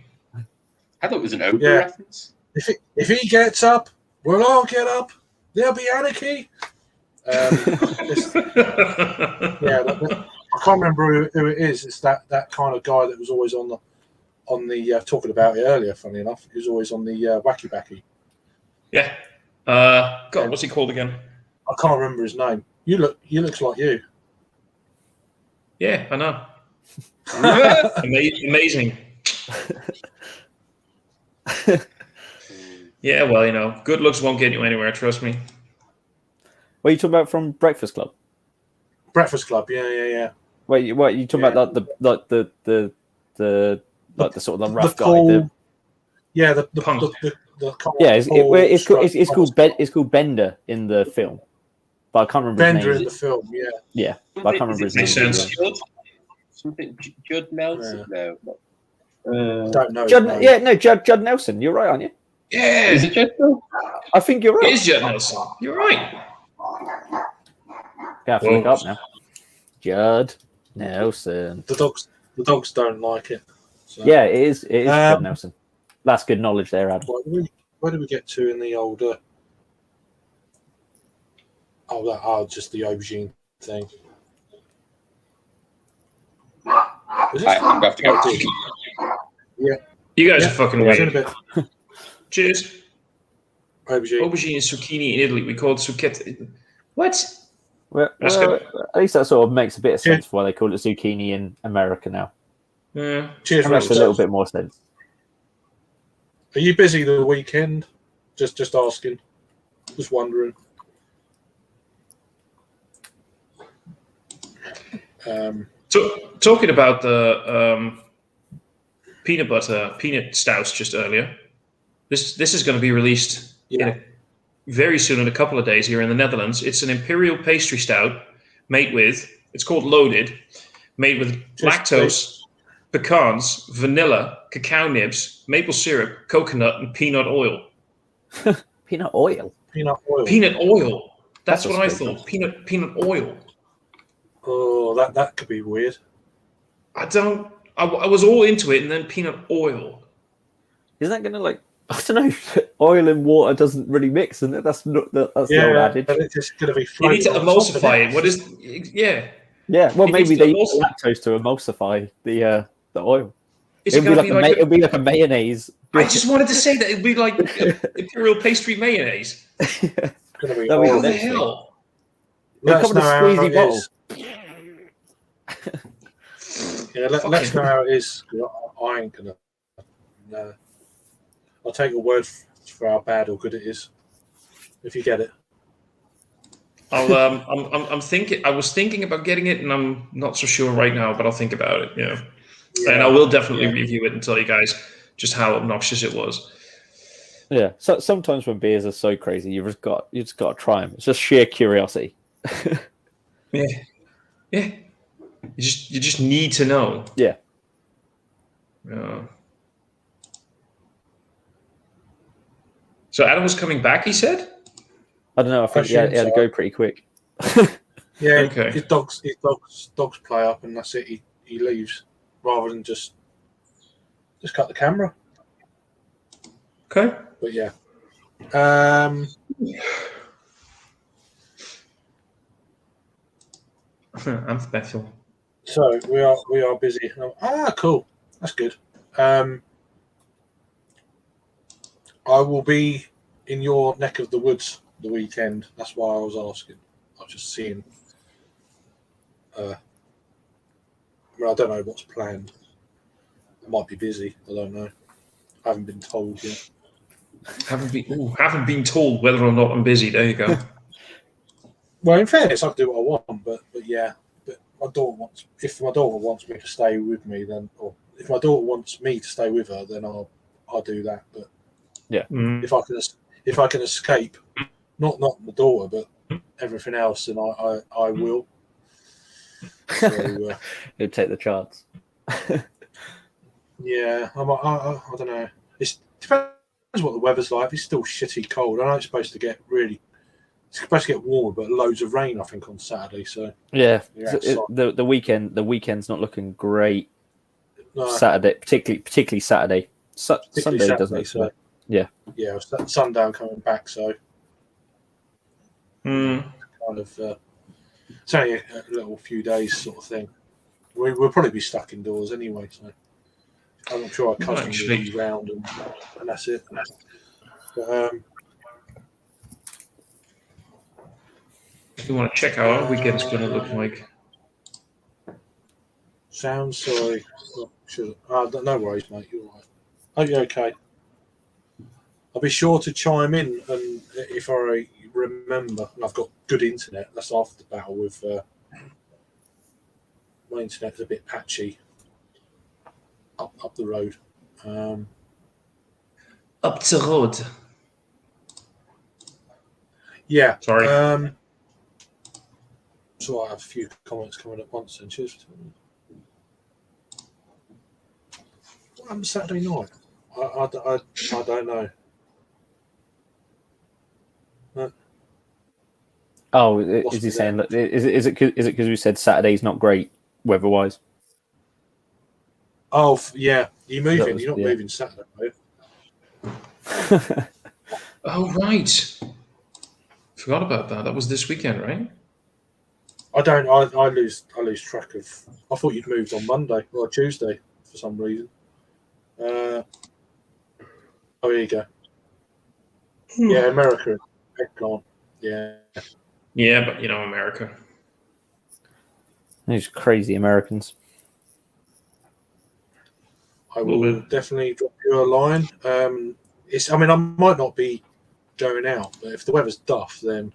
I thought it was an Oprah reference. If he gets up, we'll all get up. There'll be anarchy. I can't remember who it is. It's that kind of guy that was always on the talking about it earlier. Funny enough, he was always on the Wacky Backy. Yeah. God, what's he called again? I can't remember his name. He looks like you. Yeah, I know. Amazing. Yeah, well, good looks won't get you anywhere. Trust me. What are you talking about from Breakfast Club? Breakfast Club, yeah. Wait, what are you talking about? The sort of the rough guy. The punk. It's called Bender in the film, but I can't remember Bender his name. in the film, yeah. Yeah, but I can't remember his name. Makes sense. Something Judd Nelson? Yeah. No. I don't know. Judd Nelson. You're right, aren't you? Yeah. Is it Judd? I think you're right. It is Judd Nelson. You're right. Yeah, I have to look up now. Judd Nelson. The dogs don't like it. So. Yeah, it is Judd Nelson. That's good knowledge there, Ad. Where did we get to in the older? Just the aubergine thing. I'm going to have to go. Yeah. You guys are fucking weird. Cheers. Aubergine and zucchini in Italy. We call it zucchette. What? Well, at least that sort of makes a bit of sense for why they call it zucchini in America now. Yeah. Cheers. That makes a little bit more sense. Are you busy the weekend? Just asking. Just wondering. Talking about the peanut stouts just earlier. This is going to be released very soon in a couple of days here in the Netherlands. It's an imperial pastry stout it's called Loaded, made with lactose, pecans, vanilla, cacao nibs, maple syrup, coconut, and peanut oil. Peanut oil? Peanut oil. Peanut oil. That's what I strange thought. Peanut oil. Oh, that could be weird. I was all into it, and then peanut oil. Isn't that going to like? I don't know. Oil and water doesn't really mix, and that's not that's the old adage. But it's just going to be. You need to emulsify it. What is? Yeah. Yeah. Well, It maybe needs to they use lactose to emulsify the oil. Is It'll it be going like to be like? it'll be like a mayonnaise. I just wanted to say that it'd be like imperial pastry mayonnaise. It's going to be. That'd be How the the next thing. hell? Let It'll us come in know a how squeezy it bottle. is. Yeah, let us know how it is. I ain't gonna. No. I'll take your word for how bad or good it is. If you get it. I'm thinking. I was thinking about getting it, and I'm not so sure right now, but I'll think about it. Yeah. And I will definitely review it and tell you guys just how obnoxious it was. Yeah. So sometimes when beers are so crazy, you just got to try them. It's just sheer curiosity. Yeah. Yeah. You just need to know. Yeah. So Adam was coming back, he said? I don't know. I think he had to go pretty quick. Yeah. Okay. His dogs play up, and that's it. He leaves rather than just cut the camera. Okay. But yeah. I'm special. So we are busy. Cool. That's good. I will be in your neck of the woods the weekend. That's why I was asking. I was just seeing. I don't know what's planned. I might be busy. I don't know. I haven't been told yet. Haven't been told whether or not I'm busy. There you go. Well, in fairness, I can do what I want, but yeah. But my daughter wants. If my daughter wants me to stay with me, then, or if my daughter wants me to stay with her, then I'll do that. But yeah, if I can escape, not my daughter, but everything else, then I will. So, he'll take the chance. Yeah, I don't know. It depends what the weather's like. It's still shitty cold. I know it's supposed to get warmer, but loads of rain, I think, on Saturday. So yeah, the weekend's not looking great. No. Saturday, particularly Saturday. Sunday doesn't look so. Yeah, sundown coming back. So kind of it's only a little few days sort of thing. We'll probably be stuck indoors anyway. So I'm not sure our cousin will be round, and that's it. But, if you want to check how our weekend's going to look like. Sounds sorry. No worries, mate. You're all right. Hope you're okay. I'll be sure to chime in, and if I remember, and I've got good internet. That's after the battle with my internet's a bit patchy up the road. Up the road. Yeah. Sorry. So I have a few comments coming at once. And cheers. What happened Saturday night? I don't know. Oh, is he saying that? Is it because we said Saturday's not great weather-wise? Oh yeah, you're moving. You're not moving Saturday, are you? Oh right. Forgot about that. That was this weekend, right? I don't. I lose track of. I thought you'd moved on Monday or Tuesday for some reason. Oh, here you go. Yeah, America. Gone. Yeah. Yeah, but America. These crazy Americans. I will definitely drop you a line. I might not be going out, but if the weather's duff, then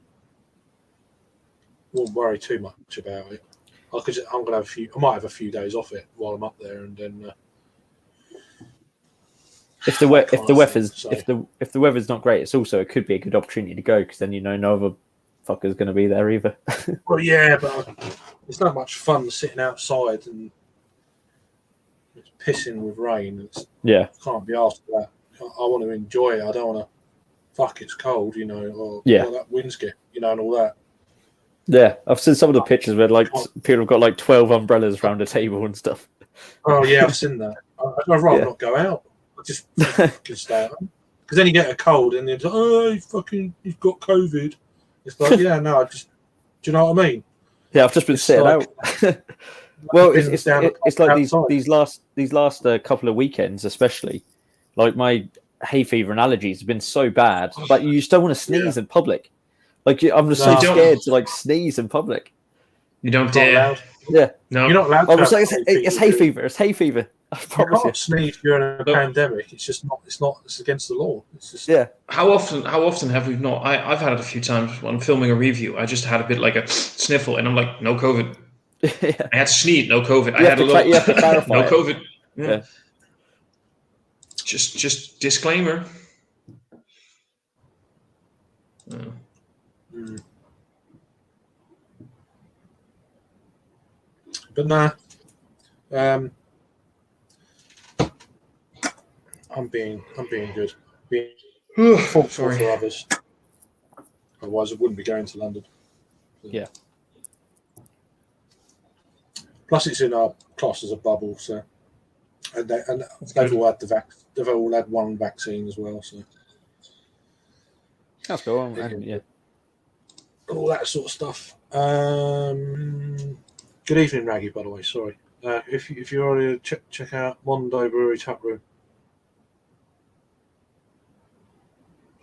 won't worry too much about it. I'm gonna have I might have a few days off it while I'm up there, and then. If the weather's not great, it could be a good opportunity to go, because then no other fucker's going to be there either. Well, yeah, but it's not much fun sitting outside and it's pissing with rain. I can't be asked for that. I want to enjoy it. I don't want to fuck, it's cold, or that wind's get, and all that. Yeah, I've seen some of the pictures where like people have got like 12 umbrellas around a table and stuff. Oh yeah, I've seen that. I'd rather not go out. I just fucking stay at home. Because then you get a cold and you're like, oh, you've got COVID. It's like, yeah, no, do you know what I mean? Yeah, I've just been sitting out. Well, it's like these last couple of weekends, especially. Like my hay fever and allergies have been so bad, but you just don't want to sneeze in public. Like I'm just so scared to like sneeze in public. You don't dare. Yeah, no, you're not allowed. It's hay fever. It's hay fever. I promise you. Sneeze during a pandemic. It's just not. It's against the law. It's just How often have we not? I've had it a few times when I'm filming a review. I just had a bit like a sniffle, and I'm like, no COVID. Yeah. I had to sneeze, no COVID. You have to clarify no it. COVID. Yeah. Just disclaimer. But nah, I'm being good. Being thoughtful for others. Otherwise, I wouldn't be going to London. Yeah. Plus, it's in our class as a bubble, so and they've all had they've all had one vaccine as well, so that's cool. And, all that sort of stuff. Good evening, Raggy. By the way, sorry. If you're already check out Mondo Brewery Tap Room.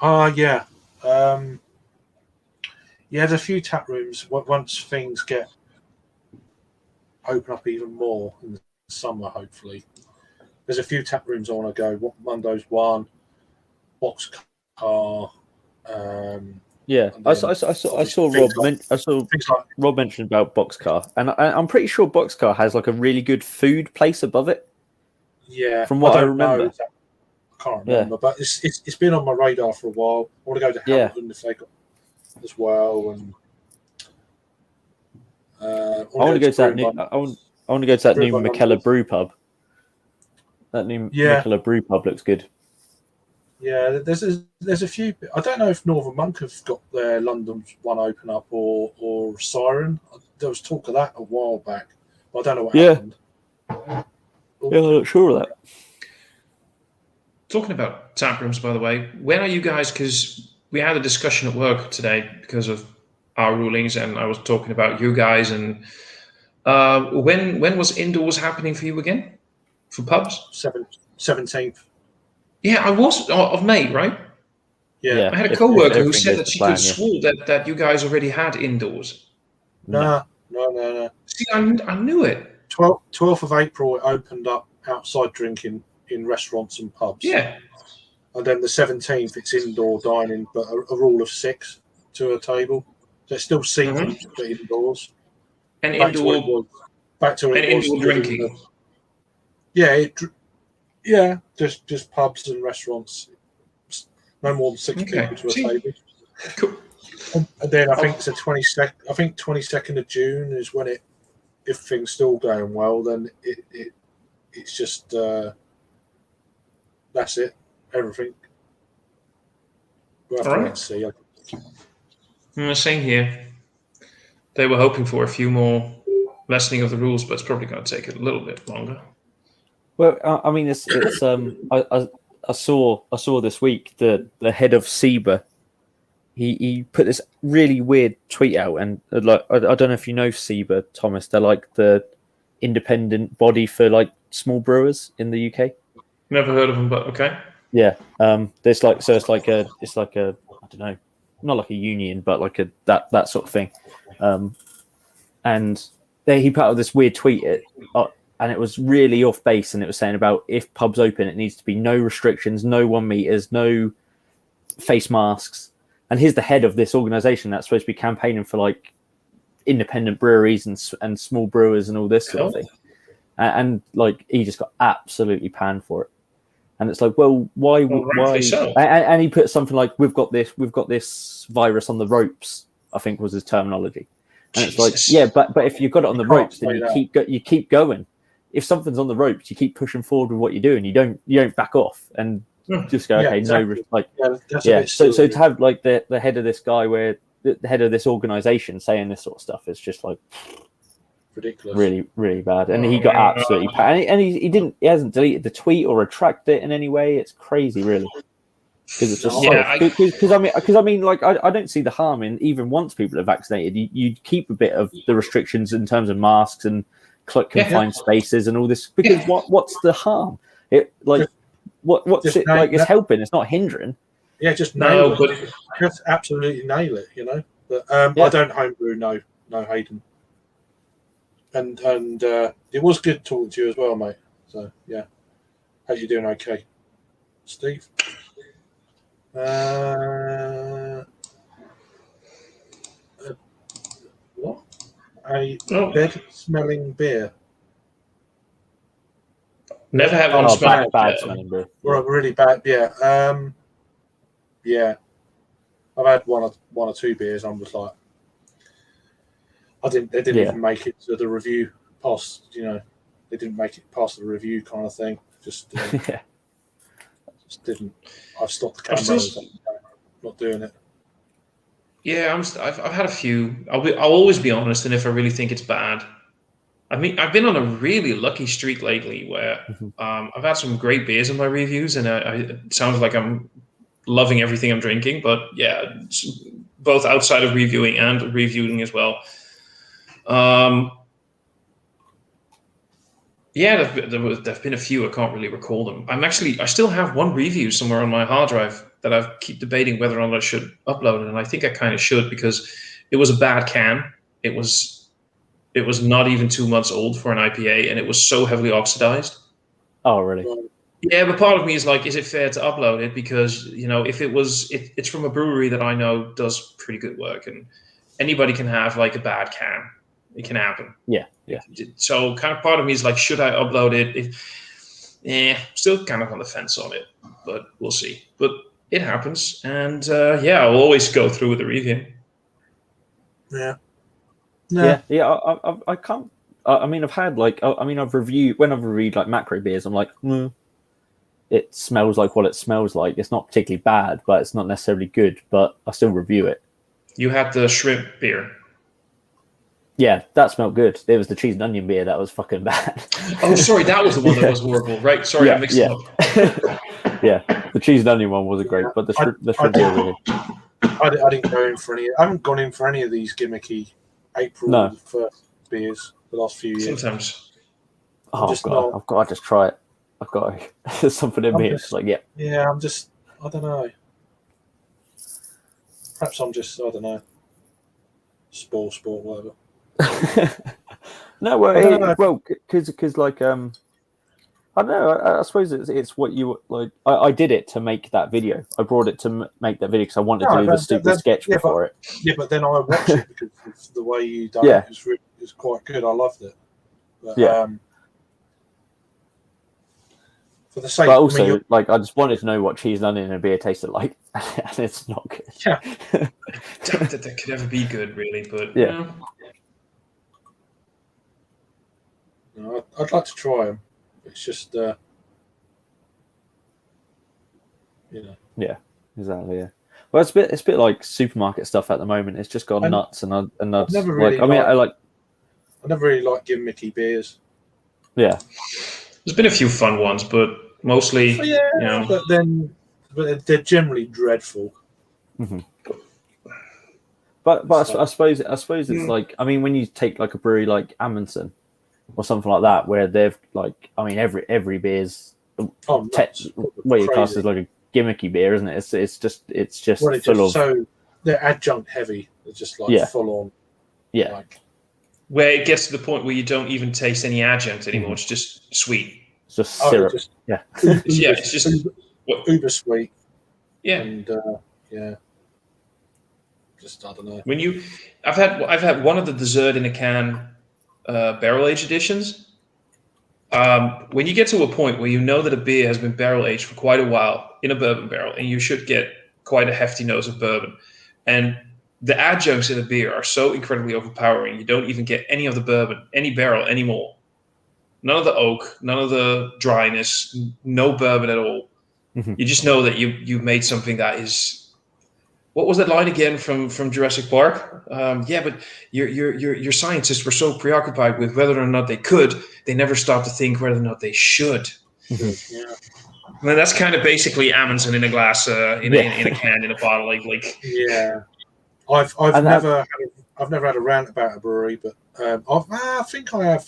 Yeah. There's a few tap rooms. Once things get open up even more in the summer, hopefully. There's a few tap rooms I want to go. Mondo's one, Boxcar. I saw Rob mention about Boxcar, and I'm pretty sure Boxcar has like a really good food place above it. Yeah, from what I remember. I can't remember, but it's been on my radar for a while. I want to go to Hamilton if they got as well, and I want to go to that new. I want to go to that new McKellar Brew Pub. That new McKellar Brew Pub looks good. Yeah, there's a few. I don't know if Northern Monk have got their London one open up or Siren. There was talk of that a while back, but I don't know what happened. Yeah, I'm not sure of that. Talking about tap rooms, by the way, when are you guys? Because we had a discussion at work today because of our rulings, and I was talking about you guys. And when was indoors happening for you again for pubs? 17th. Yeah, I was of May, right? Yeah. I had a co-worker who said that she could swear that you guys already had indoors. No. See, I knew it. 12th of April, it opened up outside drinking in restaurants and pubs. Yeah. And then the 17th, it's indoor dining, but a rule of 6 to a table. So it's still seating, but indoors. And indoor drinking. Yeah, just pubs and restaurants. No more than 6 people to a table. Cool. And then I think it's the 22nd. I think 22nd of June is when if things still going well, then it's just that's it. Everything. We'll have to wait and see. Same here. They were hoping for a few more lessening of the rules, but it's probably going to take a little bit longer. Well, I mean, it's I saw this week the head of SEBA. He put this really weird tweet out, and like I don't know if you know SEBA, Thomas. They're like the independent body for like small brewers in the UK. Never heard of them, but okay. Yeah, it's like a I don't know, not like a union, but like that sort of thing. And he put out this weird tweet. And it was really off base, and it was saying about if pubs open, it needs to be no restrictions, no 1 meters, no face masks. And he's the head of this organization that's supposed to be campaigning for like independent breweries and small brewers and all this sort of thing. And like he just got absolutely panned for it. And it's like, well, why? So. And he put something like, "We've got this virus on the ropes," I think was his terminology. And it's like, yeah, but if you've got it on the ropes, then you keep going. If something's on the ropes, you keep pushing forward with what you're doing. You don't back off. And just go, okay, exactly. no, like, yeah. So to have like the head of this guy, where the head of this organization saying this sort of stuff is just like ridiculous, really, really bad. And he got absolutely and he hasn't deleted the tweet or retracted it in any way. It's crazy, really. Because it's just because I mean, like I don't see the harm in, even once people are vaccinated, you keep a bit of the restrictions in terms of masks and confined spaces and all this, because what's the harm? It like what's it like? It's helping. It's not hindering. Yeah, just nail it. Just absolutely nail it. You know. But I don't homebrew. No, Hayden. And it was good talking to you as well, mate. So yeah, hope you're doing okay, Steve. What? A bed-smelling beer. Never had one smell bad smelling beer. Or a really bad, yeah. Yeah. I've had one or two beers. I'm just like, they didn't even make it to the review past. You know, they didn't make it past the review kind of thing. Just just didn't. I've stopped the camera. Not doing it. Yeah, I've had a few. I'll always be honest, and if I really think it's bad, I mean, I've been on a really lucky streak lately where I've had some great beers in my reviews, and it sounds like I'm loving everything I'm drinking. But yeah, both outside of reviewing and reviewing as well. Yeah, there've been a few. I can't really recall them. I still have one review somewhere on my hard drive that I keep debating whether or not I should upload it, and I think I kind of should, because it was a bad can. It was not even 2 months old for an IPA, and it was so heavily oxidized. Oh, really? Yeah, but part of me is like, is it fair to upload it? Because, you know, if it's from a brewery that I know does pretty good work, and anybody can have like a bad can. It can happen. Yeah. So kind of part of me is like, should I upload it? Still kind of on the fence on it, but we'll see. But it happens, and I'll always go through with the review. Yeah. I can't. I mean, I've had like, I've reviewed like macro beers. I'm like, it smells like what it smells like. It's not particularly bad, but it's not necessarily good. But I still review it. You had the shrimp beer. Yeah, that smelled good. There was the cheese and onion beer that was fucking bad. Oh, sorry, that was the one that was horrible, right? Sorry, I mixed it up. Yeah, the cheese and onion one wasn't great, but the shrimp beer really. I didn't go in for any. I haven't gone in for any of these gimmicky April 1st beers the last few years. Sometimes. Oh God, I've got to just try it. I've got to. There's something in me. It's like, yeah. Yeah, I don't know. Perhaps I'm just, I don't know. Sport, whatever. No, well, because like I don't know. I suppose it's what you like. I did it to make that video. I brought it to make that video because I wanted to do the stupid sketch before it. Yeah, but then I watched it because the way you done it was quite good. I loved it. But, for the sake, but also, I just wanted to know what cheese and onion and a beer tasted like, and it's not good. Yeah, that could ever be good, really. But yeah. No, I'd like to try them. It's just, you know. Yeah, exactly. Yeah. Well, it's a bit like supermarket stuff at the moment. It's just gone nuts, and I've never really. I never really like gimmicky beers. Yeah. There's been a few fun ones, but mostly, but they're generally dreadful. Mm-hmm. But I suppose it's like, I mean, when you take like a brewery like Amundsen or something like that, where they've like, I mean, every beer's what you class as like a gimmicky beer, isn't it? It's just full of, so they're adjunct heavy. They're just like full on. Yeah. Like, where it gets to the point where you don't even taste any adjunct anymore. It's just sweet. It's just syrup. It's just uber sweet. Yeah. And just I don't know. I've had one of the dessert in a can barrel aged editions. When you get to a point where you know that a beer has been barrel aged for quite a while in a bourbon barrel, and you should get quite a hefty nose of bourbon, and the adjuncts in the beer are so incredibly overpowering, you don't even get any of the bourbon, any barrel anymore. None of the oak, none of the dryness, no bourbon at all. You just know that you've made something that is. What was that line again from Jurassic Park? Yeah, but your scientists were so preoccupied with whether or not they could, they never stopped to think whether or not they should. Yeah. And that's kind of basically Amundsen in a glass, in a can, in a bottle, like. Yeah, I've never had a rant about a brewery, but I think I have.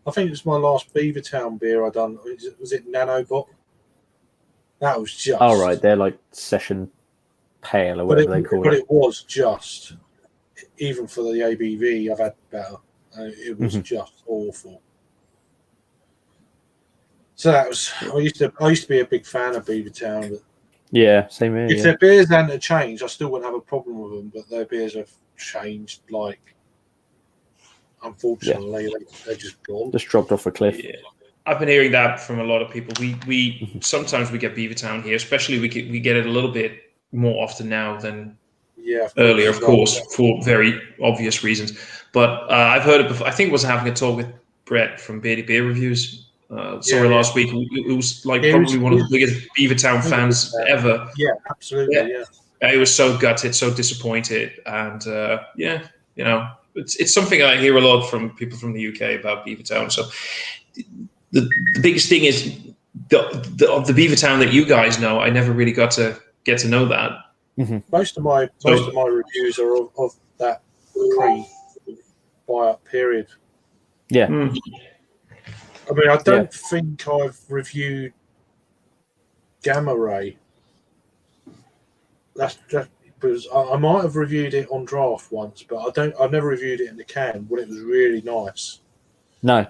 I think it was my last Beavertown beer I done. Was it Nanobot? That was just. Oh right, they're like session pale or whatever they call it. But it was just, even for the ABV, I've had better. It was just awful. So that was. I used to be a big fan of Beavertown, but yeah, same here. If their beers hadn't changed, I still wouldn't have a problem with them. But their beers have changed. Like, unfortunately, they're just gone. Just dropped off a cliff. Yeah. I've been hearing that from a lot of people. We sometimes we get Beavertown here, especially we get it a little bit more often now than earlier, of course, for very obvious reasons. But I've heard it before. I think I was having a talk with Brett from Beardy Beer Reviews last week. It was like probably one of the biggest Beavertown fans ever. Yeah, absolutely. Yeah. He was so gutted, so disappointed, and it's something I hear a lot from people from the UK about Beavertown. So the biggest thing is the Beavertown that you guys know. I never really got to get to know that. Most of my reviews are of that pre-buy-up period. Yeah. I mean, I don't think I've reviewed Gamma Ray. That's just because I might have reviewed it on draft once, but I've never reviewed it in the can when it was really nice. No,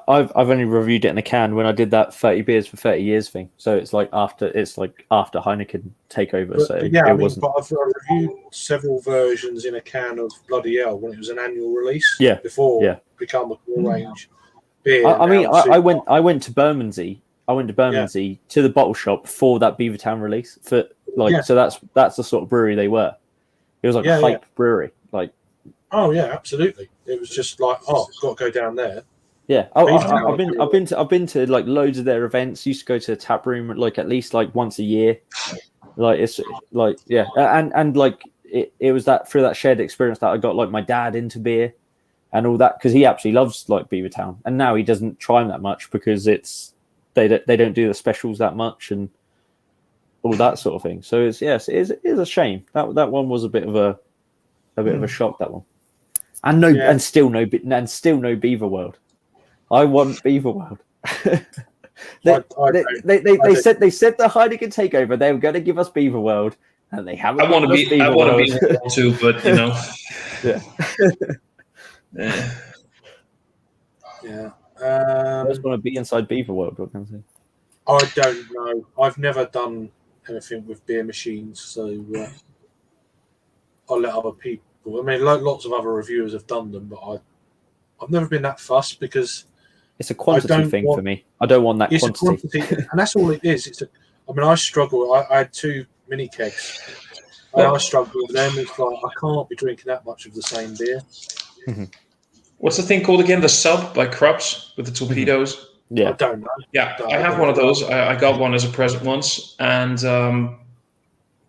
I've only reviewed it in a can when I did that 30 beers for 30 years thing. So it's like after Heineken takeover. But I've reviewed several versions in a can of Bloody Hell when it was an annual release. Yeah. Before it became a full range beer. I went to Bermondsey. To the bottle shop for that Beavertown release so that's the sort of brewery they were. It was like a hype brewery. Like, oh yeah, absolutely. It was just like, got to go down there. Yeah, I've been to like loads of their events. Used to go to the tap room like at least like once a year. Like it's like and like it was that through that shared experience that I got like my dad into beer and all that, because he absolutely loves like Beavertown, and now he doesn't try them that much because they don't do the specials that much and all that sort of thing. So it is a shame that one was a bit of a shock, that one. And still no Beaver World. I want Beaver World. they said the Heineken takeover they were going to give us Beaver World, and they haven't. I want to be too, but you know. I just want to be inside Beaver World. What can I say? I don't know. I've never done anything with beer machines, so I'll let other people. I mean, lots of other reviewers have done them, but I've never been that fussed because it's a quantity thing for me. I don't want that quantity. And that's all it is. I struggle. I had 2 mini kegs. And I struggle with them. It's like I can't be drinking that much of the same beer. What's the thing called again? The Sub by Krups with the torpedoes. Yeah, I don't know. Yeah, I have one of those. I got one as a present once, and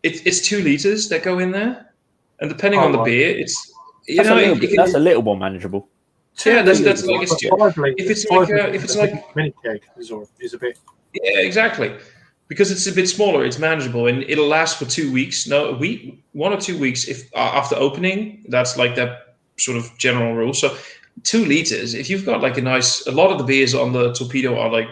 it's 2 liters that go in there. And depending on the beer, that's a little more manageable. Yeah, that's like if it's like mini keg is a bit. Yeah, exactly. Because it's a bit smaller, it's manageable, and it'll last for 2 weeks. No, a week, 1 or 2 weeks if after opening. That's like that sort of general rule. So 2 liters. If you've got like a lot of the beers on the torpedo are like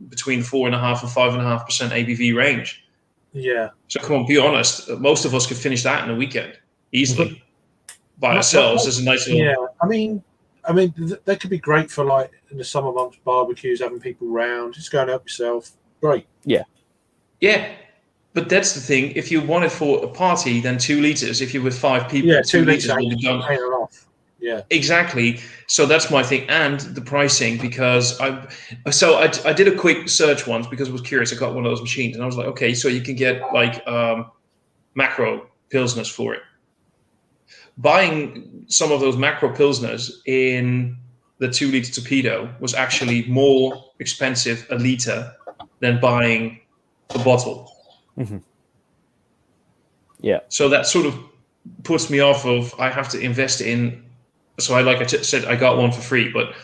between 4.5% and 5.5% ABV range. Yeah. So come on, be honest. Most of us could finish that in a weekend easily by ourselves. As a nice little. Yeah, I mean, they could be great for like in the summer months barbecues, having people round. Just go and help yourself. Great. Yeah. Yeah, but that's the thing. If you want it for a party, then 2 liters. If you're with 5 people, 2 liters will be done. Yeah, exactly. So that's my thing, and the pricing, because I did a quick search once because I was curious. I got one of those machines, and I was like, okay, so you can get like macro pilsners for it. Buying some of those macro pilsners in the 2-liter torpedo was actually more expensive a liter than buying a bottle. Mm-hmm. Yeah. So that sort of puts me off of I have to invest in. So I said, I got one for free, but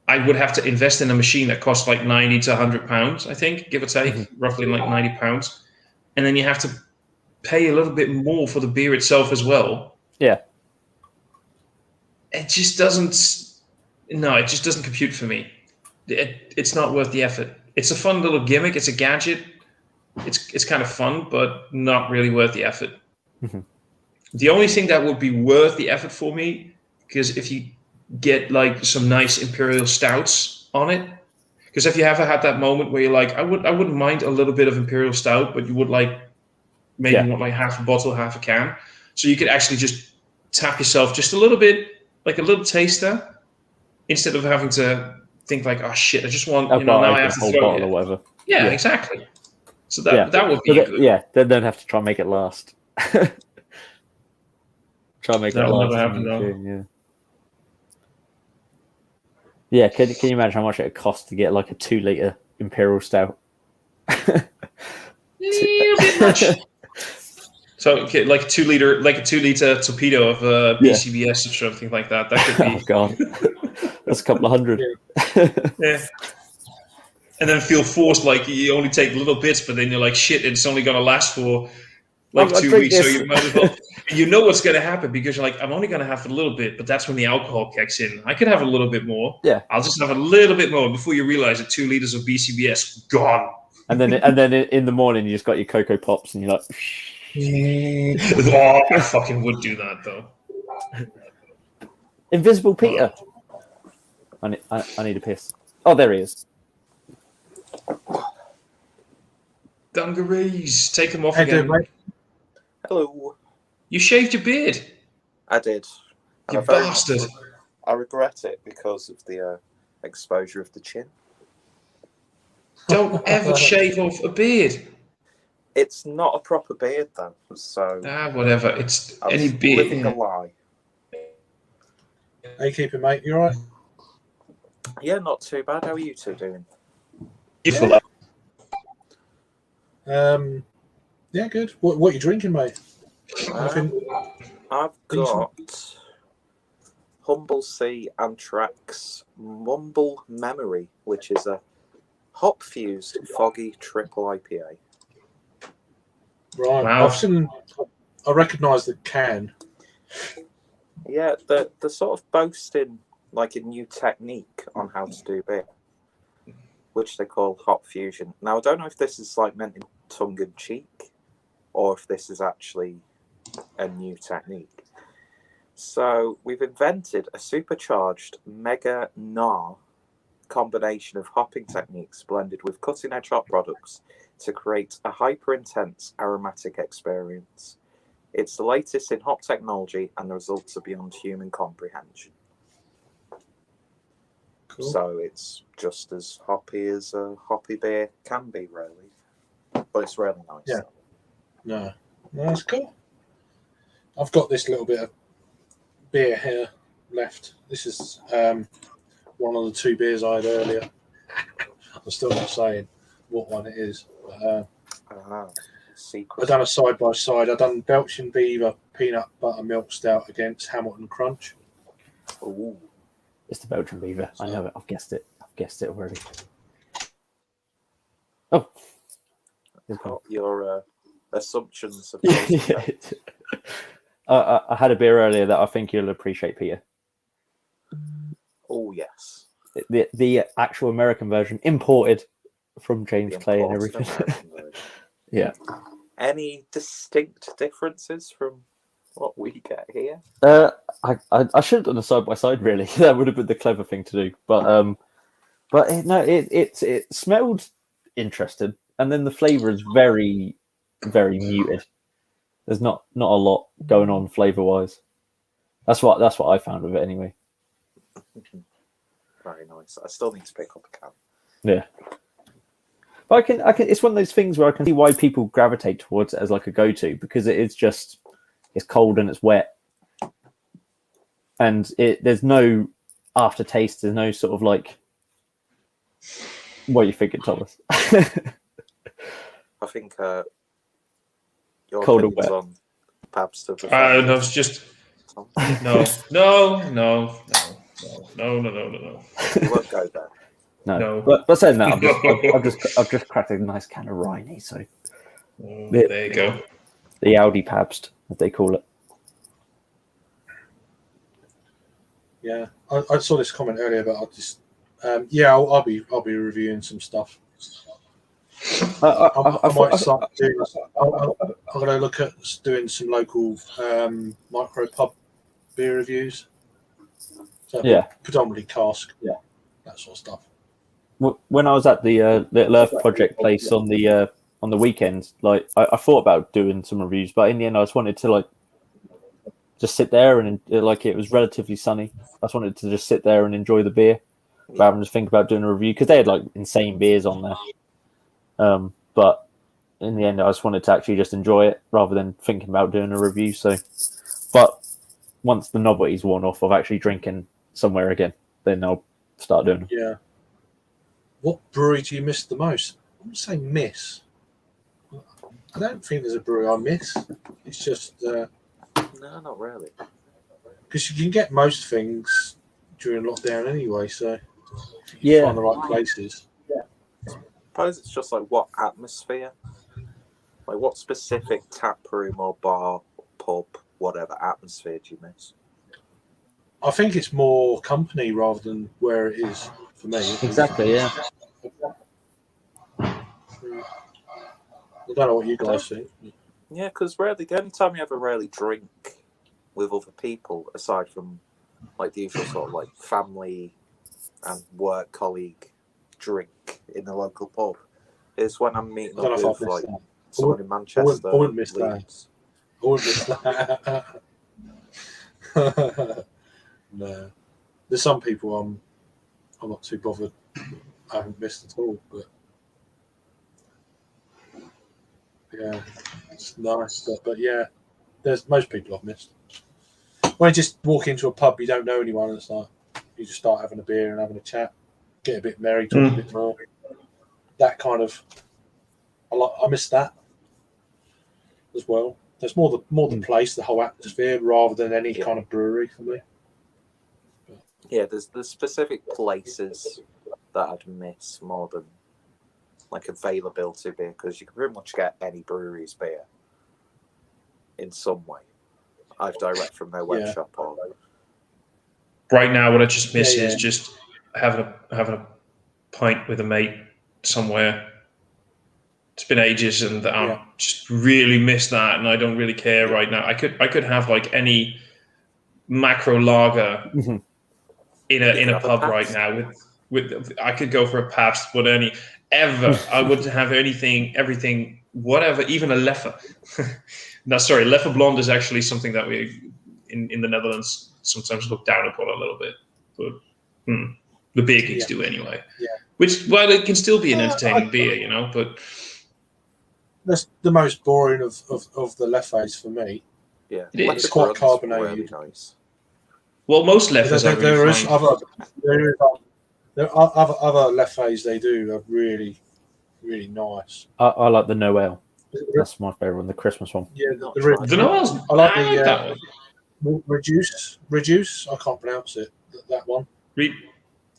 I would have to invest in a machine that costs like £90 to £100, I think, give or take, roughly like £90. And then you have to pay a little bit more for the beer itself as well. Yeah. It just doesn't. No, it just doesn't compute for me. It's not worth the effort. It's a fun little gimmick. It's a gadget. It's kind of fun, but not really worth the effort. Mm-hmm. The only thing that would be worth the effort for me, because if you get like some nice imperial stouts on it, because if you ever had that moment where you're like, I wouldn't mind a little bit of imperial stout, but you would like maybe want like half a bottle, half a can, so you could actually just tap yourself just a little bit, like a little taster, instead of having to think like, oh shit, I just want now I have to whole throw bottle it. or whatever. Yeah, exactly. So that would be good. Yeah, then don't have to try and make it last. Try and make it That'll last. never happen, though. Yeah. Can you imagine how much it would cost to get like a 2-liter imperial stout? A little bit much. So okay, like a 2-liter torpedo of BCBS or something like that. That could be. Oh god, that's a couple of hundred. Yeah. And then feel forced, like you only take little bits, but then you're like, shit, it's only going to last for like 2 weeks. So you might as well. You know what's going to happen because you're like, I'm only going to have a little bit, but that's when the alcohol kicks in. I could have a little bit more. Yeah. I'll just have a little bit more before you realize that 2 liters of BCBS gone. And then in the morning, you just got your Cocoa Pops and you're like, oh, I fucking would do that though. Invisible Peter. I need a piss. Oh, there he is. Dungarees, take them off Hey, again. mate. Hello. You shaved your beard. I did. You And I bastard. I regret it because of the exposure of the chin. Don't ever shave off a beard. It's not a proper beard, though. So Whatever. It's I was any living beard. a lie. How you keeping, mate? You all right? Yeah, not too bad. How are you two doing? Yeah. Yeah, good. What are you drinking, mate? I've got Humble Sea Anthrax Mumble Memory, which is a hop-fused foggy triple IPA. Right. Wow. I recognise the can. Yeah, they're sort of boasting like a new technique on how to do beer, which they call hop fusion. Now, I don't know if this is like meant in tongue-in-cheek or if this is actually a new technique. So we've invented a supercharged mega NAR combination of hopping techniques blended with cutting-edge hop products to create a hyper-intense aromatic experience. It's the latest in hop technology and the results are beyond human comprehension. Cool. So it's just as hoppy as a hoppy beer can be, really. But it's really nice. Yeah. No, that's cool. I've got this little bit of beer here left. This is one of the 2 beers I had earlier. I'm still not saying what one it is. But, I've done a side-by-side. I've done Belching Beaver Peanut Butter Milk Stout against Hamilton Crunch. Ooh. It's the Belgian Beaver. I know it. I've guessed it already. Oh. Your assumptions of I had a beer earlier that I think you'll appreciate, Peter. Oh, yes. The actual American version, imported from James Clay and everything. Yeah. Any distinct differences from what we get here? I should have done a side by side. Really, that would have been the clever thing to do. But it smelled interesting, and then the flavour is very, very muted. There's not a lot going on flavour wise. That's what I found of it anyway. Very nice. I still need to pick up a can. Yeah. But I can. It's one of those things where I can see why people gravitate towards it as like a go-to, because it's cold and it's wet, and there's no aftertaste. There's no sort of like. What are you thinking, Thomas? I think your Cold or opinions wet? on Pabst have No, it's just no. You won't go there. No. No. But saying that, I've just cracked a nice can of Rhiney, so There you go. the Audi Pabst, as they call it. Yeah, I saw this comment earlier, but I'll just I'll be reviewing some stuff. I might start doing. I'm going to look at doing some local micro pub beer reviews. So predominantly cask, that sort of stuff. When I was at the Little Earth Project place on the weekend, like I thought about doing some reviews, but in the end, I just wanted to like just sit there and like it was relatively sunny. I just wanted to just sit there and enjoy the beer rather than just think about doing a review because they had like insane beers on there. But in the end, I just wanted to actually just enjoy it rather than thinking about doing a review. So, but once the novelty's worn off of actually drinking somewhere again, then I'll start doing it. Yeah. What brewery do you miss the most? I wouldn't say miss. I don't think there's a brewery I miss. It's just no, not really. Because you can get most things during lockdown anyway. So you find the right places. I suppose it's just like what atmosphere, like what specific tap room or bar, pub, whatever atmosphere do you miss? I think it's more company rather than where it is for me. Exactly, yeah. I don't know what you guys think. Yeah, because really, the only time you ever really drink with other people, aside from like the usual sort of like family and work colleague drink in the local pub, is when I'm meeting up with like someone in Manchester. I wouldn't miss that. I wouldn't miss that. No, there's some people I'm not too bothered. I haven't missed at all, but yeah, it's nice. But yeah, there's most people I've missed. When you just walk into a pub, you don't know anyone, and it's like you just start having a beer and having a chat, get a bit merry, talk a bit more. That kind of, I miss that as well. There's more the place, the whole atmosphere, rather than any kind of brewery for me. Yeah, there's specific places that I'd miss more than like availability beer, because you can pretty much get any brewery's beer in some way, either direct from their web shop or. Right now, what I just miss is just having a pint with a mate somewhere. It's been ages, and I just really miss that, and I don't really care right now. I could have like any macro lager in a pub right now with I could go for a Pabst, but I wouldn't have everything, whatever, even a Leffe. No, sorry, Leffe Blonde is actually something that we in the Netherlands sometimes look down upon a little bit, but the beer geeks do anyway. Yeah. Which, well, it can still be an entertaining beer, you know, but that's the most boring of the Leffes for me. Yeah, it's quite carbonated. Really nice. Well, most Leffes are really fine. There are other Leffes they do are really, really nice. I like the Noel. That's my favorite one, the Christmas one. Yeah, the Noel's. I like the Reduce. I can't pronounce it. That one.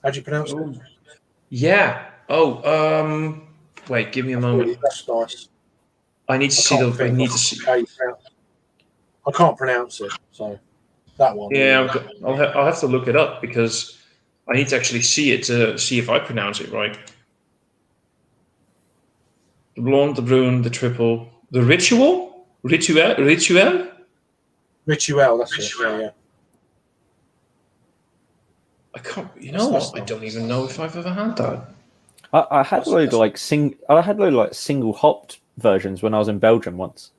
How do you pronounce it? Yeah. Oh. Wait. Give me a moment. That's nice. I need to see the. I need to see. I can't pronounce it, so that one. Yeah, I'll have to look it up because I need to actually see it to see if I pronounce it right. The blonde, the brune, the triple, the ritual. That's it. Yeah. I can't. You know what? I don't even know if I've ever had that. I had loads of like single hopped versions when I was in Belgium once.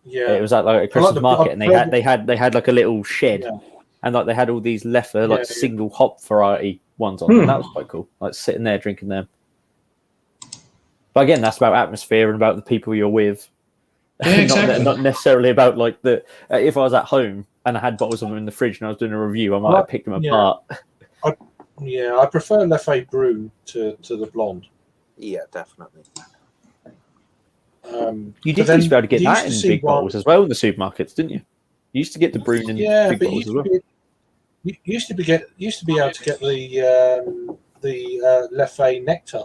Yeah, it was at like a Christmas market, and they had like a little shed, and like they had all these Leffe single hop variety ones on. And that was quite cool. Like sitting there drinking them. But again, that's about atmosphere and about the people you're with. Yeah, exactly. not necessarily about like the. If I was at home and I had bottles of them in the fridge and I was doing a review, I might have picked them apart. I prefer Leffe Brune to the blonde. Yeah, definitely. You did used to be able to get that in big bottles as well in the supermarkets, didn't you? You used to get the Brune in big bottles as well. You used to be able to get the Leffe Nectar.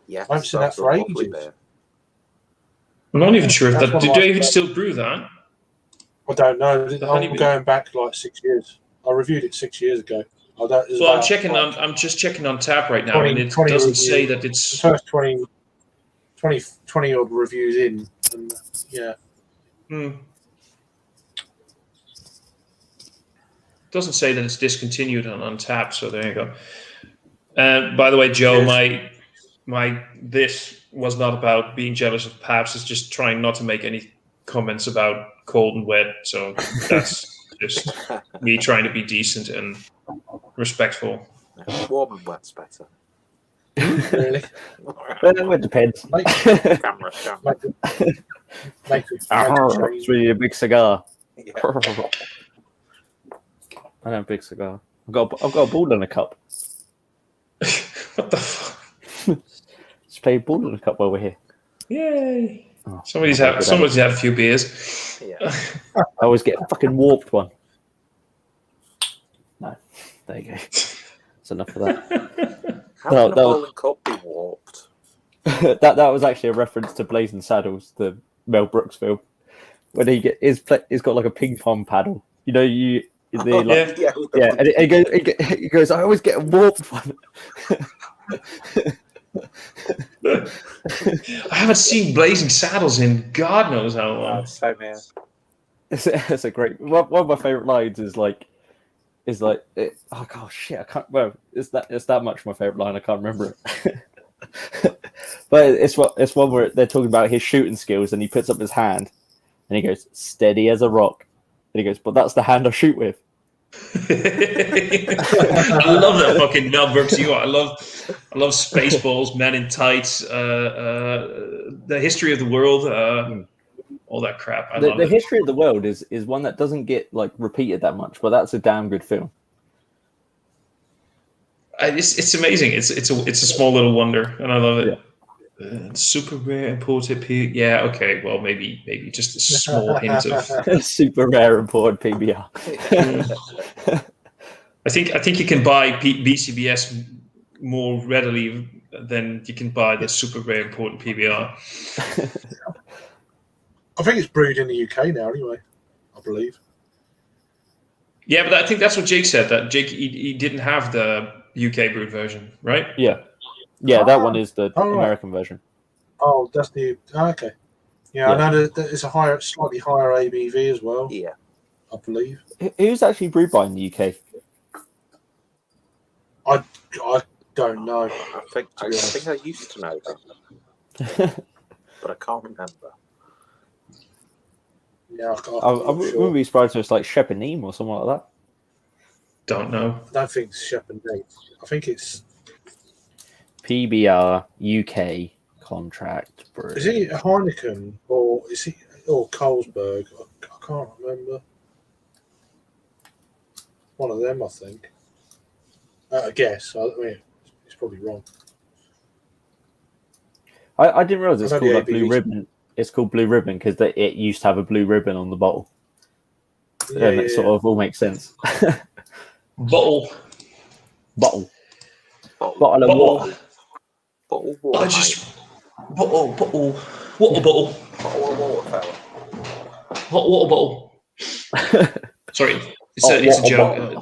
Yeah, I haven't seen that for ages. I'm not even sure if that. Do they even still brew that? I don't know. I'm going back like 6 years. I reviewed it 6 years ago. I'm checking on. I'm just checking on tap right now, and it doesn't say that it's the first 20 odd reviews in, and yeah. Doesn't say that it's discontinued on tap. So there you go. By the way, Joe, my this was not about being jealous of Pabst. It's just trying not to make any comments about cold and wet. So that's just me trying to be decent and respectful. Warm and wet's better. Really? Well, it depends. Camera. It's really a big cigar. Yeah. I know, a big cigar. I've got a ball in a cup. What the fuck? Let's play ball in a cup while we're here. Yay! Somebody's had a few beers. Yeah. I always get a fucking warped one. No, there you go. That's enough of that. How can a ball and cup be warped? that was actually a reference to Blazing Saddles, the Mel Brooks film, when he's got like a ping pong paddle. You know, and he goes, I always get a warped one. I haven't seen Blazing Saddles in God knows how long. Same here. It's a great one of my favorite lines is like oh gosh shit I can't it's that much my favorite line I can't remember it. But it's one where they're talking about his shooting skills and he puts up his hand and he goes steady as a rock and he goes, but that's the hand I shoot with. I love that fucking Mel Brooks. I love Spaceballs, Men in Tights, the History of the World, all that crap. The History of the World is one that doesn't get like repeated that much, but that's a damn good film. It's amazing. It's a small little wonder, and I love it. Yeah. Super rare imported PBR. Yeah, okay. Well, maybe just a small hint of super rare imported PBR. I think you can buy BCBS more readily than you can buy the super rare imported PBR. I think it's brewed in the UK now, anyway. I believe. Yeah, but I think that's what Jake said. That Jake he didn't have the UK brewed version, right? Yeah. Yeah, that one is the American version. Oh, that's the okay. Yeah, I know that it's a slightly higher ABV as well. Yeah, I believe. Who's actually brewed by in the UK? I don't know. I think I used to know that, but I can't remember. Yeah, I wouldn't be surprised if it's like Shep and Neem or something like that. Don't know. I don't think it's Shep and Neem. I think it's PBR UK contract brew. Is it Heineken or Carlsberg? I can't remember. One of them, I think. I guess. I mean, it's probably wrong. I didn't realize it's called like Blue Ribbon. It's called Blue Ribbon because it used to have a blue ribbon on the bottle. Yeah, and it sort of all makes sense. Bottle of water. Bottle of water. Bottle of water, fella. Hot water bottle. Sorry, it's a joke.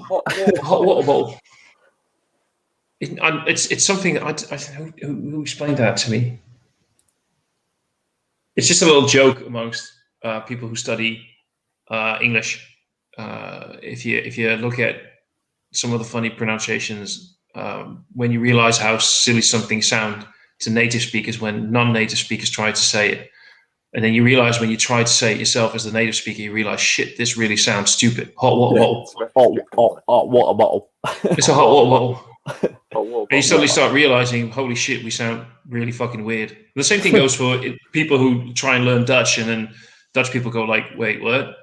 Hot water bottle. It's something. Who explained that to me? It's just a little joke amongst people who study English. If you look at some of the funny pronunciations, when you realize how silly something sounds to native speakers when non-native speakers try to say it, and then you realize when you try to say it yourself as a native speaker, you realize, shit, this really sounds stupid. Hot water bottle. Hot water bottle. It's a hot water bottle. And you suddenly start realizing, holy shit, we sound really fucking weird. The same thing goes for people who try and learn Dutch, and then Dutch people go like, wait, what?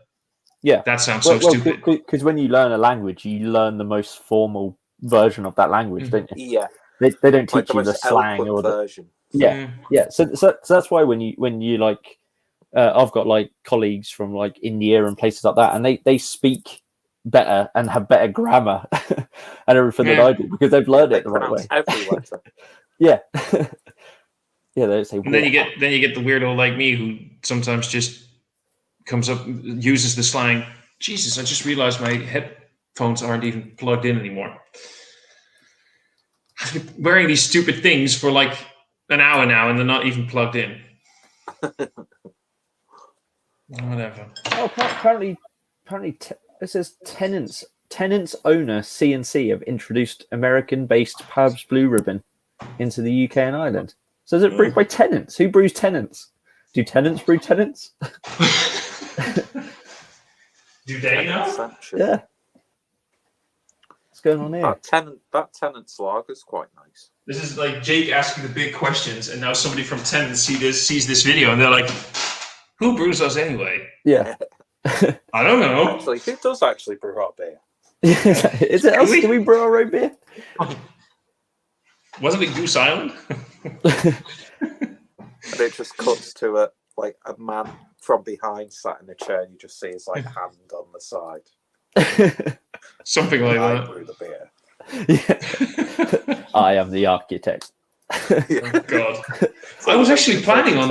Yeah. That sounds so stupid. Because when you learn a language, you learn the most formal version of that language, don't you? Yeah. They don't teach you the slang or the version. Yeah. So that's why when you like, I've got like colleagues from like India and places like that, and they speak better and have better grammar and everything than I do because they've learned it the right way. Every letter. Yeah. Yeah, they say. And then you get the weirdo like me who sometimes just comes up, uses the slang. Jesus, I just realized my headphones aren't even plugged in anymore. I've been wearing these stupid things for like an hour now, and they're not even plugged in. Whatever. Oh, apparently, it says tenants owner CNC have introduced American-based Pabst Blue Ribbon into the UK and Ireland. So is it brewed by tenants? Who brews tenants? Do tenants brew tenants? Do they know? Yeah. What's going on here? That tenant's lager is quite nice. This is like Jake asking the big questions, and now somebody from Tenant sees this video, and they're like, "Who brews us anyway?" Yeah. I don't know. Actually, who does actually brew our beer? Is it us? Do we brew our own beer? Wasn't it Goose Island? And it just cuts to a man from behind sat in a chair, and you just see his like hand on the side. Something like I that. brew the beer. Yeah. I am the architect. Oh, God. I was actually planning on.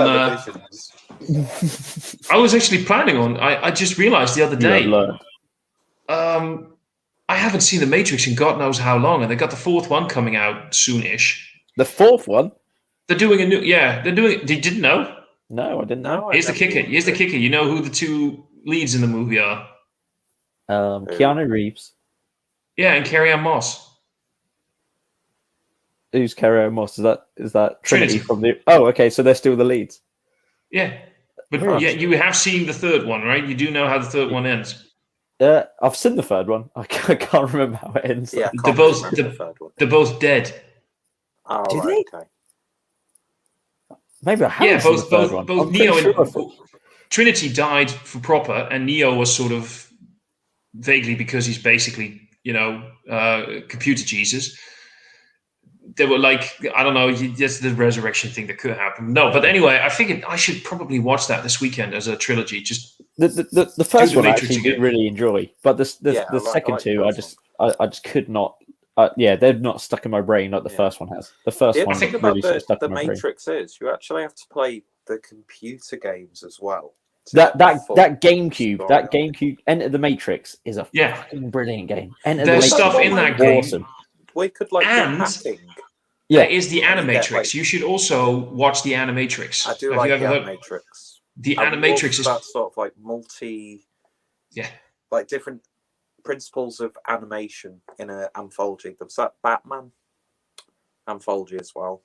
I just realized the other day. I haven't seen The Matrix in God knows how long, and they got the fourth one coming out soonish. The fourth one? They're doing a new. Yeah, they're doing. You didn't know? No, I didn't know. Here's the kicker. You know who the two leads in the movie are? Keanu Reeves. Yeah, and Carrie-Anne Moss. Who's Carrie-Anne Moss? Is that Trinity Trinity. from the? Oh, okay. So they're still the leads. Yeah, but yeah, you have seen the third one, right? You do know how the third one ends. I've seen the third one. I can't remember how it ends. Yeah, they're both dead. Oh, Did right, they? okay. Maybe I haven't seen the third one. Both I'm Neo pretty and sure Trinity died for proper, and Neo was sort of vaguely because he's basically, computer Jesus. They were like, I don't know, that's the resurrection thing that could happen. No, but anyway, I figured I should probably watch that this weekend as a trilogy. Just the first one I Matrix actually again. did really enjoy, but the second two, I just could not. They're not stuck in my brain like the first one has. The first The one thing really about sort of stuck the in my brain. Matrix is you actually have to play the computer games as well. That GameCube Enter the Matrix is a fucking brilliant game. There's stuff in that game. Awesome. We could do hacking. There is the Animatrix. You should also watch the Animatrix. I do like the Animatrix. The Animatrix is that sort of like like different principles of animation in an anthology. There was that Batman anthology as well.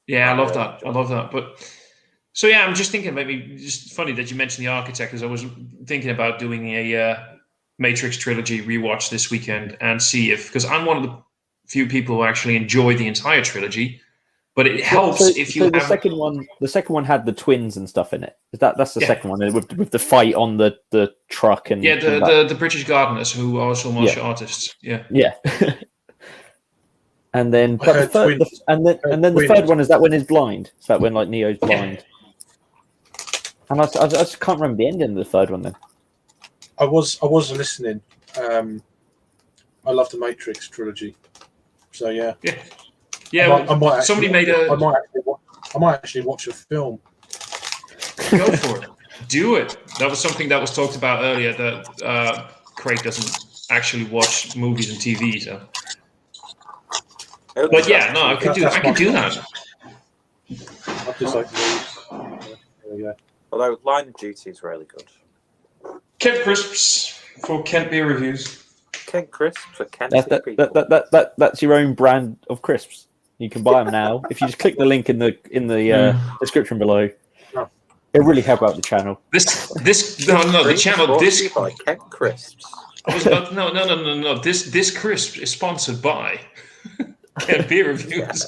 Yeah, I love that. But so yeah, I'm just thinking maybe just funny that you mentioned the Architect, because I was thinking about doing a Matrix trilogy rewatch this weekend and see if, because I'm one of the few people who actually enjoy the entire trilogy, but it helps if you have... The second one had the twins and stuff in it. That's the second one with the fight on the truck and the British gardeners who are also martial artists. Yeah. And then the third one is that when he's blind. Is that when like Neo's blind? And I just can't remember the ending of the third one then. I was listening. I love the Matrix trilogy. So yeah. I might actually watch a film. Go for it. Do it. That was something that was talked about earlier, that Craig doesn't actually watch movies and TV. So, but yeah, no, I could do that. I just like movies. There we go. Although Line of Duty is really good. Kent Crisps for Kent Beer Reviews. Kent Crisps for Kent people. That's your own brand of crisps. You can buy them now if you just click the link in the description below. It'll really help out the channel. The channel. This by Kent Crisps. No. This crisp is sponsored by Kent Beer Reviews.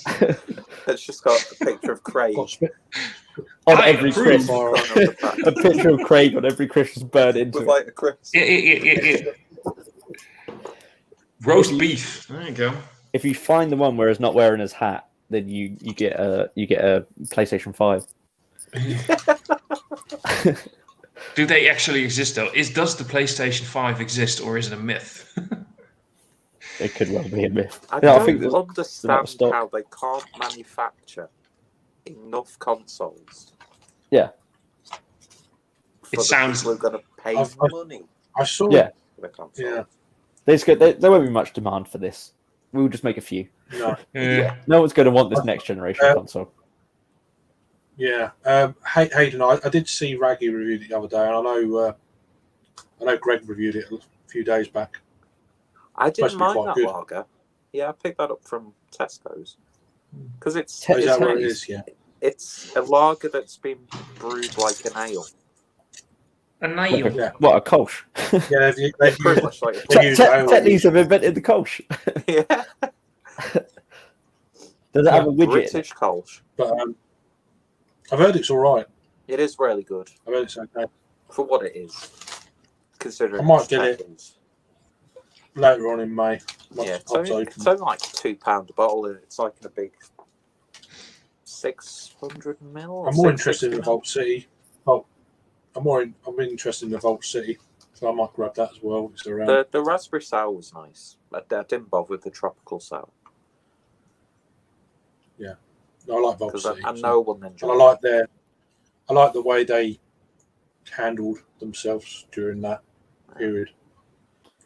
It's just got a picture of Craig on every crisp. A picture of Craig on every crisp is burned into with like a crisp. Roast beef. There you go. If you find the one where he's not wearing his hat, then you get a PlayStation 5. Do they actually exist though? Does the PlayStation 5 exist, or is it a myth? It could well be a myth. I Yeah, I don't think understand how they can't manufacture enough consoles. Yeah. For the people who are going to pay money. I saw. Yeah. For the console. Yeah. There won't be much demand for this. We'll just make a few. No. Yeah. No one's going to want this next generation console. Yeah. Hayden, I did see Raggy reviewed it the other day, and I know Greg reviewed it a few days back. I didn't mind that good. lager. Yeah, I picked that up from Tesco's because it's Is that what it is? Yeah. It's a lager that's been brewed like an ale. A nail. Yeah. What, a Kolsch? Yeah, It's pretty much like Techniques have invented the Kolsch. yeah. Does it have a widget? British Kolsch. But I've heard it's all right. It is really good I've heard it's okay. for what it is. Considering I might it's get it. seconds. Later on in May. Yeah, it's only like £2 a bottle, and it's like in a big 600 ml. I'm more interested in the Vault City. Oh, I'm interested in the Vault City, so I might grab that as well. It's around. The raspberry sour was nice. I didn't bother with the tropical sour. Yeah, I like Vault Because City. I know one enjoyed. And I like the way they handled themselves during that period.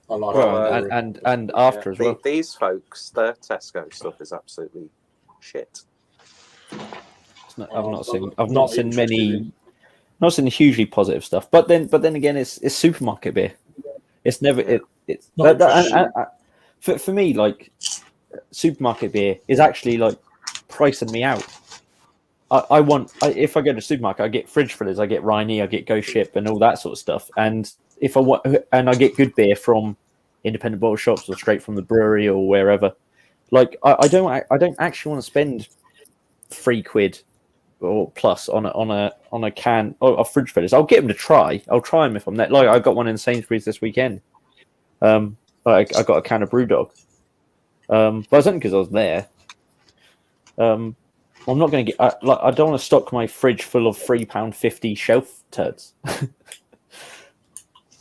I like Well, it. and after as well. These folks, their Tesco stuff is absolutely shit. I've I'm not seen hugely positive stuff. But then again, it's supermarket beer. It's never it's for me, like, supermarket beer is actually like pricing me out. If I go to a supermarket, I get fridge fillers, I get Rhiney, I get Ghost Ship, and all that sort of stuff. And I get good beer from independent bottle shops or straight from the brewery or wherever. Like, I don't actually want to spend £3 or plus on a can of fridge fillers. I'll get them to try. I'll try them if I'm there. Like, I got one in Sainsbury's this weekend. I got a can of BrewDog. But it's only because I was there. I'm not going to get. I don't want to stock my fridge full of £3.50 shelf turds.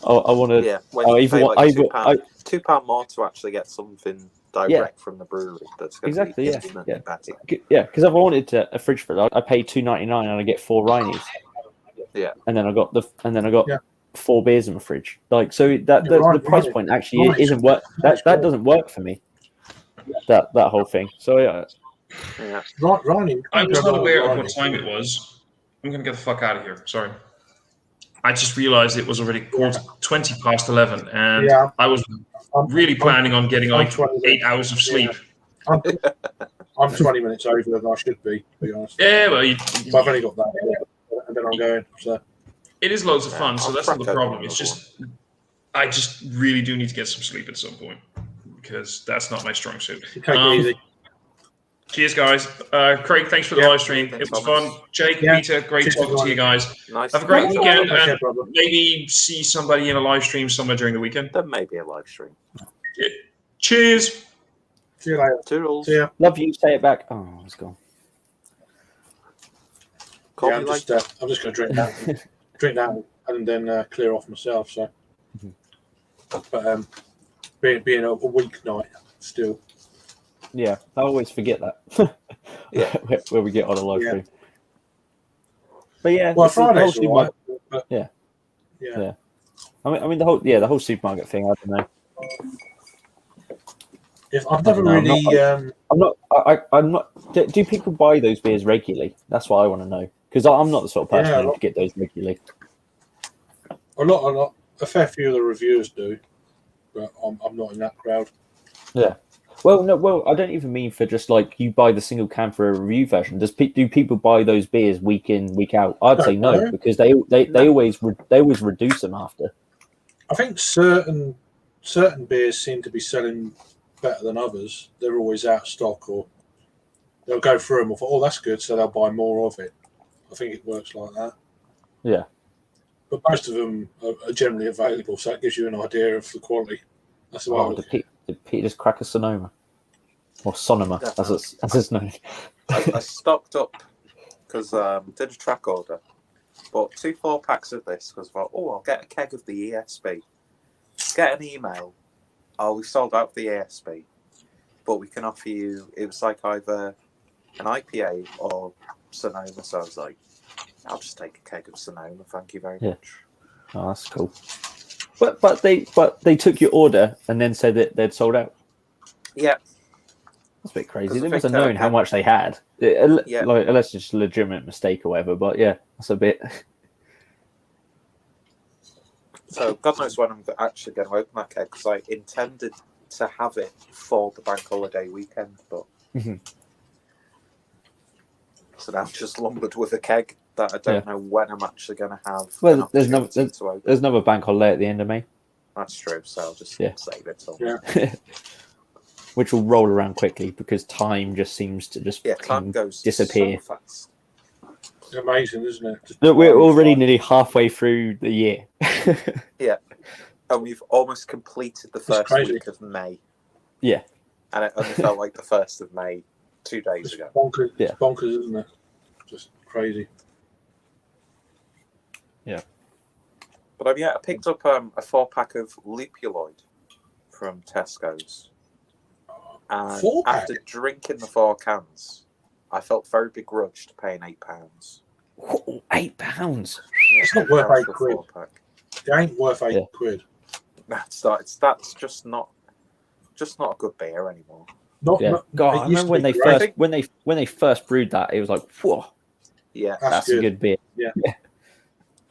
I want to. Yeah, when you pay like £2 more to actually get something direct from the brewery. That's going to be infinitely better. Yeah, because if I wanted a fridge filler, I pay $2.99 and I get 4 Rhineys. Yeah, and then I got 4 beers in my fridge. Like, so the price point actually isn't work. That doesn't work for me. That whole thing. So yeah. Ronnie, I was not aware of what time it was. I'm going to get the fuck out of here. Sorry. I just realized it was already 11, and I was really planning on getting like 8 hours of sleep. I'm 20 minutes over than I should be, to be honest. Yeah, well, I've only got that, and then I'm going. So it is loads of fun, so that's not the problem. It's just I just really do need to get some sleep at some point because that's not my strong suit. Take it easy. Cheers, guys. Craig, thanks for the live stream. It was fun. Jake, Peter, great talking to you guys. Nice. Have a great weekend, and maybe see somebody in a live stream somewhere during the weekend. There may be a live stream. Yeah. Cheers. See you later. Toodles. Yeah. Love you. Say it back. Oh, it's gone. I'm just going to drink that, and then clear off myself. So, but being a weeknight still. Yeah, I always forget that. where we get on a live stream. But yeah, well, Friday's all right. But, yeah. I mean the whole supermarket thing. I don't know. If I've never really, I'm not. Do people buy those beers regularly? That's what I want to know, because I'm not the sort of person to get those regularly. A fair few of the reviewers do, but I'm not in that crowd. Yeah. Well, I don't even mean for just like you buy the single can for a review version. Do people buy those beers week in, week out? I'd say no, because they always reduce them after. I think certain beers seem to be selling better than others. They're always out of stock, or they'll go through them and think, oh, that's good, so they'll buy more of it. I think it works like that. Yeah. But most of them are generally available, so that gives you an idea of the quality. That's the way Did Pete just crack a Sonoma? Or Sonoma, as it's known. I stocked up because did a track order. Bought 2 4-packs of this because I thought, I'll get a keg of the ESB. Get an email. We sold out the ESB, but we can offer you. It was like either an IPA or Sonoma. So I was like, I'll just take a keg of Sonoma. Thank you very much. Oh, that's cool. But they took your order and then said that they'd sold out. Yeah. That's a bit crazy. They must have known how much they had. Like, unless it's a legitimate mistake or whatever. But yeah, that's a bit. So God knows when I'm actually going to open that keg because I intended to have it for the bank holiday weekend, but so now I'm just lumbered with a keg that I don't know when I'm actually going to have. Well, there's another bank holiday at the end of May. That's true. So I'll just save it. Which will roll around quickly because time just seems to just time goes disappear. So fast. It's amazing, isn't it? Look, we're already nearly halfway through the year. Yeah, and we've almost completed the first week of May. Yeah, and it only felt like the 1st of May 2 days ago. Bonkers, it's bonkers, isn't it? Just crazy. Yeah. But I picked up a 4-pack of Lupuloid from Tesco's. And after drinking the 4 cans, I felt very begrudged paying £8. Oh, £8? Yeah, it's not worth £8. It ain't worth £8. That's just not a good beer anymore. God, I remember when they first brewed that, it was like, whoa. Yeah, that's a good beer. Yeah.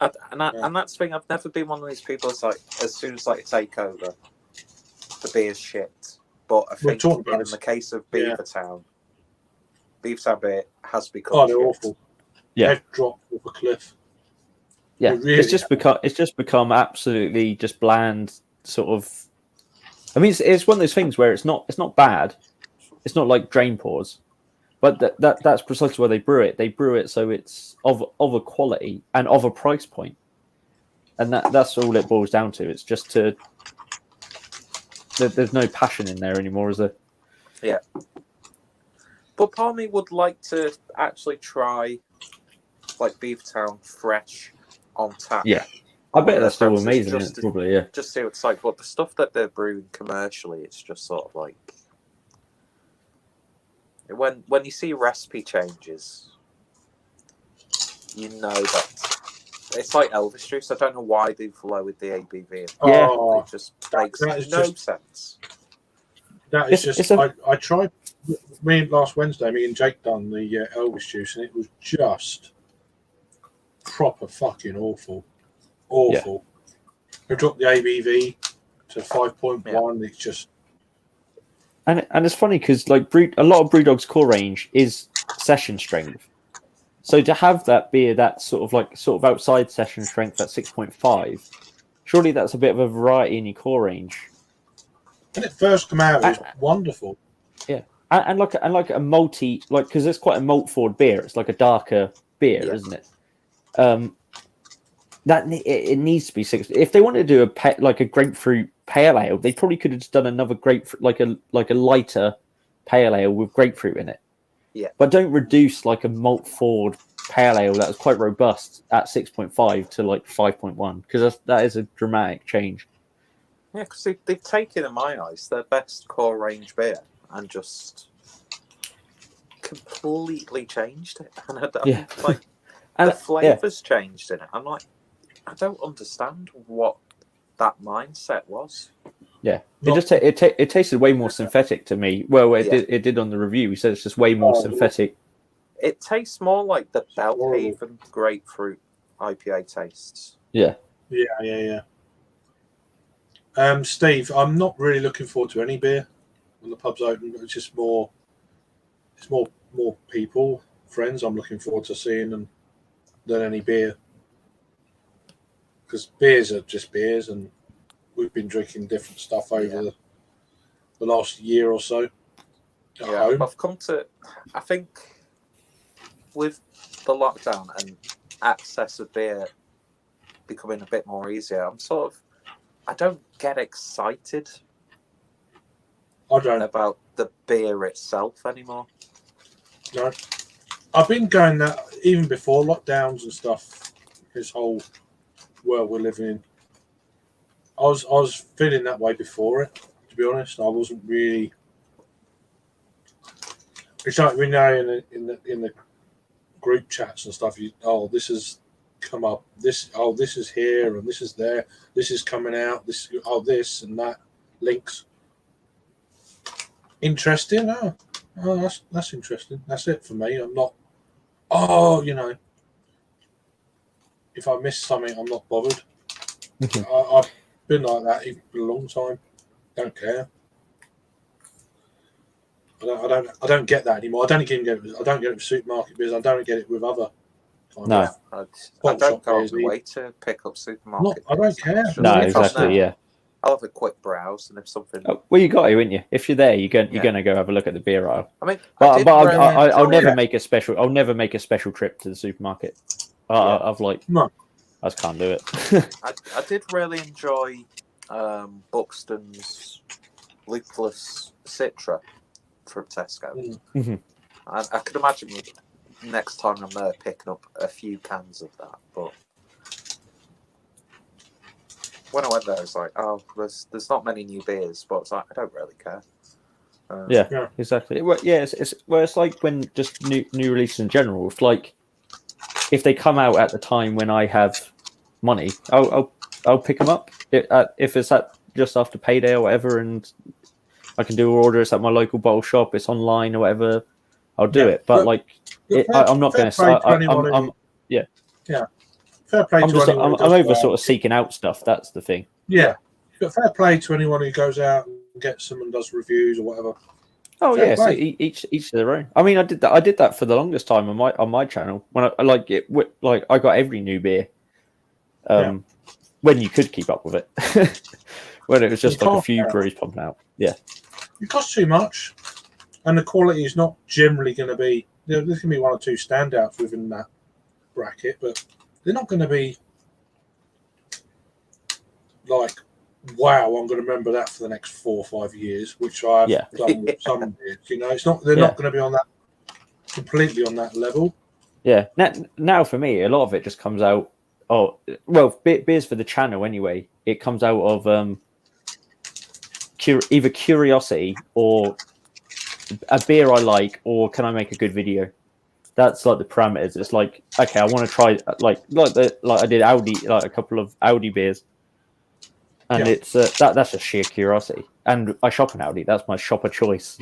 And that's the thing. I've never been one of these people that's like, as soon as like take over, the beer's shit. But I think in the case of Beavertown, Beavertown beer has become they're awful. Yeah, they've dropped off a cliff. Yeah, really it's just become absolutely just bland. Sort of. I mean, it's one of those things where it's not bad. It's not like drain pours, but that's precisely why they brew it. They brew it so it's of a quality and of a price point, and that's all it boils down to. It's just there's no passion in there anymore, is there? Yeah. But part of me would like to actually try like Beavertown fresh on tap. Yeah. I bet that's still amazing, probably, yeah. Just see what it's like. But the stuff that they're brewing commercially, it's just sort of like when you see recipe changes, you know that it's like Elvis juice. I don't know why they've lowered the ABV. Yeah, it just makes no sense. That is just. I tried. Last Wednesday, me and Jake done the Elvis juice, and it was just proper fucking awful. Awful. We dropped the ABV to 5.1. Yeah. It's just. And it's funny because like a lot of BrewDog's core range is session strength. So to have that beer that's sort of outside session strength at 6.5, surely that's a bit of a variety in your core range. When it first came out, it was wonderful. Yeah, and like a malty, like because it's quite a malt forward beer. It's like a darker beer, isn't it? That it needs to be 6. If they wanted to do a grapefruit pale ale, they probably could have just done another grapefruit, like a lighter pale ale with grapefruit in it. Yeah. But don't reduce like a malt forward pale ale that was quite robust at 6.5 to like 5.1 because that is a dramatic change. Yeah, because they've taken, in my eyes, their best core range beer and just completely changed it. And the flavours changed in it. I'm like, I don't understand what that mindset was. Yeah, it tasted way more synthetic to me. Well, it did on the review. We said it's just way more synthetic. It tastes more like the Belhaven grapefruit IPA tastes. Yeah. Steve, I'm not really looking forward to any beer when the pub's open. It's just more people, friends. I'm looking forward to seeing than any beer, because beers are just beers, and we've been drinking different stuff over the last year or so. I've come to, I think, with the lockdown and access of beer becoming a bit more easier, I don't get excited about the beer itself anymore. No, I've been going that even before lockdowns and stuff. This whole world we're living in, I was feeling that way before it. To be honest, I wasn't really. It's like we know in the group chats and stuff. This has come up. This is here and this is there. This is coming out. This and that links. Interesting. Oh, that's interesting. That's it for me. I'm not. If I miss something, I'm not bothered. I've been like that even for a long time. Don't care. I don't get that anymore. I don't get it with supermarket beers. I don't get it with other. No, I don't go out of the way to pick up supermarket. I don't care. No, exactly. Yeah. I'll have a quick browse, and if something. Well, you got to, wouldn't you? If you're there, you're going to go have a look at the beer aisle. I mean, I'll never make a special. I'll never make a special trip to the supermarket. I've no. I just can't do it. I did really enjoy Buxton's Lupulus Citra from Tesco. Mm-hmm. I could imagine next time I'm there picking up a few cans of that. But when I went there, I was like, oh, there's not many new beers, but it's like, I don't really care. Yeah, exactly. Well, yeah, it's like when just new releases in general. It's like if they come out at the time when I have money, I'll pick them up. If it's just after payday or whatever, and I can do orders at my local bottle shop, it's online or whatever, I'll do it. But I'm not going to start. Yeah. Fair play to anyone. I'm over sort of seeking out stuff. That's the thing. Yeah. But fair play to anyone who goes out and gets them and does reviews or whatever. Oh fair so each to their own. I mean, I did that for the longest time on my channel when I I got every new beer. When you could keep up with it, when it was just like a few breweries pumping out. Yeah, it costs too much, and the quality is not generally going to be. There's going to be one or two standouts within that bracket, but they're not going to be like, wow, I'm going to remember that for the next 4 or 5 years, which I've done with some beers. It's not. They're not going to be on that completely on that level. Yeah. Now for me, a lot of it just comes out. Oh well, beers for the channel anyway. It comes out of either curiosity or a beer I like, or can I make a good video? That's like the parameters. It's like, okay, I want to try like I did Audi, like a couple of Audi beers, and it's that's just sheer curiosity. And I shop in Audi. That's my shopper choice.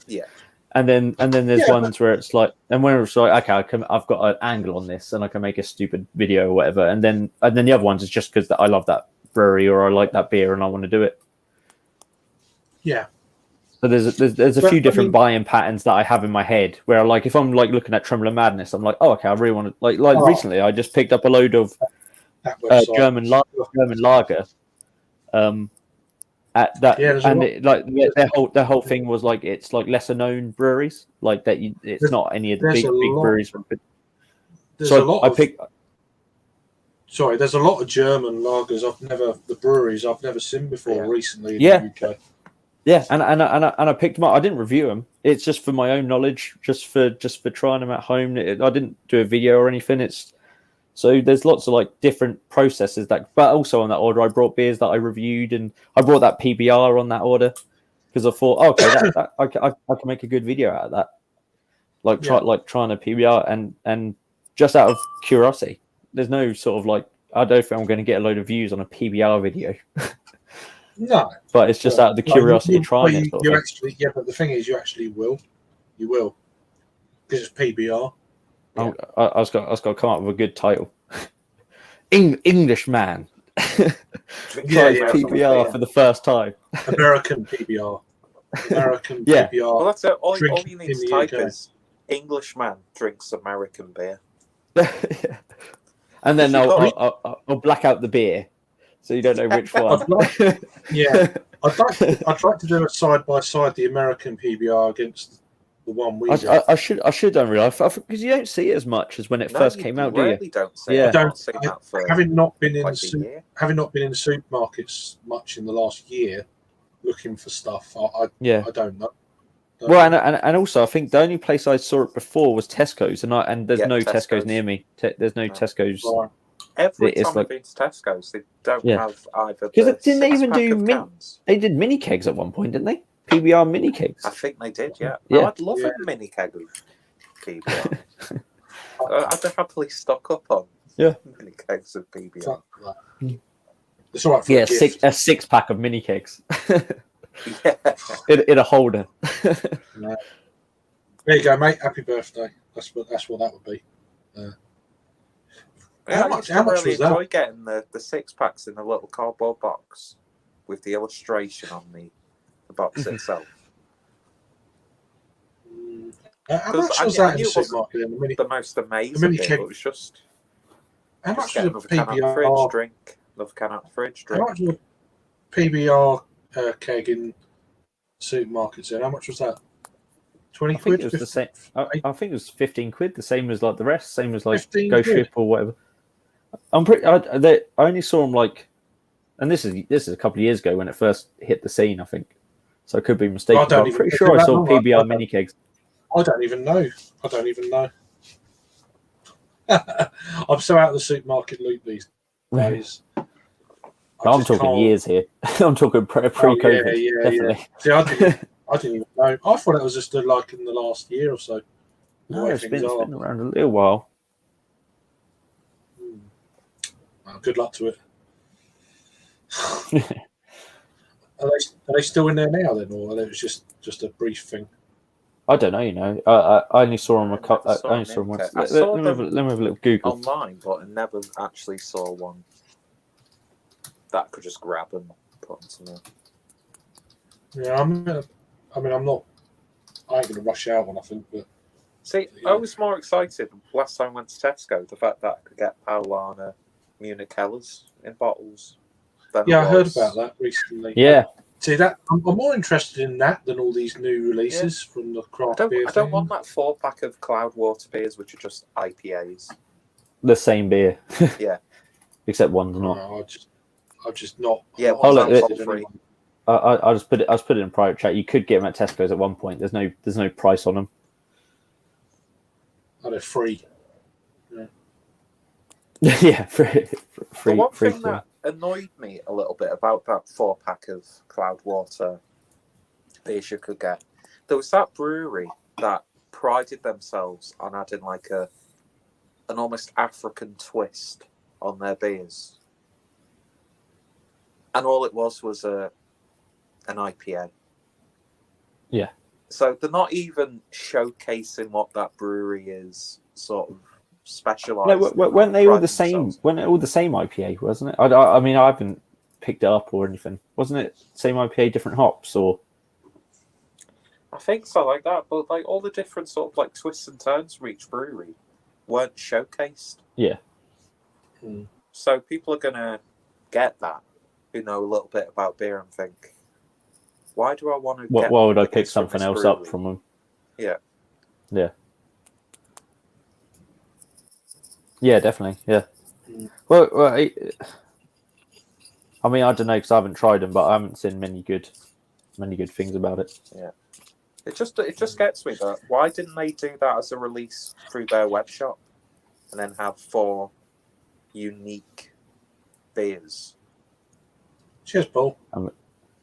Yeah. And then there's ones where it's like, and when it's like, okay, I've got an angle on this, and I can make a stupid video or whatever. And then the other ones is just because I love that brewery or I like that beer and I want to do it. Yeah. So there's a few different buying patterns that I have in my head where like if I'm like looking at Trembler Madness, I'm like, oh okay, I really want to recently I just picked up a load of German lager. At that, their whole thing was like it's like lesser known breweries, like that. It's not any of the big breweries. There's a lot of German lagers. The breweries I've never seen before recently in the UK. Yeah, and I picked them up. I didn't review them. It's just for my own knowledge, just for trying them at home. I didn't do a video or anything. So there's lots of like different processes but also on that order, I brought beers that I reviewed, and I brought that PBR on that order because I thought, I can make a good video out of that. Trying a PBR and just out of curiosity. There's no sort of like, I don't think I'm going to get a load of views on a PBR video. No, but it's just out of the curiosity of trying it. But the thing is, you actually will. You will, because it's PBR. Yeah. I was got to come up with a good title. English man tries PBR for the first time. American PBR. PBR. Well, that's it. All you need to type is Englishman drinks American beer. And then I'll black out the beer, so you don't know which one. I'd like to do a side by side the American PBR against the one we. I should done realize because you don't see it as much as when it first came out, do you? Don't see it. Having not been in supermarkets much in the last year, looking for stuff, I don't know. Well, and also, I think the only place I saw it before was Tesco's, and there's no Tesco's near me. There's no Tesco's. Right. Every time I've been to Tesco's, they don't have either. Because didn't they even do they did mini kegs at one point, didn't they? PBR mini kegs. I think they did, yeah. Yeah. No, I'd love a mini keg of PBR. I'd happily stock up on mini kegs of PBR. It's all right for a gift. a 6-pack of mini kegs. Yeah. in a holder. There you go, mate. Happy birthday. That's what that would be. How much was that? I enjoy getting the 6-packs in a little cardboard box with the illustration on the box itself. How much was that in the supermarket? The most amazing bit, it was just... How much was a PBR fridge drink? Another can out of the fridge drink. How much was a PBR keg in supermarkets? And how much was that? 20 quid? It was the same. I think it was 15 quid, the same as like the rest, same as like Go Ship or whatever. I only saw them like, and this is a couple of years ago when it first hit the scene, I think. So I could be mistaken. I'm pretty sure I saw PBR mini kegs. I don't even know. I'm so out of the supermarket loop these days. I'm talking years here. I'm talking pre-COVID. Definitely. See, I didn't even know. I thought it was just like in the last year or so. No, it's been around a little while. Well, good luck to it. Are they still in there now then, or it was just a brief thing? I don't know. You know, I only saw them I only saw them once. Let me have a little Google online, but I never actually saw one that I could just grab and put on somewhere. Yeah, I ain't gonna rush out or nothing, but see, I was more excited last time I went to Tesco, the fact that I could get Paulana Munich Hellers in bottles. Yeah, I heard about that recently. Yeah. See that I'm more interested in that than all these new releases from the craft beer. I don't want that 4-pack of Cloudwater beers, which are just IPAs. The same beer. Yeah. Except one's not. No, I'm just not. Yeah, I just put it in private chat. You could get them at Tesco's at one point. There's no price on them. Oh, they're free. Yeah, free. The one thing that annoyed me a little bit about that 4-pack of Cloudwater beers you could get, there was that brewery that prided themselves on adding like an almost African twist on their beers, and all it was an IPA. Yeah. So they're not even showcasing what that brewery is sort of specialised. No, weren't they all the same? Weren't it all the same IPA, wasn't it? I mean, I haven't picked it up or anything. Wasn't it same IPA, different hops, or? I think so, like that. But like all the different sort of like twists and turns for each brewery weren't showcased. Yeah. So people are gonna get that who know a little bit about beer and think, why do I want to? Why would I pick something else up from them? Yeah. Yeah. Yeah, definitely. Yeah. Well, I mean, I don't know because I haven't tried them, but I haven't seen many good things about it. Yeah. It just gets me that why didn't they do that as a release through their web shop, and then have 4 unique beers? Cheers, Paul.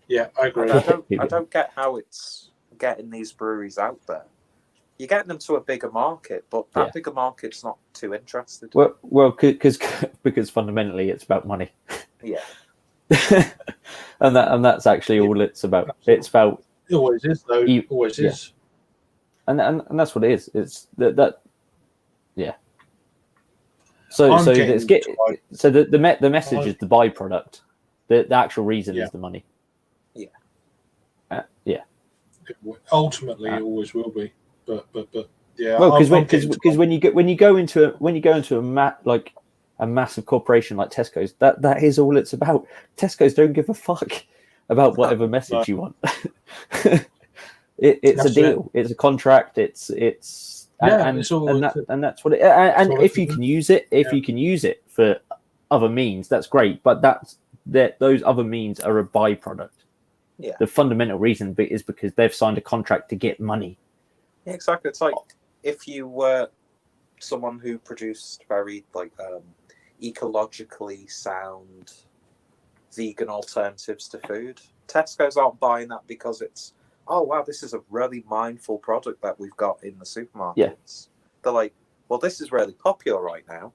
Yeah, I agree. I don't get how it's getting these breweries out there. You're getting them to a bigger market, but that bigger market's not too interested. Well, because fundamentally it's about money. Yeah. and that's actually all it's about. It's about. It always is, though. It always is. And that's what it is. It's that. Yeah. So the message is the byproduct. The actual reason is the money. Yeah. Yeah. Ultimately, it always will be. But yeah. Well, because when you go into a massive corporation like Tesco's, that is all it's about. Tesco's don't give a fuck about whatever message you want. It's a deal. It's a contract. It's and that's what it. And if you can use it, for other means, that's great. But those other means are a byproduct. Yeah. The fundamental reason is because they've signed a contract to get money. Yeah, exactly. It's like if you were someone who produced very ecologically sound vegan alternatives to food. Tesco's aren't buying that because it's, oh wow, this is a really mindful product that we've got in the supermarkets. Yeah. They're like, well, this is really popular right now,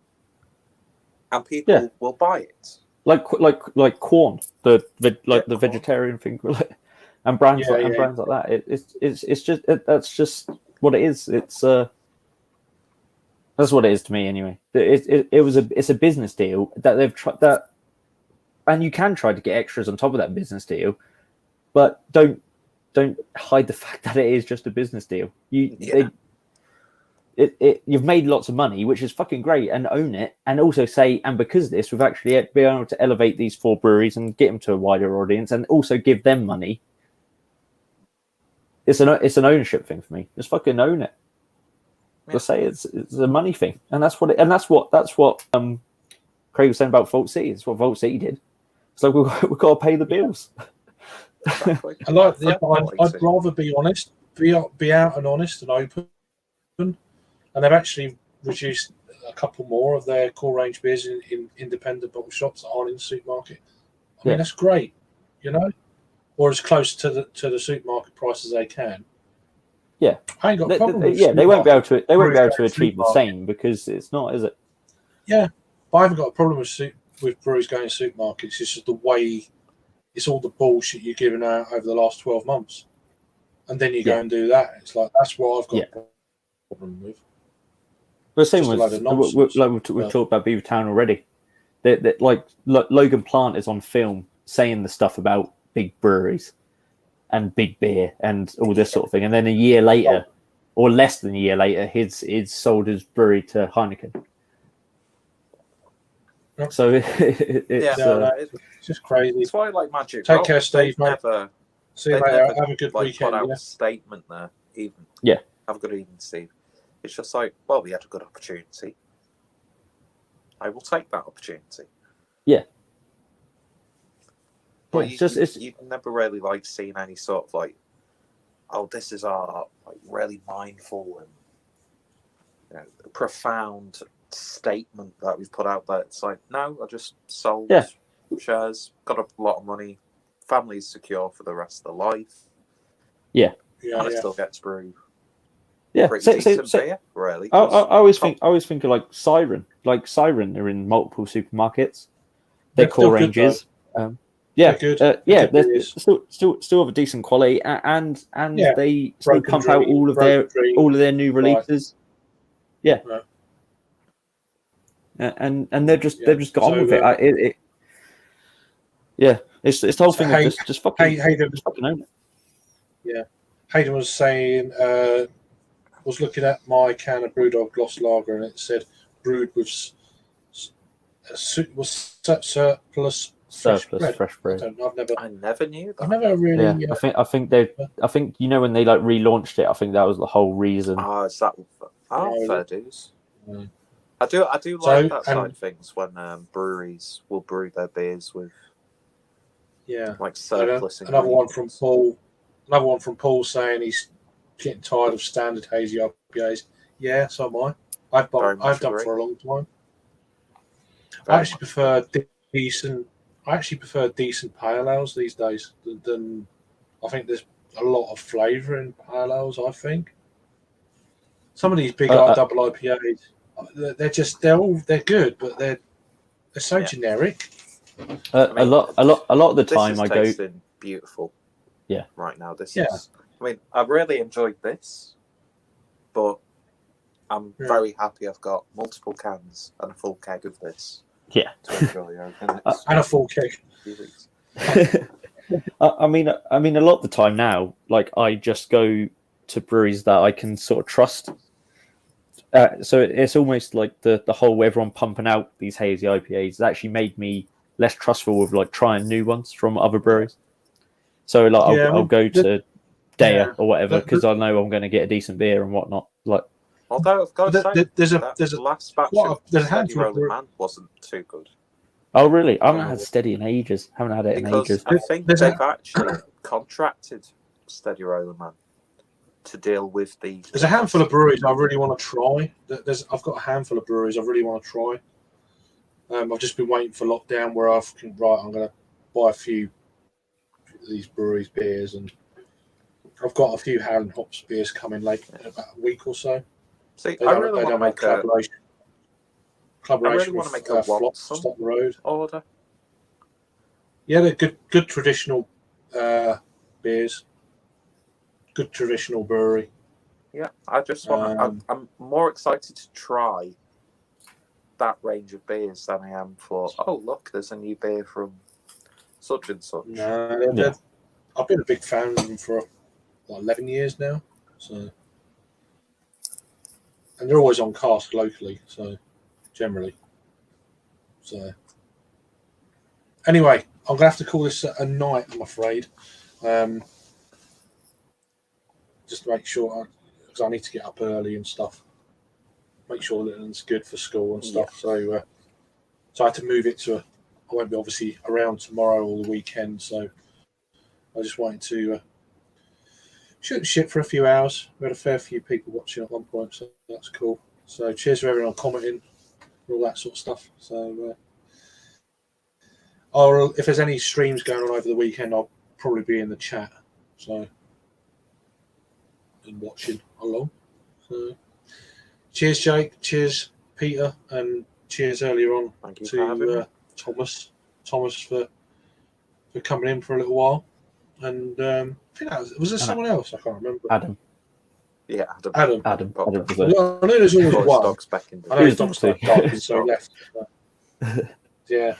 and people will buy it. Like Quorn, the vegetarian thing, and brands brands like that. It's just that's just what it is. It's that's what it is to me anyway. It's a business deal that they've tried that, and you can try to get extras on top of that business deal, but don't hide the fact that it is just a business deal. You've made lots of money, which is fucking great, and own it, and also say, and because of this, we've actually been able to elevate these 4 breweries and get them to a wider audience, and also give them money. It's an ownership thing for me. Just fucking own it. Just say it's a money thing, and that's what Craig was saying about Vault City. It's what Vault City did. It's like we've got to pay the bills. Exactly. I'd rather be honest, be out and honest and open. And they've actually reduced a couple more of their core range beers in independent bottle shops that aren't in the supermarket. I mean, that's great, or as close to the supermarket price as they can. Yeah, I ain't got a problem. They won't be able to. They won't be able to achieve the same because it's not, is it? Yeah, but I haven't got a problem with breweries going to supermarkets. It's just the way. It's all the bullshit you're giving out over the last 12 months, and then you go and do that. It's like that's what I've got a problem with. The same with we've talked about Beavertown already. Like Logan Plant is on film saying the stuff about big breweries and big beer and all this sort of thing, and then a year later, or less than a year later, he's sold his brewery to Heineken. So it's just crazy. It's why I like Magic. Take care, Steve. See you later. Have a good weekend. Put out a statement there, even. Yeah. Have a good evening, Steve. It's just like, well, we had a good opportunity. I will take that opportunity. Yeah. But you never really seen any sort of oh, this is our really mindful and profound statement that we've put out there. It's like, no, I just sold shares, got a lot of money, family's secure for the rest of their life. Yeah. And I still get to brew. Yeah, beer, really. I always think of Siren. Like Siren are in multiple supermarkets. Their core ranges. They're good. They're still of a decent quality, and they still pump out all of their new releases. Yeah. Right. And they've just got on with it. It's the whole thing of just fucking own it. Yeah, Hayden was saying was looking at my can of Brewdog Gloss Lager and it said brewed with surplus fresh bread. I never knew that. I never really. Yeah, I think when they relaunched it, I think that was the whole reason. Oh, is that? Oh, fair dues. Mm. I do like that side of things when breweries will brew their beers with surplus. Another one from Paul saying he's getting tired of standard hazy IPAs. Yeah, so am I. I've done for a long time. I actually prefer decent pale ales these days than I think there's a lot of flavour in pale ales. I think some of these big double IPAs, they're good, but they're so generic. A lot of the time I go beautiful. Yeah. Right now, this is. I mean, I've really enjoyed this, but I'm very happy I've got multiple cans and a full keg of this. Yeah. To enjoy and a full keg. I mean, a lot of the time now, I just go to breweries that I can sort of trust. So it's almost like the whole everyone pumping out these hazy IPAs has actually made me less trustful with trying new ones from other breweries. So I'll go to Daya or whatever because I know I'm going to get a decent beer and whatnot. Although I've got to say, there's a last batch of Steady Rolling Man wasn't too good. Oh really? I haven't had Steady in ages. Haven't had it in ages. I think they've actually contracted Steady Roller Man to deal with the. There's a handful of breweries I really want to try. I've got a handful of breweries I really want to try. I've just been waiting for lockdown where I'm going to buy a few of these breweries beers, and I've got a few Howlin' Hops beers coming late in about a week or so. See, I really want to make a collaboration with with Flops up the road. Order. Yeah, they're good traditional beers. Good traditional brewery. Yeah, I just want to. I'm more excited to try that range of beers than I am for. Oh, look, there's a new beer from such and such. No, I've been a big fan of them for 11 years now. So, and they're always on cask locally. So, generally. So, anyway, I'm gonna have to call this a night. I'm afraid. Just to make sure, because I need to get up early and stuff. Make sure Lytton's good for school and stuff. Yeah. So I had to move it to. I won't be obviously around tomorrow or the weekend, so I just wanted to shoot the shit for a few hours. We had a fair few people watching at one point, so that's cool. So cheers for everyone commenting and all that sort of stuff. So if there's any streams going on over the weekend, I'll probably be in the chat. So. And watching along. So, cheers, Jake. Cheers, Peter, and cheers earlier on to Thomas. Thomas for coming in for a little while. And I think was there someone else? I can't remember. Adam. Yeah, Adam. Well, I know there's always one. I know Dog's back, so left. But, yeah.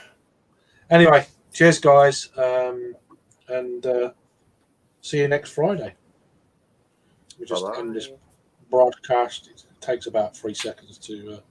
Anyway, cheers, guys, and see you next Friday. We just end this broadcast. It takes about 3 seconds to